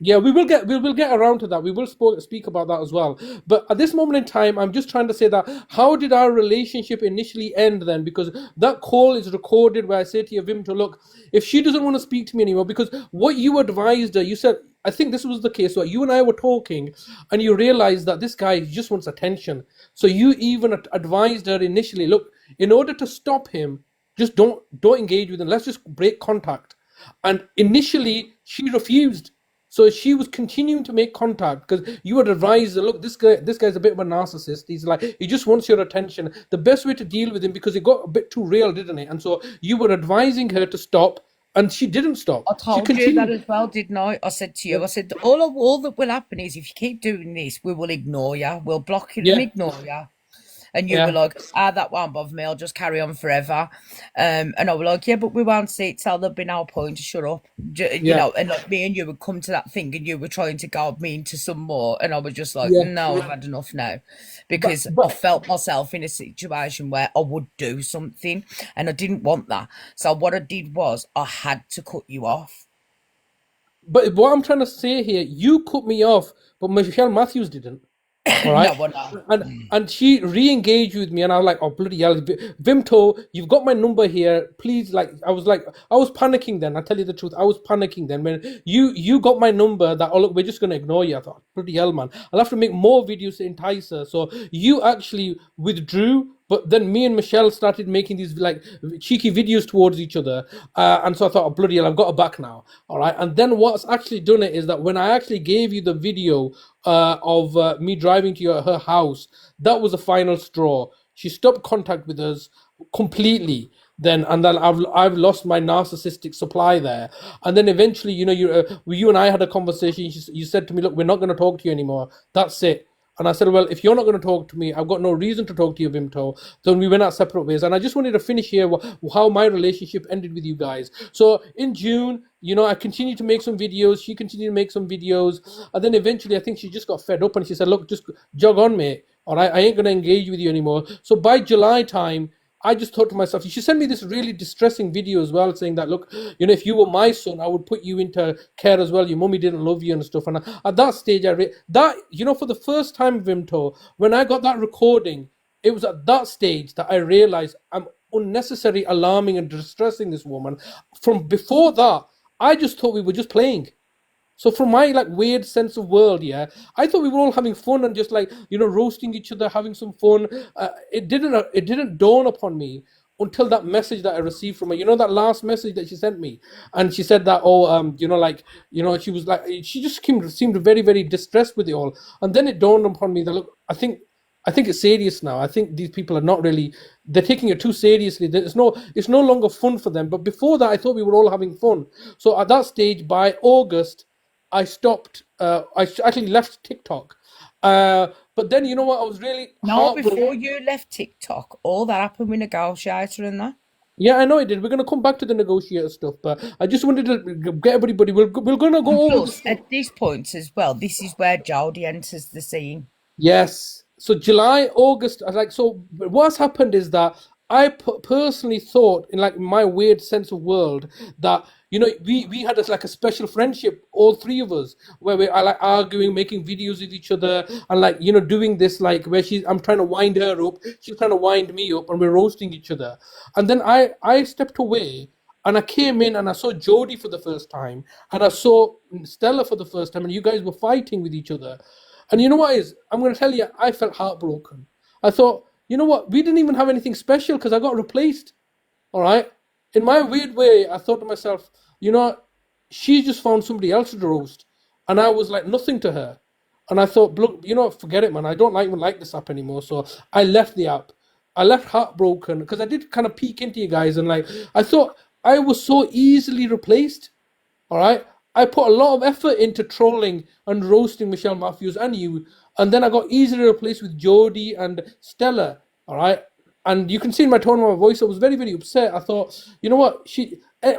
yeah, we will get around to that. We will speak about that as well. But at this moment in time, I'm just trying to say that how did our relationship initially end then? Because that call is recorded where I say to your Vimto, look, if she doesn't want to speak to me anymore, because what you advised her, you said, I think this was the case where you and I were talking, and you realized that this guy just wants attention. So you even advised her initially, look, in order to stop him, just don't engage with him. Let's just break contact. And initially, she refused. So she was continuing to make contact because you would advise her, look, this guy's a bit of a narcissist. He's like, he just wants your attention. The best way to deal with him, because it got a bit too real, didn't it? And so you were advising her to stop, and she didn't stop. I She told you that continued. as well, didn't I? I said to Yeah, you, I said, all that will happen is if you keep doing this, we will ignore you. We'll block you and yeah, ignore you. And you were yeah, like, that won't bother me. I'll just carry on forever. And I was like, yeah, but we won't see it. So there'll be no point to shut up. yeah, And like me and you would come to that thing and you were trying to guide me into some more. And I was just like, yeah. no, I've had enough now. But Because I but felt myself in a situation where I would do something and I didn't want that. So what I did was I had to cut you off. but what I'm trying to say here, you cut me off, but Michelle Matthews didn't. All No, right. well, no. And she re-engaged with me, and I was like, oh bloody hell, Vimto, you've got my number here. Please, like, I was panicking then. I tell you the truth, I was panicking then when you got my number. That, oh look, we're just gonna ignore you. I thought, bloody hell, man, I'll have to make more videos to entice her. So you actually withdrew. But then me and Michelle started making these like cheeky videos towards each other, and so I thought, oh, bloody hell, I've got her back now. All right, and then what's actually done it is that when I actually gave you the video of me driving to her house, that was the final straw. She stopped contact with us completely. And then I've lost my narcissistic supply there. And then eventually, you and I had a conversation. You said to me, look, we're not going to talk to you anymore. That's it. And I said, well, if you're not going to talk to me, I've got no reason to talk to you, Vimto. Then we went our separate ways. And I just wanted to finish here how my relationship ended with you guys. So in June, I continued to make some videos. She continued to make some videos. And then eventually, I think she just got fed up and she said, look, just jog on, mate. All right, I ain't going to engage with you anymore. So by July time, I just thought to myself, she sent me this really distressing video as well, saying that, look, if you were my son, I would put you into care as well. Your mummy didn't love you and stuff. And at that stage, for the first time, Vimto, when I got that recording, it was at that stage that I realized unnecessary alarming and distressing this woman. From before that, I just thought we were just playing. So from my like weird sense of world, yeah, I thought we were all having fun and just like roasting each other, having some fun. It didn't dawn upon me until that message that I received from her. That last message that she sent me, and she said that she was like she just seemed very very distressed with it all, and then it dawned upon me that look, I think it's serious now. I think these people are not really. They're taking it too seriously. It's no longer fun for them. But before that, I thought we were all having fun. So at that stage, by August, I stopped. Actually left TikTok. But then you know what? I was really No, heartbroken. before you left TikTok, all that happened with Negotiator and that. Yeah, I know it did. We're gonna come back to the negotiator stuff, but I just wanted to get everybody. We're gonna go over this Plus, stuff. at this point as well, this is where Jodie enters the scene. Yes. So July, August, so what's happened is that I personally thought in like my weird sense of world that we had like a special friendship, all three of us, where we are like arguing, making videos with each other, and like doing this like where I'm trying to wind her up, she's trying to wind me up, and we're roasting each other. And then I stepped away. And I came in and I saw Jodie for the first time, and I saw Stella for the first time, and you guys were fighting with each other. And you know what is? I'm going to tell you, I felt heartbroken. I thought, you know what? We didn't even have anything special because I got replaced. All right. In my weird way, I thought to myself, she just found somebody else to roast, and I was like nothing to her. And I thought, look, forget it, man. I don't even like this app anymore. So I left the app. I left heartbroken because I did kind of peek into you guys, and like I thought I was so easily replaced. All right. I put a lot of effort into trolling and roasting Michelle Matthews and you, and then I got easily replaced with Jodie and Stella. All right. And you can see in my tone of my voice, I was very, very upset. I thought, you know what?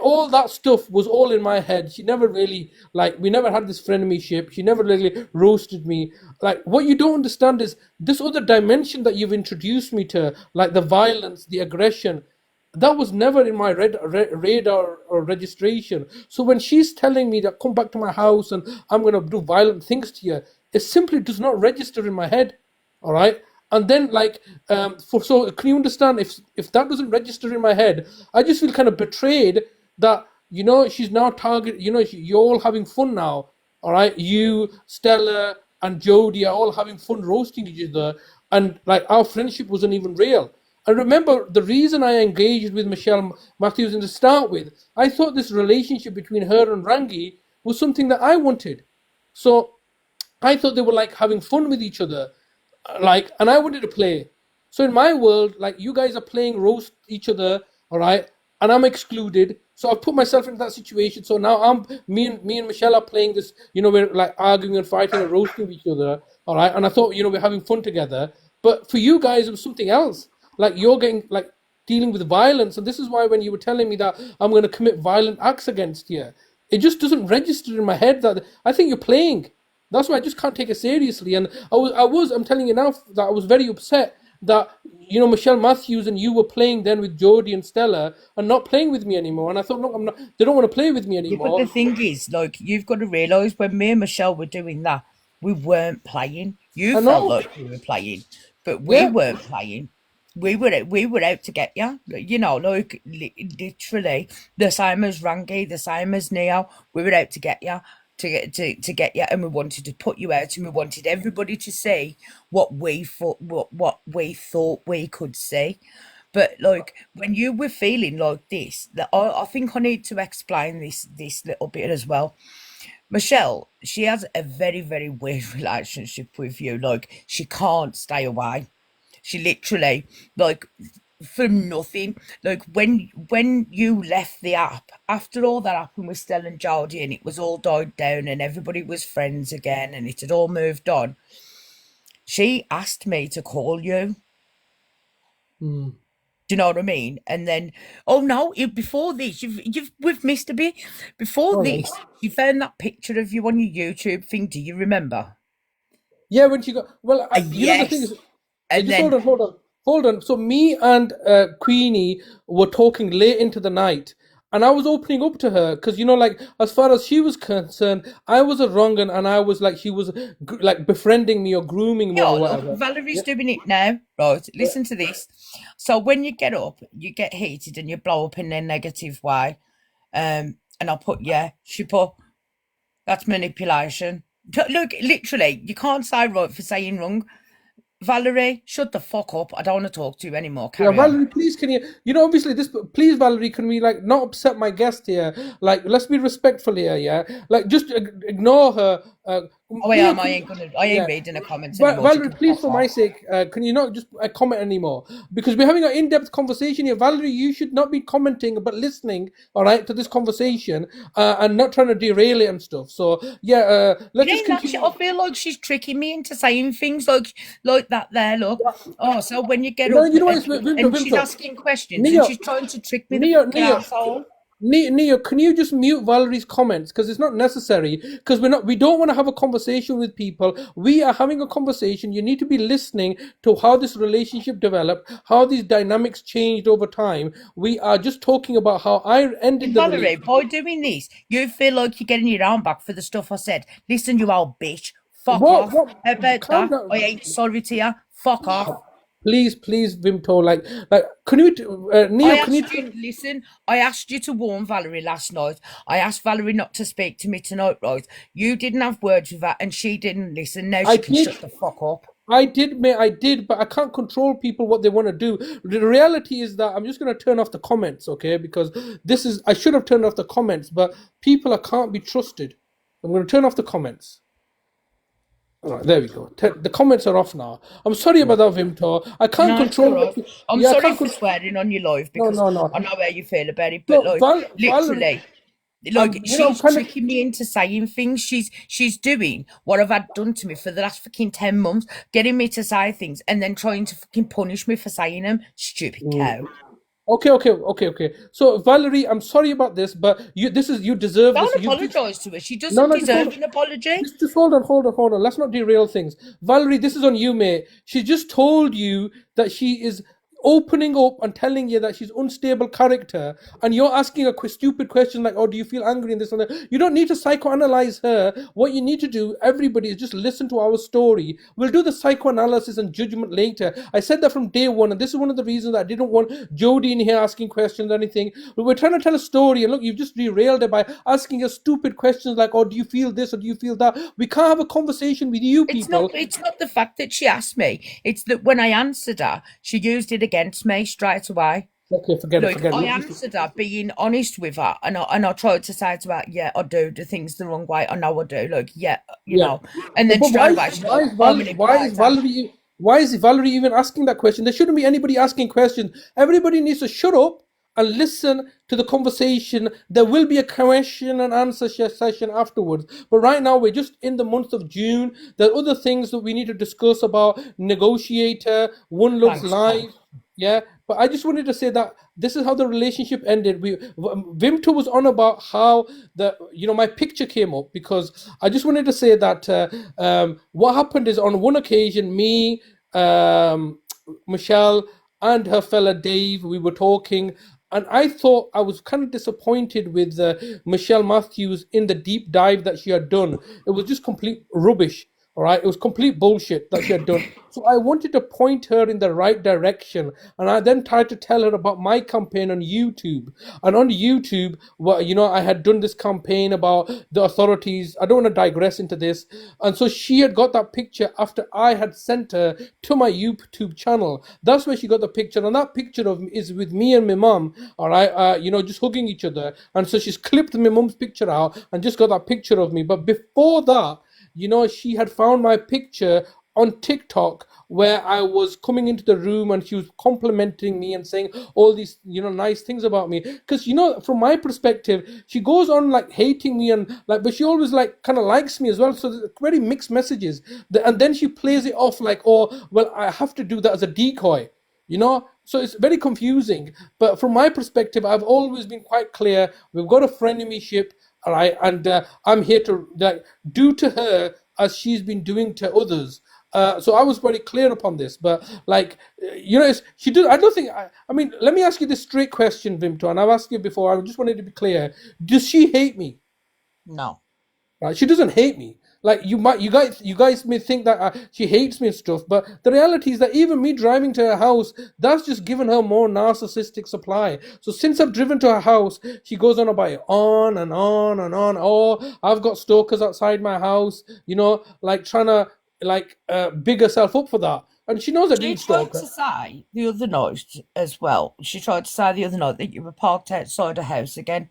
All that stuff was all in my head. She never really, we never had this frenemyship. She never really roasted me. Like, what you don't understand is this other dimension that you've introduced me to, like the violence, the aggression. That was never in my radar or registration. So when she's telling me that come back to my house and I'm going to do violent things to you, it simply does not register in my head. All right. And then so can you understand if that doesn't register in my head, I just feel kind of betrayed that, she's now you're all having fun now. All right. You, Stella and Jodie are all having fun roasting each other. And like our friendship wasn't even real. And remember, the reason I engaged with Michelle Matthews to start with, I thought this relationship between her and Rangi was something that I wanted. So I thought they were like having fun with each other, and I wanted to play. So in my world, like you guys are playing roast each other, all right, and I'm excluded. So I've put myself in that situation. So now me and Michelle are playing this. We're like arguing and fighting and roasting each other, all right. And I thought, we're having fun together. But for you guys, it was something else. Like you're getting dealing with violence, and this is why when you were telling me that I'm going to commit violent acts against you, it just doesn't register in my head that I think you're playing. That's why I just can't take it seriously. And I'm telling you now that I was very upset that Michelle Matthews and you were playing then with Jodie and Stella and not playing with me anymore. And I thought, look, I'm not. They don't want to play with me Yeah, but anymore. the thing is, you've got to realise when me and Michelle were doing that, we weren't playing. You I felt know. like we were playing, but we Yeah. weren't playing. We were out to get you. Literally the same as Rangi, the same as Neo. We were out to get you, to get you, and we wanted to put you out, and we wanted everybody to see what we thought we could see. But when you were feeling like this, that I think I need to explain this little bit as well. Michelle, she has a very, very weird relationship with you. She can't stay away. She literally, for nothing. When you left the app, after all that happened with Stella and Jodie and it was all died down and everybody was friends again and it had all moved on, she asked me to call you. Mm. Do you know what I mean? And then, oh no, before this, we've missed a bit. Before All right. this, you found that picture of you on your YouTube thing. Do you remember? Yeah, when she got well, the thing Yes. is, And just then, hold on. So me and Queenie were talking late into the night, and I was opening up to her because like as far as she was concerned, I was a wrong and I was like she was like befriending me or grooming me Yeah, or look, whatever. Valerie's doing it now. Right, listen to this. So when you get up, you get heated and you blow up in a negative way. And I put, yeah, she put, that's manipulation. Look, literally, you can't say right for saying wrong. Valerie, shut the fuck up. I don't want to talk to you anymore. Yeah, Carry on. Valerie, please can obviously this, please, Valerie, can we like not upset my guest here? Like, let's be respectful here, yeah? Like, just ignore her. Oh, I Neo, am. I ain't yeah. reading the comments anymore. She Valerie, can please, fuck for my off. sake, can you not just comment anymore? Because we're having an in-depth conversation here. Valerie, you should not be commenting, but listening, all right, to this conversation and not trying to derail it and stuff. So, yeah, let's It just ain't that continue. I feel like she's tricking me into saying things like that there, look. Oh, so when you get up You know what? It's Vimto, and she's Vimto. asking questions and Neo, she's trying to trick me the Neo, fucking Neo. asshole. Neo, can you just mute Valerie's comments because it's not necessary? Because we don't want to have a conversation with people. We are having a conversation. You need to be listening to how this relationship developed, how these dynamics changed over time. We are just talking about how I ended the Valerie, relationship. by doing this, you feel like you're getting your own back for the stuff I said. Listen, you old bitch. Fuck What? off. What? How about Calm that? down. I ain't sorry to you. Fuck off. Please, Vimto. Like, can you, I Neo? Can you? asked you, listen, I asked you to warn Valerie last night. I asked Valerie not to speak to me tonight, right? You didn't have words with her and she didn't listen. Now I she can did. shut the fuck up. I did, mate. I did, but I can't control people what they want to do. The reality is that I'm just going to turn off the comments, okay? Because this is I should have turned off the comments, but people can't be trusted. I'm going to turn off the comments. All right, there we go. The comments are off now. I'm sorry about that, Vimto. I can't No, it's control all right. what. I'm Yeah, I sorry can't. for swearing on your live No, because no, I no. know how you feel about it, but No, like Valerie. literally, like I'm she's kind of. tricking me into saying things. She's doing what I've had done to me for the last fucking 10 months, getting me to say things and then trying to fucking punish me for saying them. Stupid cow. Okay. So, Valerie, I'm sorry about this, but you deserve this. Don't You apologise to her. She No, doesn't no, just hold deserve on. an apology. Just hold on. Let's not derail things. Valerie, this is on you, mate. She just told you that she is opening up and telling you that she's unstable character, and you're asking a stupid question like, "Oh, do you feel angry?" and this and that. You don't need to psychoanalyze her. What you need to do, everybody, is just listen to our story. We'll do the psychoanalysis and judgment later. I said that from day one, and this is one of the reasons that I didn't want Jody in here asking questions or anything. But we're trying to tell a story, and look, you've just derailed it by asking us stupid questions like, "Oh, do you feel this or do you feel that?" We can't have a conversation with you people. It's not the fact that she asked me. It's that when I answered her, she used it against me straight away. Okay, forget it, Like forget I it. answered her being honest with her, and I tried to say to her, yeah, I do things the wrong way. I know I do. Like, yeah, Yeah. and then But straight away she's like, oh, manipulator. Why is Valerie even asking that question? There shouldn't be anybody asking questions. Everybody needs to shut up and listen to the conversation. There will be a question and answer session afterwards. But right now we're just in the month of June. There are other things that we need to discuss about negotiator, One Love's Thanks, Tom. life. Yeah, but I just wanted to say that this is how the relationship ended. Vimto was on about how my picture came up because I just wanted to say that what happened is on one occasion, me, Michelle, and her fella Dave, we were talking, and I thought I was kind of disappointed with Michelle Matthews in the deep dive that she had done. It was just complete rubbish. All right, it was complete bullshit that she had done. So I wanted to point her in the right direction, and I then tried to tell her about my campaign on YouTube. And on YouTube, I had done this campaign about the authorities. I don't want to digress into this. And so she had got that picture after I had sent her to my YouTube channel. That's where she got the picture, and that picture is with me and my mum. All right, just hugging each other. And so she's clipped my mum's picture out and just got that picture of me. But before that, she had found my picture on TikTok where I was coming into the room and she was complimenting me and saying all these, nice things about me. Because, from my perspective, she goes on like hating me and like, but she always like kind of likes me as well. So there's very mixed messages. And then she plays it off like, oh, well, I have to do that as a decoy. So it's very confusing. But from my perspective, I've always been quite clear. We've got a frenemyship, all right, and I'm here to do to her as she's been doing to others. So I was very clear upon this. But like, she did. I don't think. I mean, let me ask you this straight question, Vimto, and I've asked you before. I just wanted to be clear. Does she hate me? No. Right? She doesn't hate me. Like you guys may think that she hates me and stuff, but the reality is that even me driving to her house, that's just given her more narcissistic supply. So since I've driven to her house, she goes on about it on and on and on. Oh, I've got stalkers outside my house, like trying to big herself up for that, and she knows I She didn't tried stalk her. to say the other night as well. She tried to say the other night that you were parked outside a house again.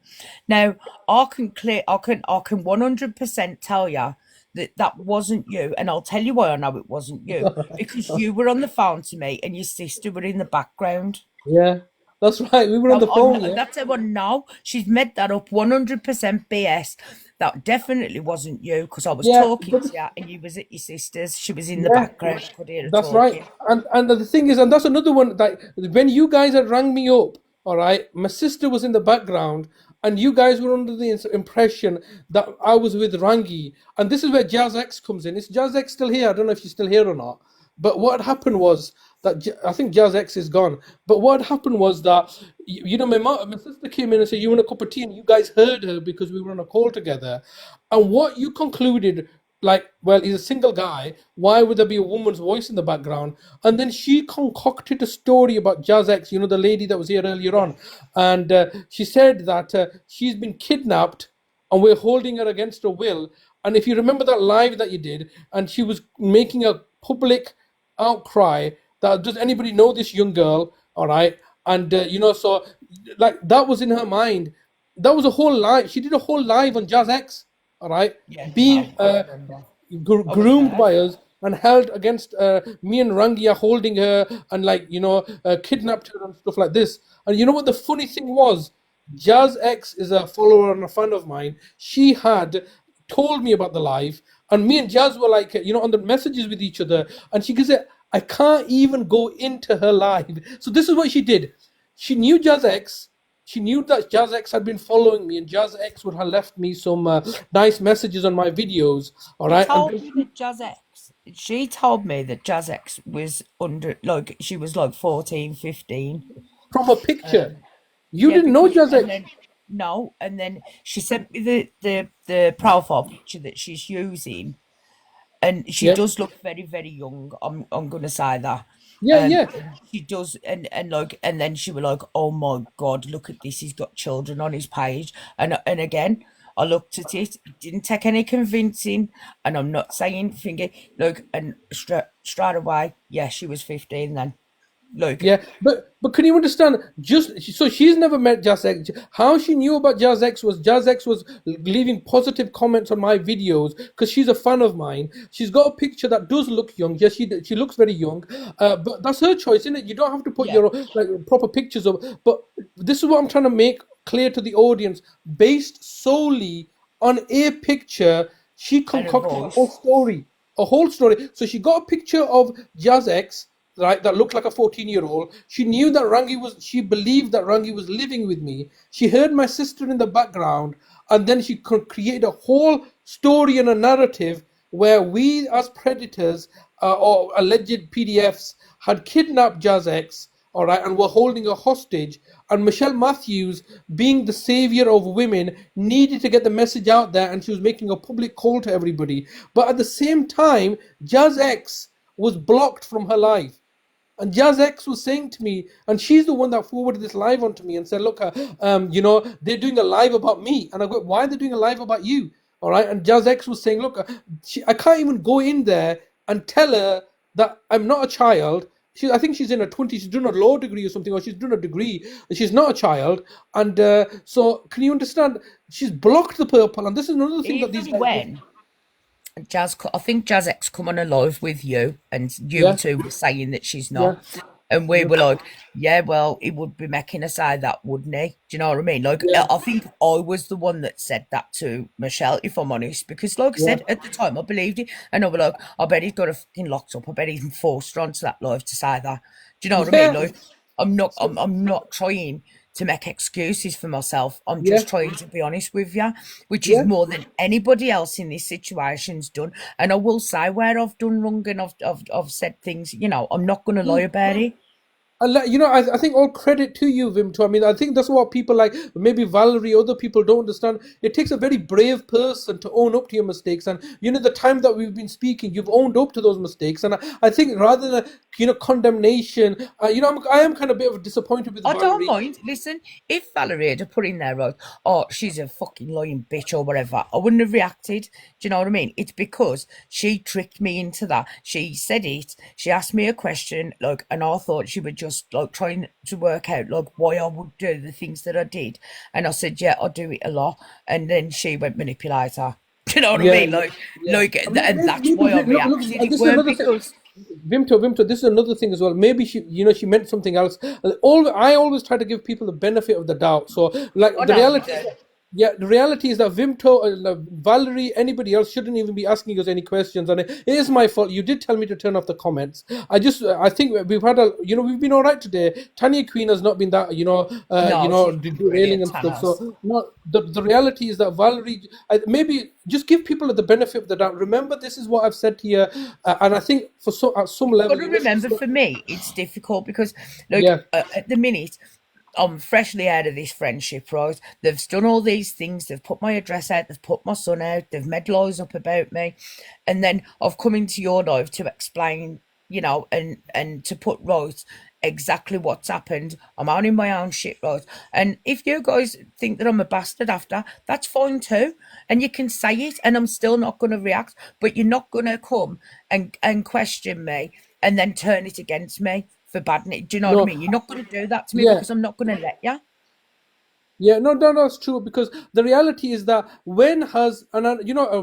Now, I can 100% tell you that that wasn't you, and I'll tell you why I know it wasn't you, because you were on the phone to me and your sister were in the background. Yeah, that's right. We were on So the phone. Yeah, that's how I know she's made that up 100% BS. That definitely wasn't you, because I was yeah, talking but to you and you was at your sister's. She was in the yeah. background. I could hear her That's right. talking. And the thing is, and that's another one that when you guys had rang me up, all right, my sister was in the background, and you guys were under the impression that I was with Rangi. And this is where Jazz X comes in. Is Jazz X still here? I don't know if she's still here or not. But what happened was that I think Jazz X is gone. But what happened was that my sister came in and said, "You want a cup of tea?" And you guys heard her because we were on a call together. And what you concluded, like, well, he's a single guy. Why would there be a woman's voice in the background? And then she concocted a story about Jazz X, the lady that was here earlier on, and she said that she's been kidnapped and we're holding her against her will. And if you remember that live that you did, and she was making a public outcry that does anybody know this young girl, all right? And so like that was in her mind. That was a whole live. She did a whole live on Jazz X, all right, Yeah, being no, I remember. I was groomed there. by us and held against me and Rangia holding her and kidnapped her and stuff like this. And you know what the funny thing was? Jazz X is a follower and a fan of mine. She had told me about the live, and me and Jazz were like, on the messages with each other. And she goes, I can't even go into her live. So this is what she did. She knew Jazz X. She knew that Jazz X had been following me, and Jazz X would have left me some nice messages on my videos. All She right, and told me that Jazz X. She told me that Jazz X was she was like 14, 15. from a picture, you Yeah, didn't know because Jazz and X. then no, and then she sent me the profile picture that she's using, and she Yeah, does look very, very young. I'm gonna say that. yeah, yeah, She does, and then she was like, "Oh my God, look at this! He's got children on his page." And again, I looked at it. It didn't take any convincing, and I'm not saying finger. Look, and straight away, yeah, she was 15 then. Look, yeah. But can you understand? So she's never met Jazz X. How she knew about Jazz X was leaving positive comments on my videos because she's a fan of mine. She's got a picture that does look young. Yes, she looks very young. But that's her choice, isn't it? You don't have to put yeah, your like proper pictures of. But this is what I'm trying to make clear to the audience, based solely on a picture. She and a concocted voice. a whole story. So she got a picture of Jazz X, right, that looked like a 14-year-old. She knew that she believed that Rangi was living with me. She heard my sister in the background, and then she could create a whole story and a narrative where we, as predators or alleged PDFs, had kidnapped Jazz X, all right, and were holding her hostage. And Michelle Matthews, being the savior of women, needed to get the message out there, and she was making a public call to everybody. But at the same time, Jazz X was blocked from her life. And Jazz X was saying to me, and she's the one that forwarded this live onto me and said, "Look, they're doing a live about me." And I go, "Why are they doing a live about you?" All right. And Jazz X was saying, "Look, I can't even go in there and tell her that I'm not a child. I think she's in her 20s. She's doing a law degree or something, or she's doing a degree. And she's not a child." And so, can you understand? She's blocked the purple. And this is another thing that these Even guys do. when I think Jazz X come on a live with you, and you Yeah, two were saying that she's yeah, not. And we were like, yeah, well, he would be making us say that, wouldn't he? Do you know what I mean? Like, yeah, I think I was the one that said that to Michelle, if I'm honest, because, like I yeah, said, at the time, I believed it. And I was like, I bet he's got a fucking locked up. I bet he's forced her onto that live to say that. Do you know what I mean? yeah. Like, I'm not, So, I'm not trying to make excuses for myself. I'm Yeah, just trying to be honest with you, which is yeah. more than anybody else in this situation's done. And I will say where I've done wrong and I've said things, I'm not going to lie about it. I think all credit to you, Vimto. I mean, I think that's what people like, maybe Valerie, other people don't understand. It takes a very brave person to own up to your mistakes. And, the time that we've been speaking, you've owned up to those mistakes. And I think rather than, condemnation, I am kind of a bit of disappointed with I don't Valerie. mind. Listen, if Valerie had put in there, right, oh, she's a fucking lying bitch or whatever, I wouldn't have reacted. Do you know what I mean? It's because she tricked me into that. She said it. She asked me a question, like, and I thought she was just like trying to work out like why I would do the things that I did. And I said, yeah, I do it a lot. And then she went manipulator. Do you know what I Yeah, mean? yeah. I mean, And that's maybe, why I look, reacted. It this is weren't another thing. because Vimto, this is another thing as well. Maybe she meant something else. I always try to give people the benefit of the doubt. So, like, I the know you reality, do. yeah, the reality is that Vimto, Valerie, anybody else shouldn't even be asking us any questions. And it is my fault. You did tell me to turn off the comments. I think we've had we've been all right today. Tanya Queen has not been that, No, she's derailing brilliant, and stuff. Tanas. So, no, the reality is that Valerie, maybe just give people the benefit of the doubt. Remember, this is what I've said to you, and I think at some Got level, to remember, for me, it's difficult because, like, yeah, at the minute, I'm freshly out of this friendship, right? They've done all these things. They've put my address out. They've put my son out. They've made lies up about me, and then I've come into your life to explain, and to put right exactly what's happened. I'm owning my own shit, right? And if you guys think that I'm a bastard after, that's fine too. And you can say it, and I'm still not going to react. But you're not going to come and question me and then turn it against me for bad. Do you know what I no, mean? You're not going to do that to me yeah. because I'm not going to let you. Yeah, no, no, no, it's true because the reality is that when has and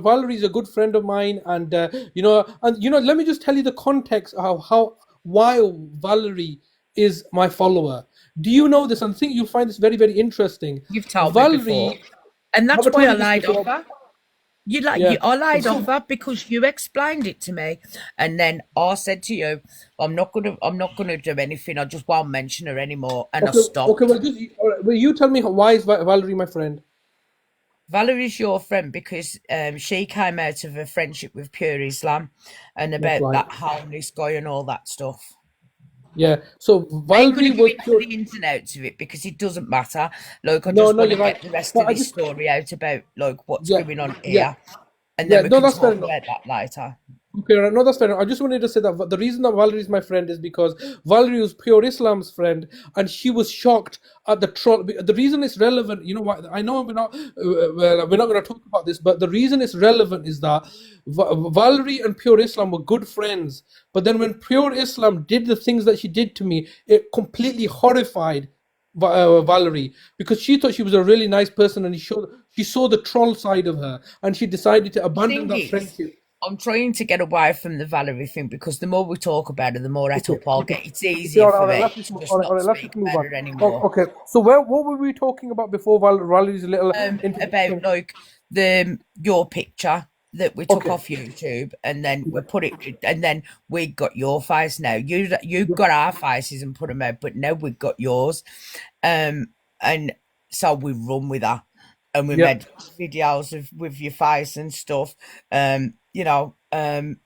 Valerie is a good friend of mine, and let me just tell you the context of why Valerie is my follower. Do you know this? And I think you'll find this very, very interesting. You've told me before, Valerie, and have that's I why told I you this lied off before? her. Yeah. I lied off So her because you explained it to me, and then I said to you, I'm not gonna do anything. I just won't mention her anymore, and I okay, okay. stopped. Well, all right, well, you tell me why is Valerie my friend? Valerie's your friend because she came out of a friendship with Pure Islam, and That's about right. that homeless guy and all that stuff. Yeah. So I ain't gonna Valerie go was into pure. the ins and outs of it because it doesn't matter. Like, I No, just no, want you're to right. get the rest But of I this just story out about like what's yeah, going on yeah, here, and yeah. then we No, can that's fair talk enough. about that later. Okay, right. No, that's fair enough. I just wanted to say that the reason that Valerie is my friend is because Valerie was pure Islam's friend, and she was shocked at the troll. The reason it's relevant, you know what? I know we're not going to talk about this, but the reason it's relevant is that Valerie and pure Islam were good friends. But then when pure Islam did the things that she did to me, it completely horrified Valerie because she thought she was a really nice person, and she saw the troll side of her, and she decided to abandon Thing that is, friendship. I'm trying to get away from the Valerie thing because the more we talk about it, the more et Okay, up I'll okay. get. It's Okay, easier for let's me just to move. just All not right, let's just speak move about on. it anymore. Okay, so what were we talking about before Valerie's little About introduction? like the your picture that we took Okay, off YouTube, and then yeah, we put it, and then we got your face. Now you yeah, got our faces and put them out, but now we've got yours, and so we run with that, and we yeah. made videos of with your face and stuff, um, you know, um,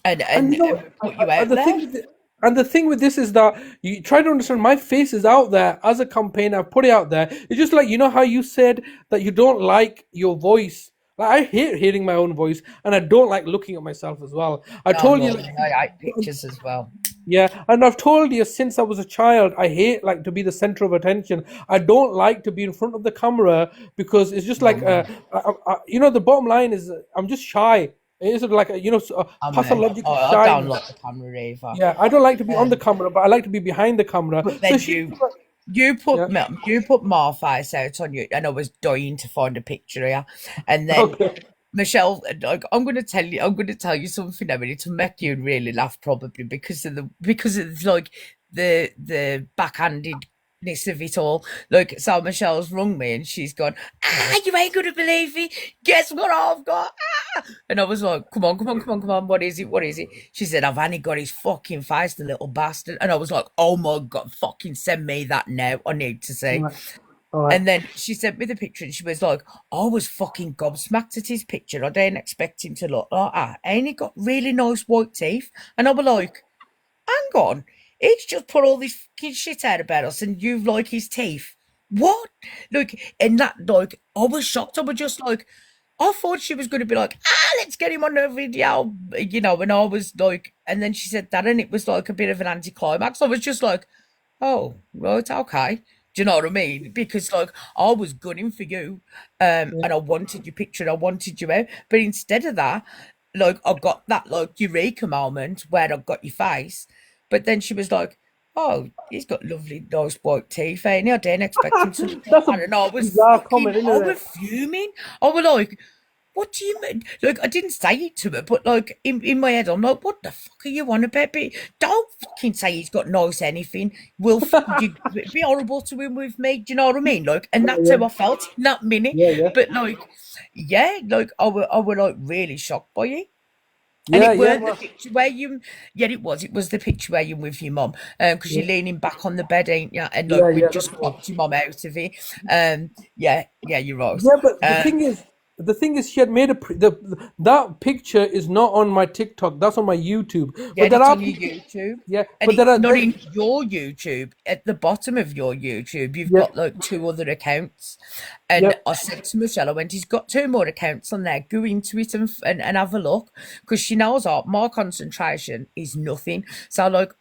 And and we put you out the thing there. with and the thing with this is that you try to understand. My face is out there as a campaign. I've put it out there. It's just like how you said that you don't like your voice. Like I hate hearing my own voice, and I don't like looking at myself as well. I Oh told you, no, like, I hate pictures as well. yeah, and I've told you since I was a child, I hate like to be the center of attention. I don't like to be in front of the camera because it's just like, the bottom line is I'm just shy. It's sort of like I'm pathological I don't shyness. like the camera either. Yeah, I don't like to be on the Um, camera, but I like to be behind the camera. but So then she, you yeah, you put my face out on you, and I was dying to find a picture here. And then okay, Michelle, like, I'm gonna tell you something now, and it'll make you really laugh probably because of like the backhandedness of it all. Like, so Michelle's rung me and she's gone, you ain't gonna believe it. Guess what I've got? And I was like, come on, come on, come on, come on. What is it? What is it? She said, I've only got his fucking face, the little bastard. And I was like, oh my God, fucking send me that now. I need to see. Right. All right. And then she sent me the picture and she was like, I was fucking gobsmacked at his picture. I didn't expect him to look like that. Ain't he got really nice white teeth? And I was like, hang on, he's just put all this fucking shit out about us and you like his teeth. What? Like, and that, like, I was shocked. I was just like, I thought she was going to be like, let's get him on the video, and I was like, and then she said that, and it was like a bit of an anticlimax. I was just like, oh, right, okay. Do you know what I mean? Because like I was gunning for you, and I wanted your picture, and I wanted you out, but instead of that, like I got that like eureka moment where I got your face, but then she was like, "Oh, he's got lovely, nice white teeth, ain't he? I didn't expect him to look like That's that." a And I was bizarre fucking, comment, I isn't was it? fuming. I was like, what do you mean? Like, I didn't say it to her, but like in my head, I'm like, what the fuck are you on about? But don't fucking say he's got nice anything. You be horrible to him with me. Do you know what I mean? Like, and that's how I felt in that minute. Yeah, yeah. But like, yeah, like I were like really shocked by it. And Yeah, it yeah. weren't the picture where you, yeah, it was. It was the picture where you're with your mum, because you're leaning back on the bed, ain't you? And Yeah, like we yeah, just that's right. popped your mum out of it. Yeah, you're right. Yeah, but the thing is, she had made that picture is not on my TikTok. That's on my YouTube. Yeah, But there it's are on your YouTube. yeah, And but there it's are not in your YouTube. At the bottom of your YouTube, you've yeah, got like two other accounts. And yeah, I said to Michelle, I went, he's got two more accounts on there. Go into it and have a look. Because she knows my concentration is nothing. So like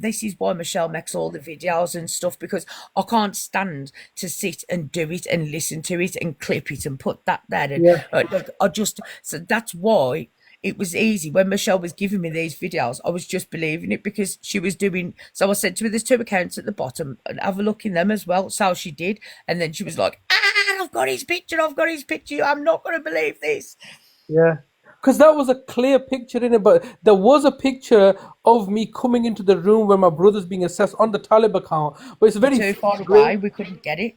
this is why Michelle makes all the videos and stuff, because I can't stand to sit and do it and listen to it and clip it and put that there. And yeah, like, so that's why it was easy when Michelle was giving me these videos. I was just believing it because she was doing. So I said to her, "There's two accounts at the bottom, and have a look in them as well." So she did, and then she was like, I've got his picture. I've got his picture. I'm not going to believe this." yeah. Because that was a clear picture in it, but there was a picture of me coming into the room where my brother's being assessed on the Talib account. But it's You're very too far great. away. We couldn't get it.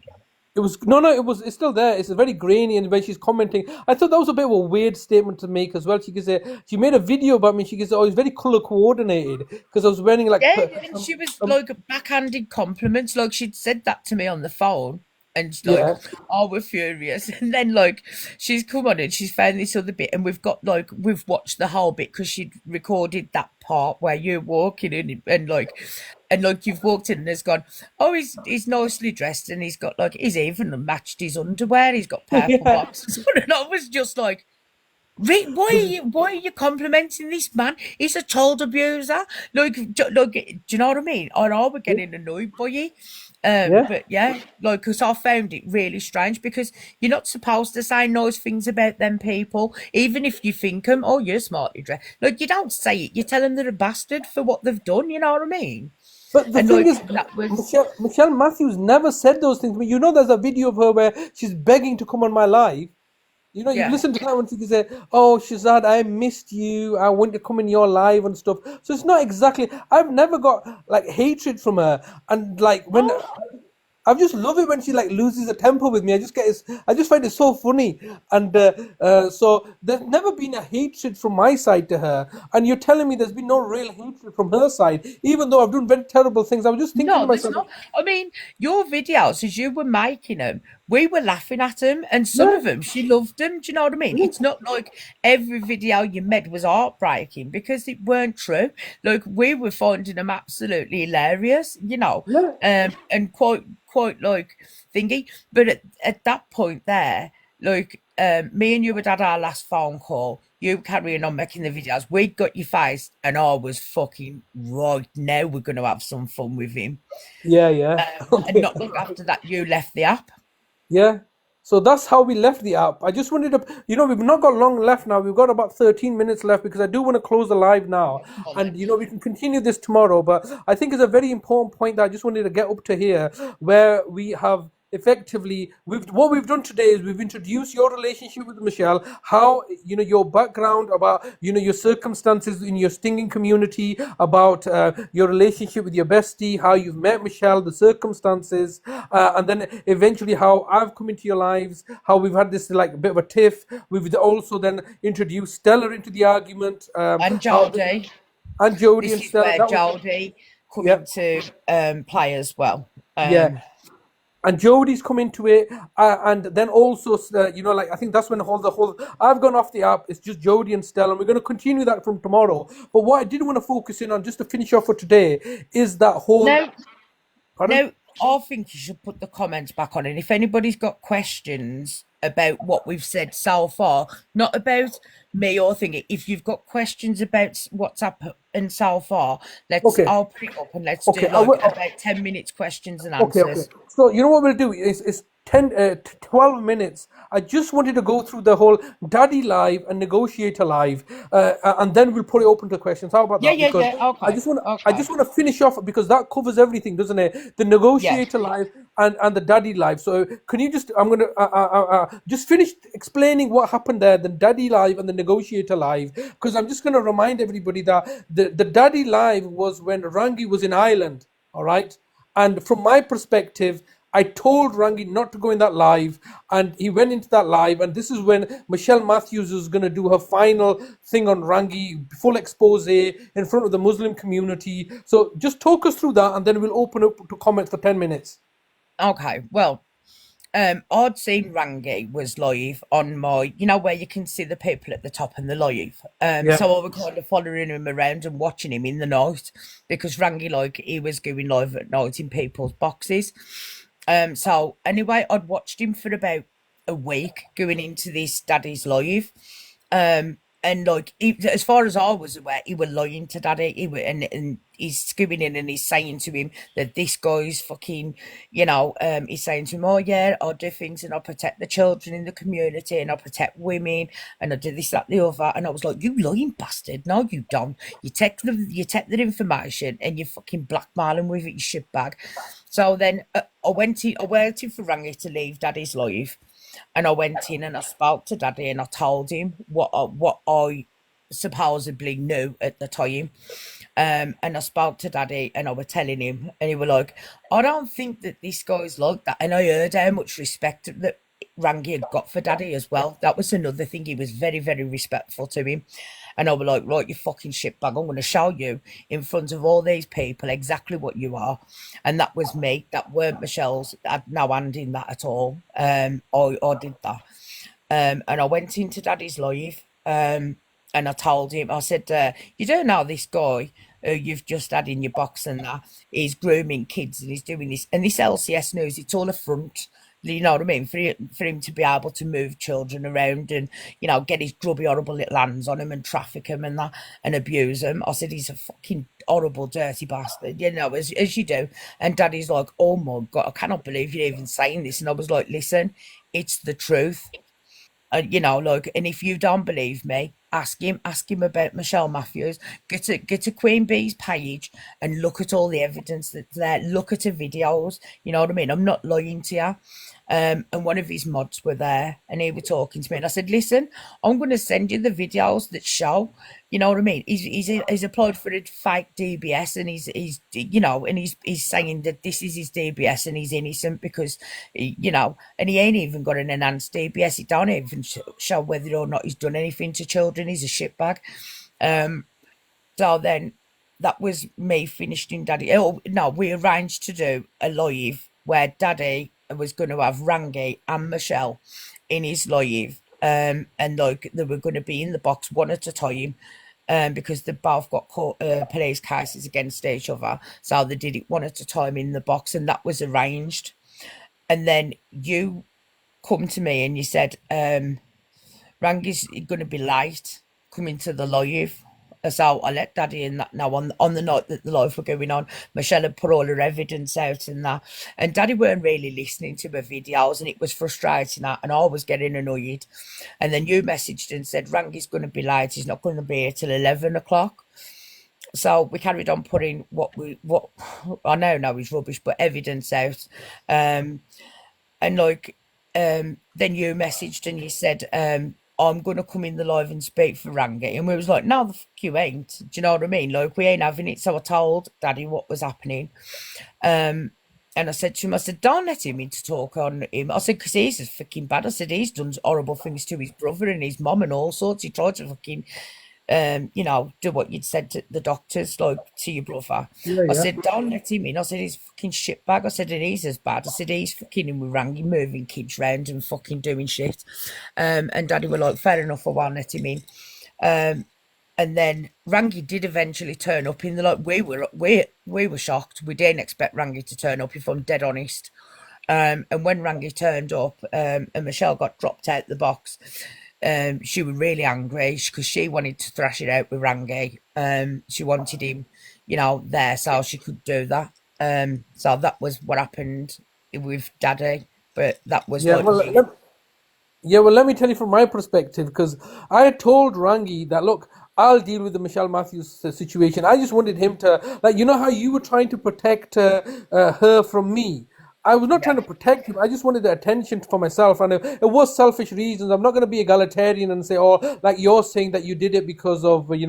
It was no, no. It's still there. It's very grainy, and when she's commenting, I thought that was a bit of a weird statement to make as well. She could say she made a video about me. She could say, "Oh, it's very color coordinated," because I was wearing like Yeah, and she was like backhanded compliments. Like she'd said that to me on the phone. And like, yeah, oh, we're furious. And then like she's come on and she's found this other bit, and we've watched the whole bit because she'd recorded that part where you're walking in and you've walked in and has gone, oh, he's nicely dressed and he's even matched his underwear. He's got purple yeah, boxes on, and I was just like, why are you complimenting this man? He's a child abuser. Do you know what I mean? I know we're getting annoyed by you. yeah. But yeah, like, because I found it really strange because you're not supposed to say nice things about them people, even if you think them, oh, you're smartly dressed. Like, you don't say it. You tell them they're a bastard for what they've done. You know what I mean? But the And thing like is, that was Michelle Matthews never said those things to me. You know, there's a video of her where she's begging to come on my live. You know, you've yeah. listened to that one. She can say, "Oh, Shazad, I missed you. I want to come in your live and stuff." So it's not exactly. I've never got like hatred from her, and like when I just love it when she like loses her temper with me. I just find it so funny, and so there's never been a hatred from my side to her, and you're telling me there's been no real hatred from her side, even though I've done very terrible things. I was just thinking to No, there's myself, not. I mean, your videos, as you were making them, we were laughing at them, and some yeah, of them, she loved them. Do you know what I mean? yeah, It's not like every video you made was heartbreaking because it weren't true. Like, we were finding them absolutely hilarious, yeah, and quite like thingy. But at that point there, like, me and you had had our last phone call. You carrying on making the videos. We got your face, and I was fucking right. Now we're going to have some fun with him. yeah, yeah. And Okay. not long after that, you left the app. Yeah. So that's how we left the app. I just wanted to, we've not got long left now. We've got about 13 minutes left because I do want to close the live now. Come on And, then. we can continue this tomorrow. But I think it's a very important point that I just wanted to get up to here where we have effectively, what we've done today is we've introduced your relationship with Michelle, how your background, about your circumstances in your stinging community, about your relationship with your bestie, how you've met Michelle, the circumstances, and then eventually how I've come into your lives, how we've had this like a bit of a tiff. We've also then introduced Stella into the argument, And Jodie. and Jodie This and is Stella. where That was, Jodie come yeah, into play as well. yeah. And Jodie's come into it, and then also, like I think that's when the whole I've gone off the app. It's just Jodie and Stella, and we're going to continue that from tomorrow. But what I did want to focus in on, just to finish off for today, is that whole. No, Pardon? no, I think you should put the comments back on. And if anybody's got questions about what we've said so far, not about me or thinking, if you've got questions about what's happened so far, Okay, I'll put it up and let's do okay, I like will. about 10 minutes questions and Okay, okay. answers. So you know what we'll do is 12 minutes. I just wanted to go through the whole Daddy Live and Negotiator Live, and then we'll put it open to questions. How about Yeah, that? yeah, Because yeah. Okay, I okay. just want to finish off because that covers everything, doesn't it? The Yeah. Negotiator Live and the Daddy Live. So can you just? I'm gonna just finish explaining what happened there, the Daddy Live and the Negotiator Live, because I'm just gonna remind everybody that the Daddy Live was when Rangi was in Ireland. All right. And from my perspective, I told Rangi not to go in that live, and he went into that live. And this is when Michelle Matthews is going to do her final thing on Rangi, full expose in front of the Muslim community. So just talk us through that, and then we'll open up to comments for 10 minutes. Okay. Well, I'd seen Rangi was live on my, where you can see the people at the top and the live. Yeah. So I was kind of following him around and watching him in the night because Rangi, like, he was going live at night in people's boxes. So anyway, I'd watched him for about a week going into this Daddy's live. And like, as far as I was aware, he was lying to Daddy. And he's going in and he's saying to him that this guy's fucking, he's saying to him, oh yeah, I'll do things and I'll protect the children in the community and I'll protect women and I'll do this, that, the other. And I was like, you lying bastard. No, you don't. You take the information and you fucking blackmail him with it, you shitbag. So then I waited for Rangi to leave Daddy's live. And I went in and I spoke to Daddy and I told him what I supposedly knew at the time. And I spoke to Daddy and I was telling him, and he was like, I don't think that this guy's like that. And I heard how much respect that Rangi had got for Daddy as well. That was another thing. He was very, very respectful to him. And I was like, right, you fucking shitbag, I'm going to show you in front of all these people exactly what you are. And that was me. That weren't Michelle's. I had no hand in that at all. I did that. And I went into Daddy's live. And I told him, I said, you don't know this guy who you've just had in your box and that, he's grooming kids and he's doing this. And this LCS news, it's all a front. You know what I mean? For him to be able to move children around and, get his grubby, horrible little hands on them and traffic them and that and abuse them. I said, he's a fucking horrible, dirty bastard, as you do. And Daddy's like, oh my God, I cannot believe you're even saying this. And I was like, listen, it's the truth. And if you don't believe me, ask him about Michelle Matthews. Get to Queen Bee's page and look at all the evidence that's there. Look at her videos. You know what I mean? I'm not lying to you. And one of his mods were there and he was talking to me and I said, listen, I'm going to send you the videos that show, you know what I mean? He's applied for a fake DBS and he's saying that this is his DBS and he's innocent because, and he ain't even got an enhanced DBS. He don't even show whether or not he's done anything to children. He's a shitbag. So then that was me finished in Daddy. Oh, no, we arranged to do a live where Daddy was going to have Rangi and Michelle in his live. And like they were going to be in the box one at a time. Because they both got police cases against each other. So they did it one at a time in the box and that was arranged. And then you come to me and you said, Rangi's going to be late coming to the live. So I let Daddy in that now on the night that the live were going on. Michelle had put all her evidence out and that. And Daddy weren't really listening to her videos and it was frustrating that and I was getting annoyed. And then you messaged and said, Rangi's going to be late. He's not going to be here till 11 o'clock. So we carried on putting what I know now is rubbish, but evidence out. and like then you messaged and you said I'm gonna come in the live and speak for Rangi, and we was like, no, the fuck you ain't. Do you know what I mean? Like, we ain't having it. So I told Daddy what was happening. Um, and I said to him, I said, don't let him in to talk on him. I said, because he's as fucking bad. I said, he's done horrible things to his brother and his mum and all sorts. He tried to fucking, do what you'd said to the doctors, like to your brother. Yeah, I yeah. said, don't let him in. I said, he's a fucking shitbag. I said, and he's as bad. I said, he's fucking in with Rangi, moving kids round and fucking doing shit. And Daddy were like, fair enough, I won't let him in. And then Rangi did eventually turn up in the like we were shocked. We didn't expect Rangi to turn up, if I'm dead honest. And when Rangi turned up, and Michelle got dropped out the box, she was really angry because she wanted to thrash it out with Rangi. She wanted him, there so she could do that. So that was what happened with Daddy. But that was Yeah, like well, really, let me tell you from my perspective, because I had told Rangi that, look, I'll deal with the Michelle Matthews situation. I just wanted him to, like, you know how you were trying to protect her from me. I was not yeah, trying to protect him. I just wanted the attention for myself, and it was selfish reasons. I'm not going to be egalitarian and say, "Oh, like you're saying that you did it because of you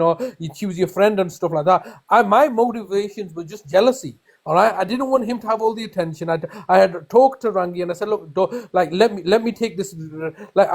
choose your friend and stuff like that." My motivations were just jealousy. All right, I didn't want him to have all the attention. I had talked to Rangi and I said, look, like let me take this. Like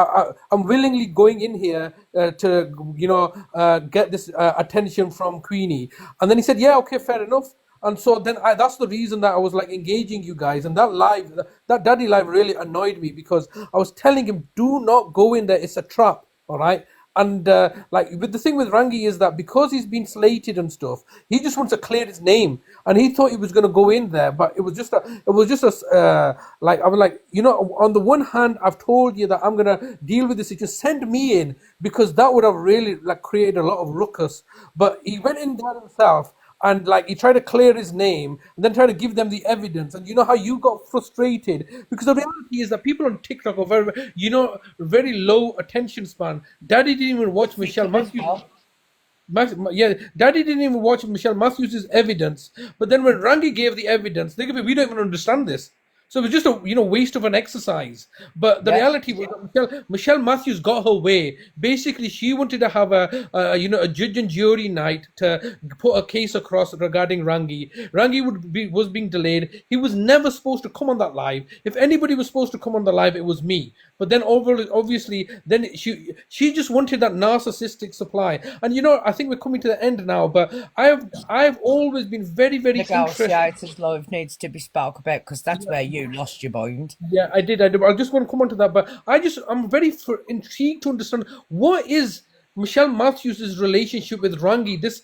I'm willingly going in here to get this attention from Queenie. And then he said, yeah, okay, fair enough. And so then that's the reason that I was like engaging you guys. And that live, that daddy live really annoyed me because I was telling him, do not go in there. It's a trap. All right. And like with the thing with Rangi is that because he's been slated and stuff, he just wants to clear his name, and he thought he was going to go in there, but like I was like, on the one hand, I've told you that I'm going to deal with this. Just send me in because that would have really like created a lot of ruckus. But he went in there himself and like he tried to clear his name and then try to give them the evidence. And you know how you got frustrated because the reality is that people on TikTok are very low attention span. Daddy didn't even watch Michelle ridiculous, Matthews. well. Yeah, Daddy didn't even watch Michelle Matthews' evidence. But then when Rangi gave the evidence, they go, we don't even understand this. So it was just a waste of an exercise. But the Yeah. reality was that Michelle Matthews got her way. Basically, she wanted to have a judge and jury night to put a case across regarding Rangi. Rangi was being delayed. He was never supposed to come on that live. If anybody was supposed to come on the live, it was me. But then obviously, then she just wanted that narcissistic supply. And I think we're coming to the end now. But I've always been very very interested. Negotiators live needs to be spoke about because that's where you lost your mind. Yeah, I did. I did. I just want to come on to that, but I'm very intrigued to understand what is Michelle Matthews' relationship with Rangi. This,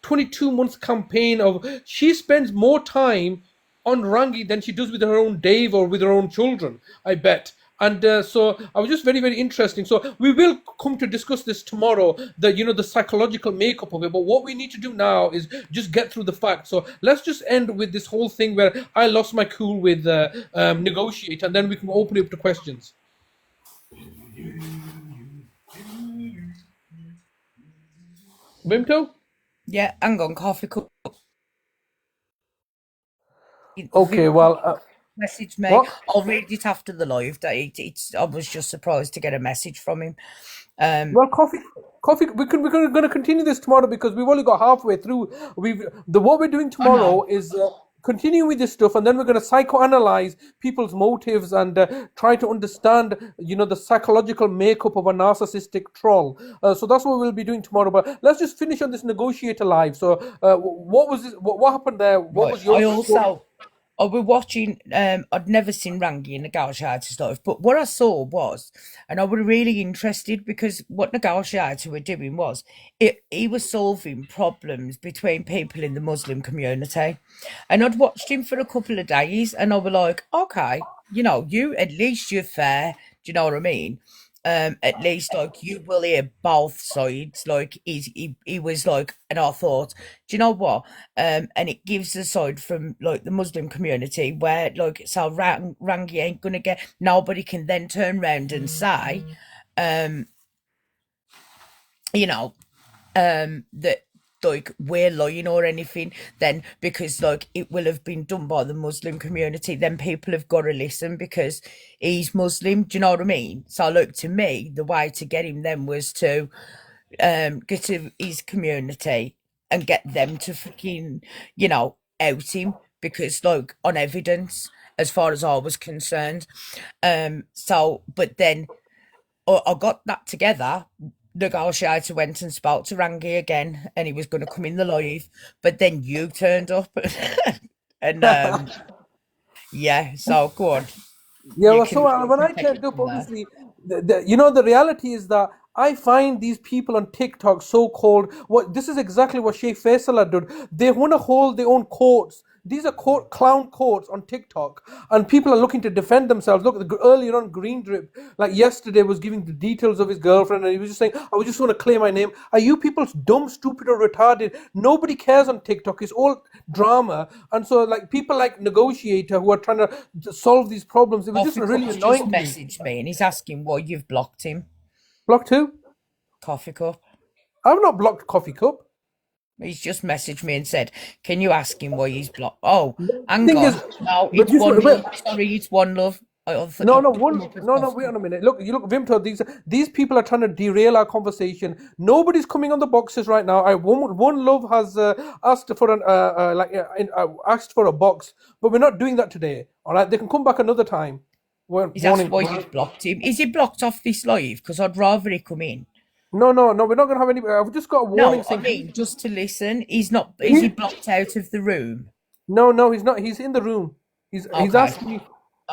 22 months campaign of she spends more time on Rangi than she does with her own Dave or with her own children. I bet. And so I was just very, very interesting. So we will come to discuss this tomorrow, the psychological makeup of it. But what we need to do now is just get through the facts. So let's just end with this whole thing where I lost my cool with negotiate, and then we can open it up to questions. Vimto? Yeah, hang on, coffee cup. Okay, Vimto well, messaged me. what? I'll read it after the live. That it's. I was just surprised to get a message from him. Well, coffee. We're going to continue this tomorrow because we've only got halfway through. What we're doing I know. tomorrow is continue with this stuff, and then we're going to psychoanalyze people's motives and try to understand, the psychological makeup of a narcissistic troll. So that's what we'll be doing tomorrow. But let's just finish on this negotiator live. So, what was this, what happened there? What Right. was your? I was watching. I'd never seen Rangi and Negotiator's live, but what I saw was, and I was really interested because what Negotiator were doing was, he was solving problems between people in the Muslim community, and I'd watched him for a couple of days, and I was like, okay, you at least you're fair. Do you know what I mean? At least like you will hear both sides. Like he was like, and I thought, do you know what? And it gives a side from like the Muslim community where like so Rangi ain't gonna get nobody can then turn round and say, um, you know, that like we're lying or anything, then because like it will have been done by the Muslim community, then people have got to listen because he's Muslim. Do you know what I mean? So like to me, the way to get him then was to get to his community and get them to freaking, out him because like on evidence, as far as I was concerned. So but then I got that together. Negotiator went and spoke to Rangi again, and he was going to come in the live, but then you turned up, and yeah. So go on. Yeah, You well, can, so you when can I take it turned up, from there. obviously, the reality is that I find these people on TikTok so-called, what this is exactly what Sheikh Faisal had done. They want to hold their own courts. These are clown courts on TikTok, and people are looking to defend themselves. Look, earlier on, Green Drip, like yesterday, was giving the details of his girlfriend, and he was just saying, "I was just want to clear my name." Are you people dumb, stupid, or retarded? Nobody cares on TikTok. It's all drama, and so like people like Negotiator who are trying to solve these problems. It was just Coffee really Cup's just annoying to me. messaged me, and he's asking why you've blocked him. Blocked who? Coffee Cup. I've not blocked Coffee Cup. He's just messaged me and said, "Can you ask him why he's blocked?" Oh, hang Thing is, on. No, but it's just one wait. love. Sorry, it's one love. I thought No, you no, put him up as no, Coffee wait on Cup. a minute. Look, you look, Vimto. These people are trying to derail our conversation. Nobody's coming on the boxes right now. One love has asked for asked for a box, but we're not doing that today. All right, they can come back another time. He's asked Warning. why you've blocked him. Is he blocked off this live? Because I'd rather he come in. No, we're not gonna have any. I've just got a warning No, I saying. mean just to listen. He's not. Is he blocked out of the room? No, he's not. He's in the room. He's Okay. asked me.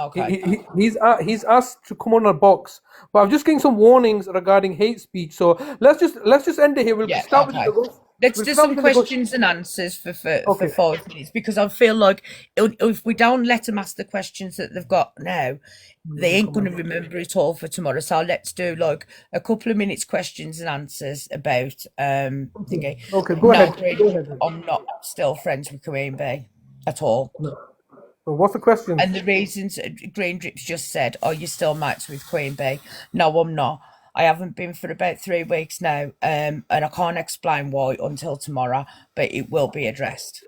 Okay. He's asked to come on a box, but I'm just getting some warnings regarding hate speech. So let's just end it here. We'll Yeah. start with Okay. the negotiation. Let's We'll do start some with the negotiation. questions and answers for Okay. 5 minutes because I feel like if we don't let them ask the questions that they've got now, they ain't going to remember it all for tomorrow. So let's do like a couple of minutes questions and answers about thingy. Okay, go No, ahead. Green, Go ahead. I'm not still friends with Queen Bee at all. So what's the question? And the reasons Green Drips just said, "Are you still mates with Queen Bee?" No, I'm not. I haven't been for about 3 weeks now, and I can't explain why until tomorrow, but it will be addressed.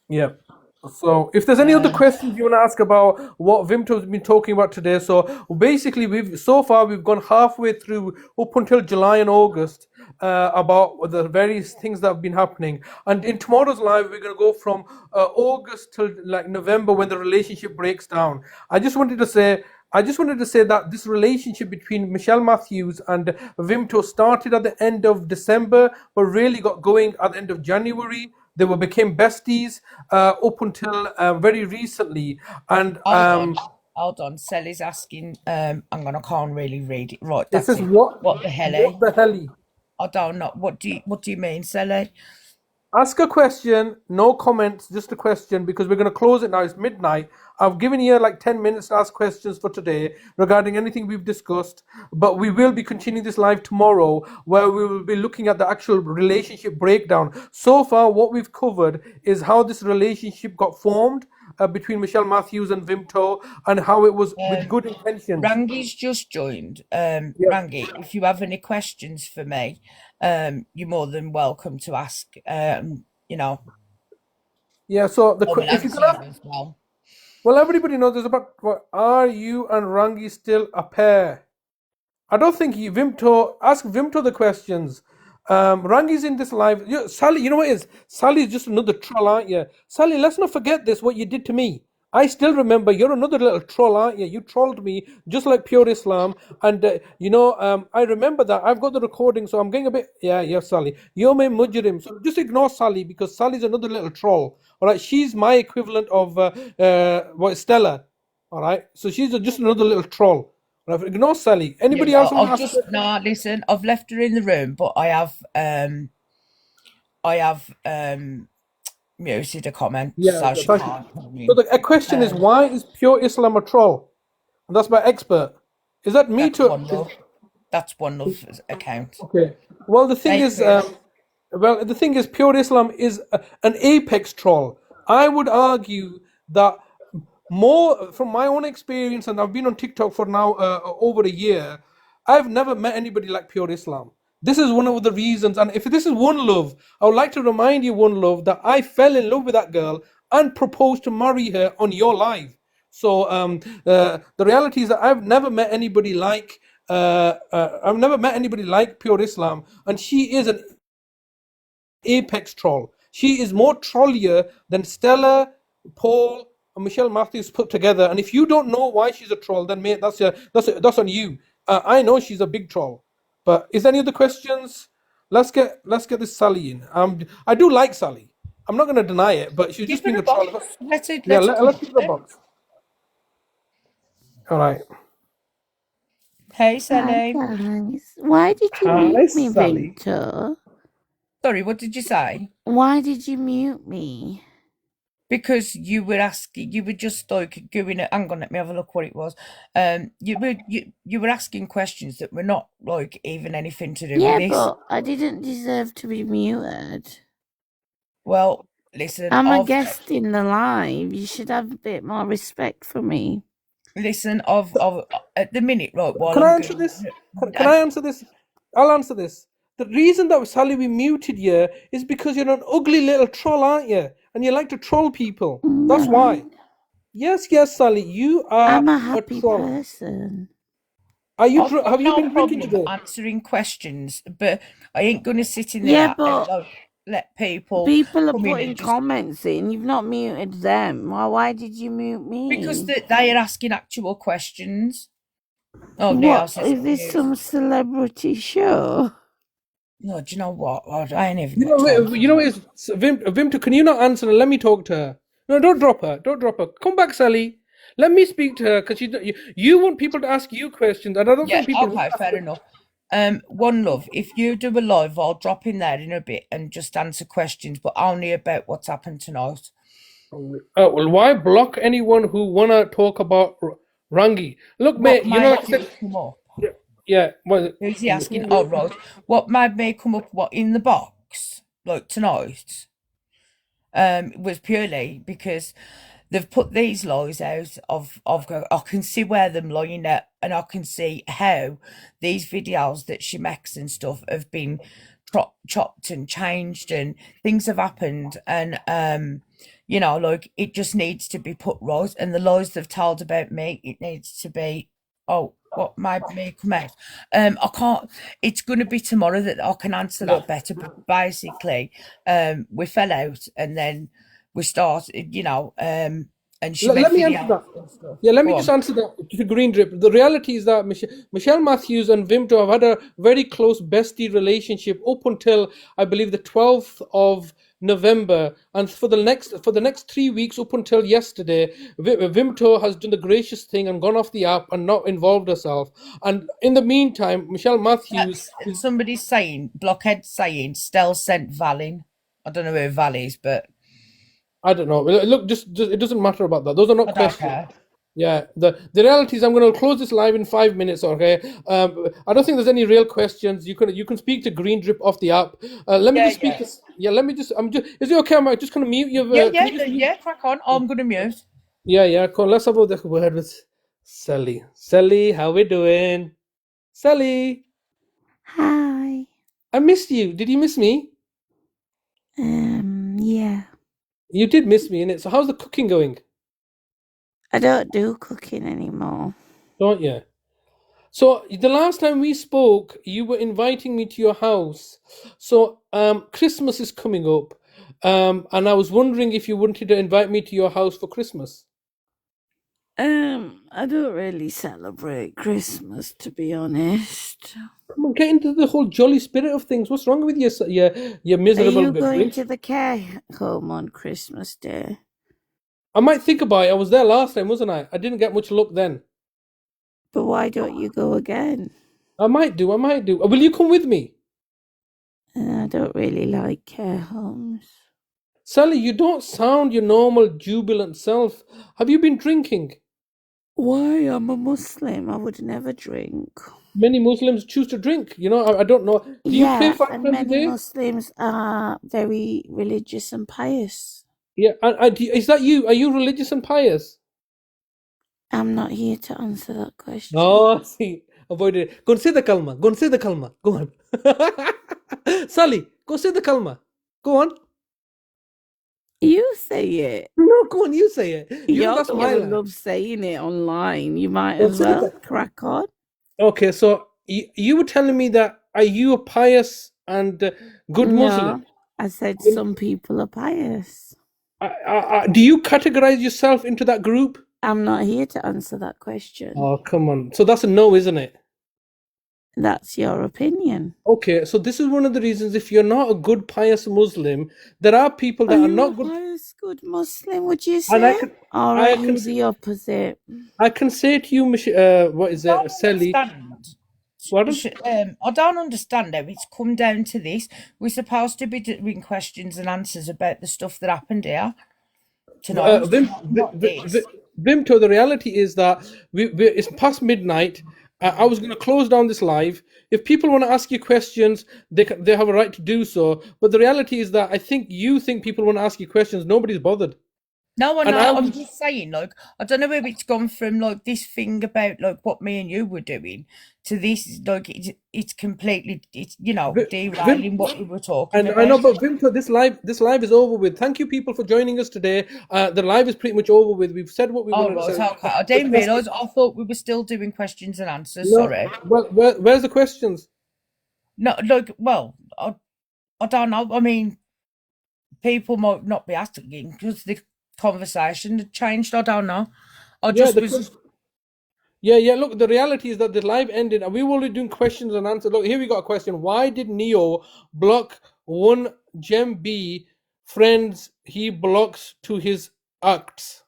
Yeah. So if there's any other questions you want to ask about what Vimto's been talking about today, so basically we've gone halfway through up until July and August about the various things that have been happening. And in tomorrow's live, we're going to go from August till like November when the relationship breaks down. I just wanted to say that this relationship between Michelle Matthews and Vimto started at the end of December, but really got going at the end of January. They became besties up until very recently. And Hold on. Sally's asking, hang on, I can't really read it. Right, it that's says, it. "What What the hell? what the hell?" I don't know. What do you mean, Sally? Ask a question, no comments, just a question, because we're going to close it now. It's midnight. I've given you like 10 minutes to ask questions for today regarding anything we've discussed, but we will be continuing this live tomorrow where we will be looking at the actual relationship breakdown. So far, what we've covered is how this relationship got formed between Michelle Matthews and Vimto and how it was with good intentions. Rangi's just joined. Yeah. Rangi, if you have any questions for me, you're more than welcome to ask. Yeah, so I will if you answer can you ask, as well. well, everybody knows there's about, are you and Rangi still a pair? I don't think ask Vimto the questions. Rangi's in this live. Sally, you know what it is? Sally's just another troll, aren't you? Sally, let's not forget this, what you did to me. I still remember you're another little troll, aren't you? You trolled me just like pure Islam. And, I remember that. I've got the recording, so I'm getting a bit, yeah, Sally. You're my mujrim. So just ignore Sally because Sally's another little troll. All right, she's my equivalent of Stella. All right, so she's just another little troll. Right, ignore Sally. Anybody else want to ask? Listen, I've left her in the room, but I have muted a comment, so she can't come in. So the question is, why is pure Islam a troll? And that's my expert. Is that me too? That's one of account. Okay. Well, the thing is, pure Islam is an apex troll. I would argue that more from my own experience, and I've been on TikTok for now over a year. I've never met anybody like pure Islam. This is one of the reasons, and if this is One Love, I would like to remind you, One Love, that I fell in love with that girl and proposed to marry her on your live. So the reality is that I've never met anybody like Pure Islam, and she is an apex troll. She is more trollier than Stella, Paul, and Michelle Matthews put together. And if you don't know why she's a troll, then mate, that's on you. I know she's a big troll. But is there any other questions? Let's get this Sally in. I do like Sally. I'm not going to deny it, but she's Give just being her a a troll. box. Let's Yeah, come let's give her a in. box. All right. Hey, Hi Sally. guys. Why did you Hi, mute me, Sally. Vimto? Sorry, what did you say? Why did you mute me? Because you were asking, you were just like going. Hang on, let me have a look what it was. You were asking questions that were not like even anything to do with Yeah, this. but I didn't deserve to be muted. Well, listen, I'm a guest in the live. You should have a bit more respect for me. listen, at the minute, right? While Can I'm I answer going, this? Can I answer this? I'll answer this. The reason that Sally we muted you is because you're an ugly little troll, aren't you? And you like to troll people. That's No, why. Yes, Sally, you are I'm a a happy troll. person. Are you? I've got Have you no been drinking problem today? answering questions, but I ain't gonna sit in Yeah, there and but like, let people people are come in putting and just comments in. You've not muted them. Why did you mute because me? they are asking actual questions. Oh, Neil What says is this? mute. Some celebrity show? No, do you know what? I ain't even You got time. know, is Vimto, can you not answer her? Let me talk to her. No, don't drop her. Don't drop her. Come back, Sally. Let me speak to her because you want people to ask you questions, and I don't Yeah, think people will okay, ask fair them. enough. One Love, if you do a live, I'll drop in there in a bit and just answer questions, but only about what's happened tonight. Well, why block anyone who wanna talk about Rangi? Look, What mate, made like I me said, come up? yeah. Well, Who's he asking? Oh, right. What made me come up? What in the box? Like tonight? Was purely because they've put these lies out of I can see where them lying at, and I can see how these videos that she makes and stuff have been chopped and changed, and things have happened, and like it just needs to be put right, and the lies they've told about me, it needs to be. Oh, what made me come out? I can't. It's going to be tomorrow that I can answer that better. But basically, we fell out, and then we started. And she made let me answer videos that. and stuff. Yeah, let me Go just on. answer that to Green Drip. The reality is that Michelle Matthews and Vimto have had a very close bestie relationship up until I believe the 12th of November, and for the next 3 weeks up until yesterday, Vimto has done the gracious thing and gone off the app and not involved herself. And in the meantime, Michelle Matthews That's is, somebody's saying, Blockhead saying, Stell sent Valin. I don't know who Val is, but I don't know. Look, just it doesn't matter about that. Those are I not don't questions. care. Yeah, the reality is I'm going to close this live in 5 minutes. Okay, I don't think there's any real questions. You can speak to Green Drip off the app. Let me Yeah, just speak yeah. to Let me just. I'm just. Is it okay? I'm just going to mute you. Yeah, Can yeah, you just mute? yeah, crack on. I'm going to mute. Yeah. Cool. Let's have a word with Sally. Sally, how we doing? Sally, Hi. I missed you. Did you miss me? Yeah. You did miss me, innit? So how's the cooking going? I don't do cooking anymore. Don't you? So the last time we spoke, you were inviting me to your house. So Christmas is coming up, and I was wondering if you wanted to invite me to your house for Christmas. I don't really celebrate Christmas, to be honest. Come on, get into the whole jolly spirit of things. What's wrong with your Are miserable you going Grinch? to the care home on Christmas Day? I might think about it. I was there last time, wasn't I? I didn't get much luck then. But why don't you go again? I might do. Will you come with me? I don't really like care homes. Sally, you don't sound your normal jubilant self. Have you been drinking? Why? I'm a Muslim. I would never drink. Many Muslims choose to drink. I don't know. Do you pray Yeah, 5 and times a many day? Muslims are very religious and pious. Yeah, is that you? Are you religious and pious? I'm not here to answer that question. Oh, see, avoided it. Go and say the kalma. Go and say the kalma. Go on. Sally, go say the kalma. Go on. You say it. No, go on, you say it. You know You're that's the my one who line. loves saying it online. You might Go as say the well kalma. crack on. Okay, so you were telling me that are you a pious and good Muslim? No, I said Then, some people are pious. do you categorize yourself into that group? I'm not here to answer that question. Oh, come on. So that's a no, isn't it? That's your opinion. Okay, so this is one of the reasons if you're not a good pious Muslim, there are people Are that are you a not good. pious good Muslim, would you And I say? can, Or are I you can, the opposite? I can say to you, what is I it, don't Sally? understand. Pardon? I don't understand how it's come down to this. We're supposed to be doing questions and answers about the stuff that happened here tonight, not this. Vimto, the reality is that it's past midnight. I was going to close down this live. If people want to ask you questions, they have a right to do so. But the reality is that I think you think people want to ask you questions. Nobody's bothered. No, I And know. I I'm was, just saying, like, I don't know where it's gone from, like, this thing about, like, what me and you were doing to this, like, it's completely, it's, Vim, derailing what we were talking and I know, about. but Vimto, this live is over with. Thank you, people, for joining us today. The live is pretty much over with. We've said what we Oh, wanted to right, say. okay. I didn't realise. I thought we were still doing questions and answers. No, Sorry. well, where's the questions? No, like, well, I don't know. I mean, people might not be asking because the conversation had changed. I don't know. I Yeah, just was. yeah. Look, the reality is that the live ended, and we were only doing questions and answers. Look, here we got a question. Why did Neo block one Gem B friends he blocks to his acts?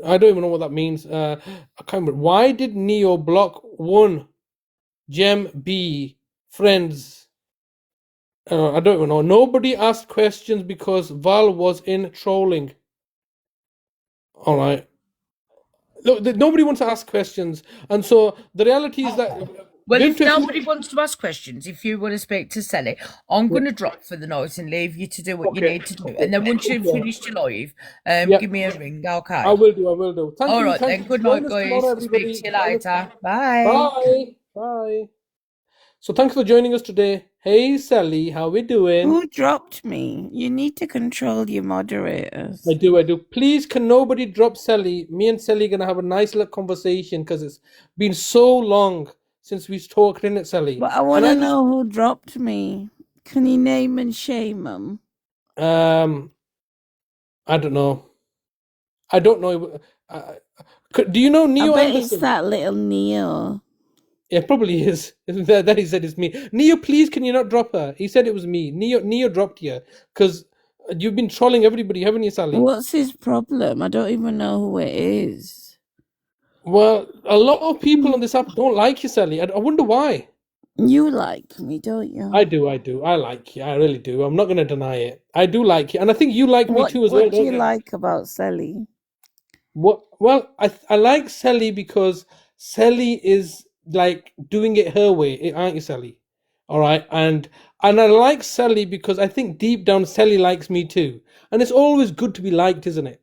I don't even know what that means. I can't remember. Why did Neo block one Gem B friends? I don't even know. Nobody asked questions because Val was in trolling. All right. Look, nobody wants to ask questions, and so the reality is that Well, if Vimto, nobody wants to ask questions, if you want to speak to Sally, I'm going to drop for the night and leave you to do what you okay, need to do. And then once you've okay, finished your live, yeah, give me a ring, I okay? will do. I will do. All right Thank then. you. Good Join night, us tomorrow, guys. Speak everybody. to you later. Bye. Bye. Bye. So thanks for joining us today. Hey, Sally, how we doing? Who dropped me? You need to control your moderators. I do. I do. Please, can nobody drop Sally? Me and Sally gonna have a nice little conversation because it's been so long since we've talked, in it, Sally? But I want And to I just know who dropped me. Can you name and shame them? I don't know. I don't know. Do you know I Neo bet it's Anderson? that little Neo. Yeah, probably is. That he said it's me. Neo, please, can you not drop her? He said it was me. Neo dropped you because you've been trolling everybody, haven't you, Sally? What's his problem? I don't even know who it is. Well, a lot of people on this app don't like you, Sally. I wonder why. You like me, don't you? I do. I like you. I really do. I'm not going to deny it. I do like you, and I think you like me too as well, What do don't you you? like about Sally? What? Well, I like Sally because Sally is like doing it her way, aren't you, Sally? All right, and I like Sally because I think deep down Sally likes me too, and it's always good to be liked, isn't it?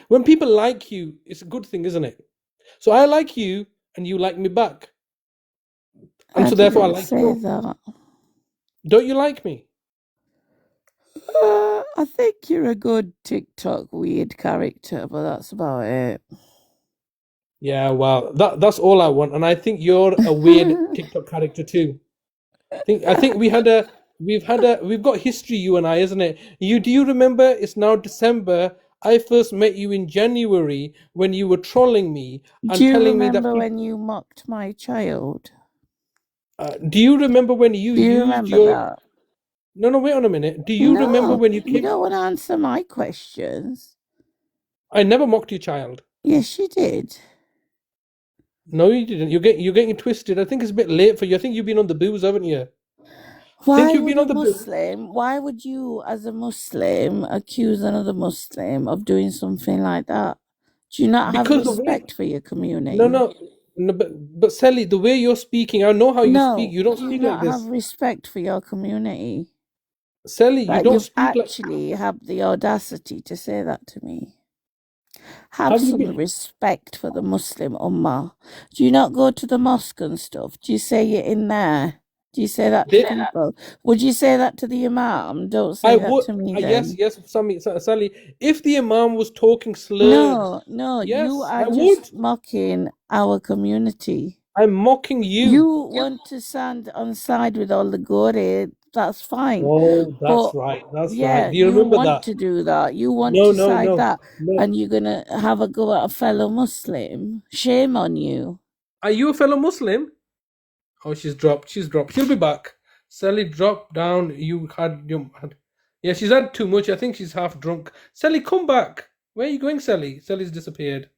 When people like you, it's a good thing, isn't it? So I like you, and you like me back, and I so therefore I didn't like say you. that. Don't you like me? I think you're a good TikTok weird character, but that's about it. Yeah, well, that's all I want, and I think you're a weird TikTok character too. I think we've got history, you and I, isn't it? Do you remember? It's now December. I first met you in January when you were trolling me Do and you telling me that. remember when you mocked my child? Do you remember when you Do you used remember your? that? No, wait on a minute. Do you remember No, when you you came? don't want to answer my questions. I never mocked your child. Yes, you did. No, you didn't. You're getting twisted. I think it's a bit late for you. I think you've been on the booze, haven't you? Why You've would been a on the booze. Muslim, why would you, as a Muslim, accuse another Muslim of doing something like that? Do you not have Because the way. respect for your No, community? no, but Sally, the way you're speaking, I know how you speak. No, You don't do you speak like not have this. respect for your community? Sally, you That don't you've speak like. actually had the audacity to say that to me. Have Have you some been? respect for the Muslim Ummah. Do you not go to the mosque and stuff? Do you say you're in there? Do you say that to people? Would you say that to the Imam? Don't I say that would. to me Yes, then. yes, Sally. If the Imam was talking slurred, No, you yes, are I would. just mocking our community. I'm mocking You you. want to stand on side with all the gore, that's fine. Oh, that's But right. That's right. yeah, Do you you remember want that? to do that. You want No, to no, side no, that, no. and you're gonna have a go at a fellow Muslim. Shame on you. Are you a fellow Muslim? Oh, she's dropped. She's dropped. She'll be back. Sally, drop down. Yeah, she's had too much. I think she's half drunk. Sally, come back. Where are you going, Sally? Sally's disappeared.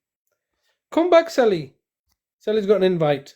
Come back, Sally. Sally's got an invite.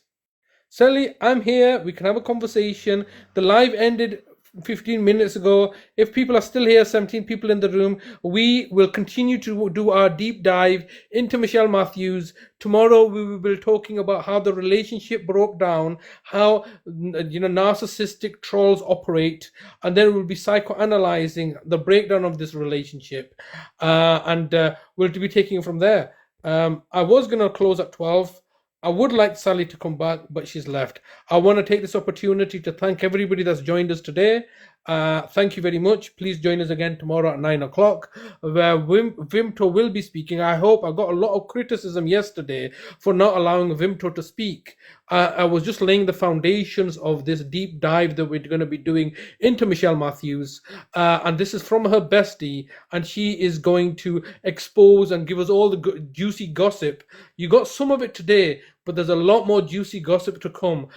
Sally, I'm here. We can have a conversation. The live ended 15 minutes ago. If people are still here, 17 people in the room, we will continue to do our deep dive into Michelle Matthews. Tomorrow we will be talking about how the relationship broke down, how narcissistic trolls operate, and then we'll be psychoanalyzing the breakdown of this relationship, and we'll be taking it from there. I was going to close at 12. I would like Sally to come back, but she's left. I want to take this opportunity to thank everybody that's joined us today. Thank you very much. Please join us again tomorrow at 9 o'clock, where Vimto will be speaking. I hope I got a lot of criticism yesterday for not allowing Vimto to speak. I was just laying the foundations of this deep dive that we're going to be doing into Michelle Matthews. And this is from her bestie, and she is going to expose and give us all the juicy gossip. You got some of it today, but there's a lot more juicy gossip to come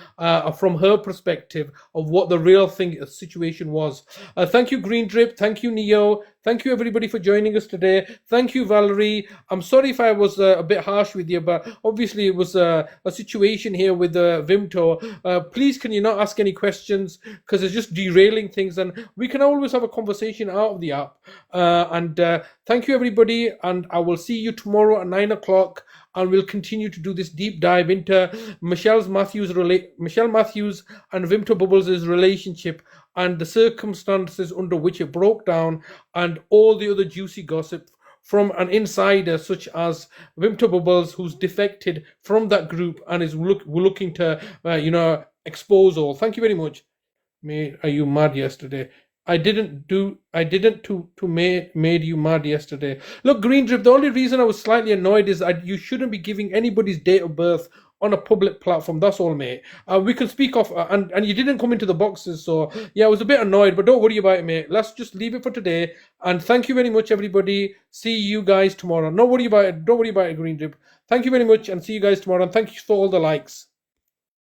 from her perspective of what the real situation was. Thank you, Green Drip. Thank you, Neo. Thank you, everybody, for joining us today. Thank you, Valerie. I'm sorry if I was a bit harsh with you, but obviously it was a situation here with Vimto. Please, can you not ask any questions? Because it's just derailing things, and we can always have a conversation out of the app. Thank you, everybody, and I will see you tomorrow at 9 o'clock. And we'll continue to do this deep dive into Michelle Matthews and Vimto Bubbles' relationship and the circumstances under which it broke down, and all the other juicy gossip from an insider such as Vimto Bubbles, who's defected from that group and is looking to expose all. Thank you very much. Are you mad yesterday? I didn't made you mad yesterday. Look, Green Drip, the only reason I was slightly annoyed is you shouldn't be giving anybody's date of birth on a public platform. That's all, mate. We can speak off, and you didn't come into the boxes, so yeah, I was a bit annoyed, but don't worry about it, mate. Let's just leave it for today, and thank you very much, everybody. See you guys tomorrow. Don't worry about it, Green Drip. Thank you very much, and see you guys tomorrow, and thank you for all the likes.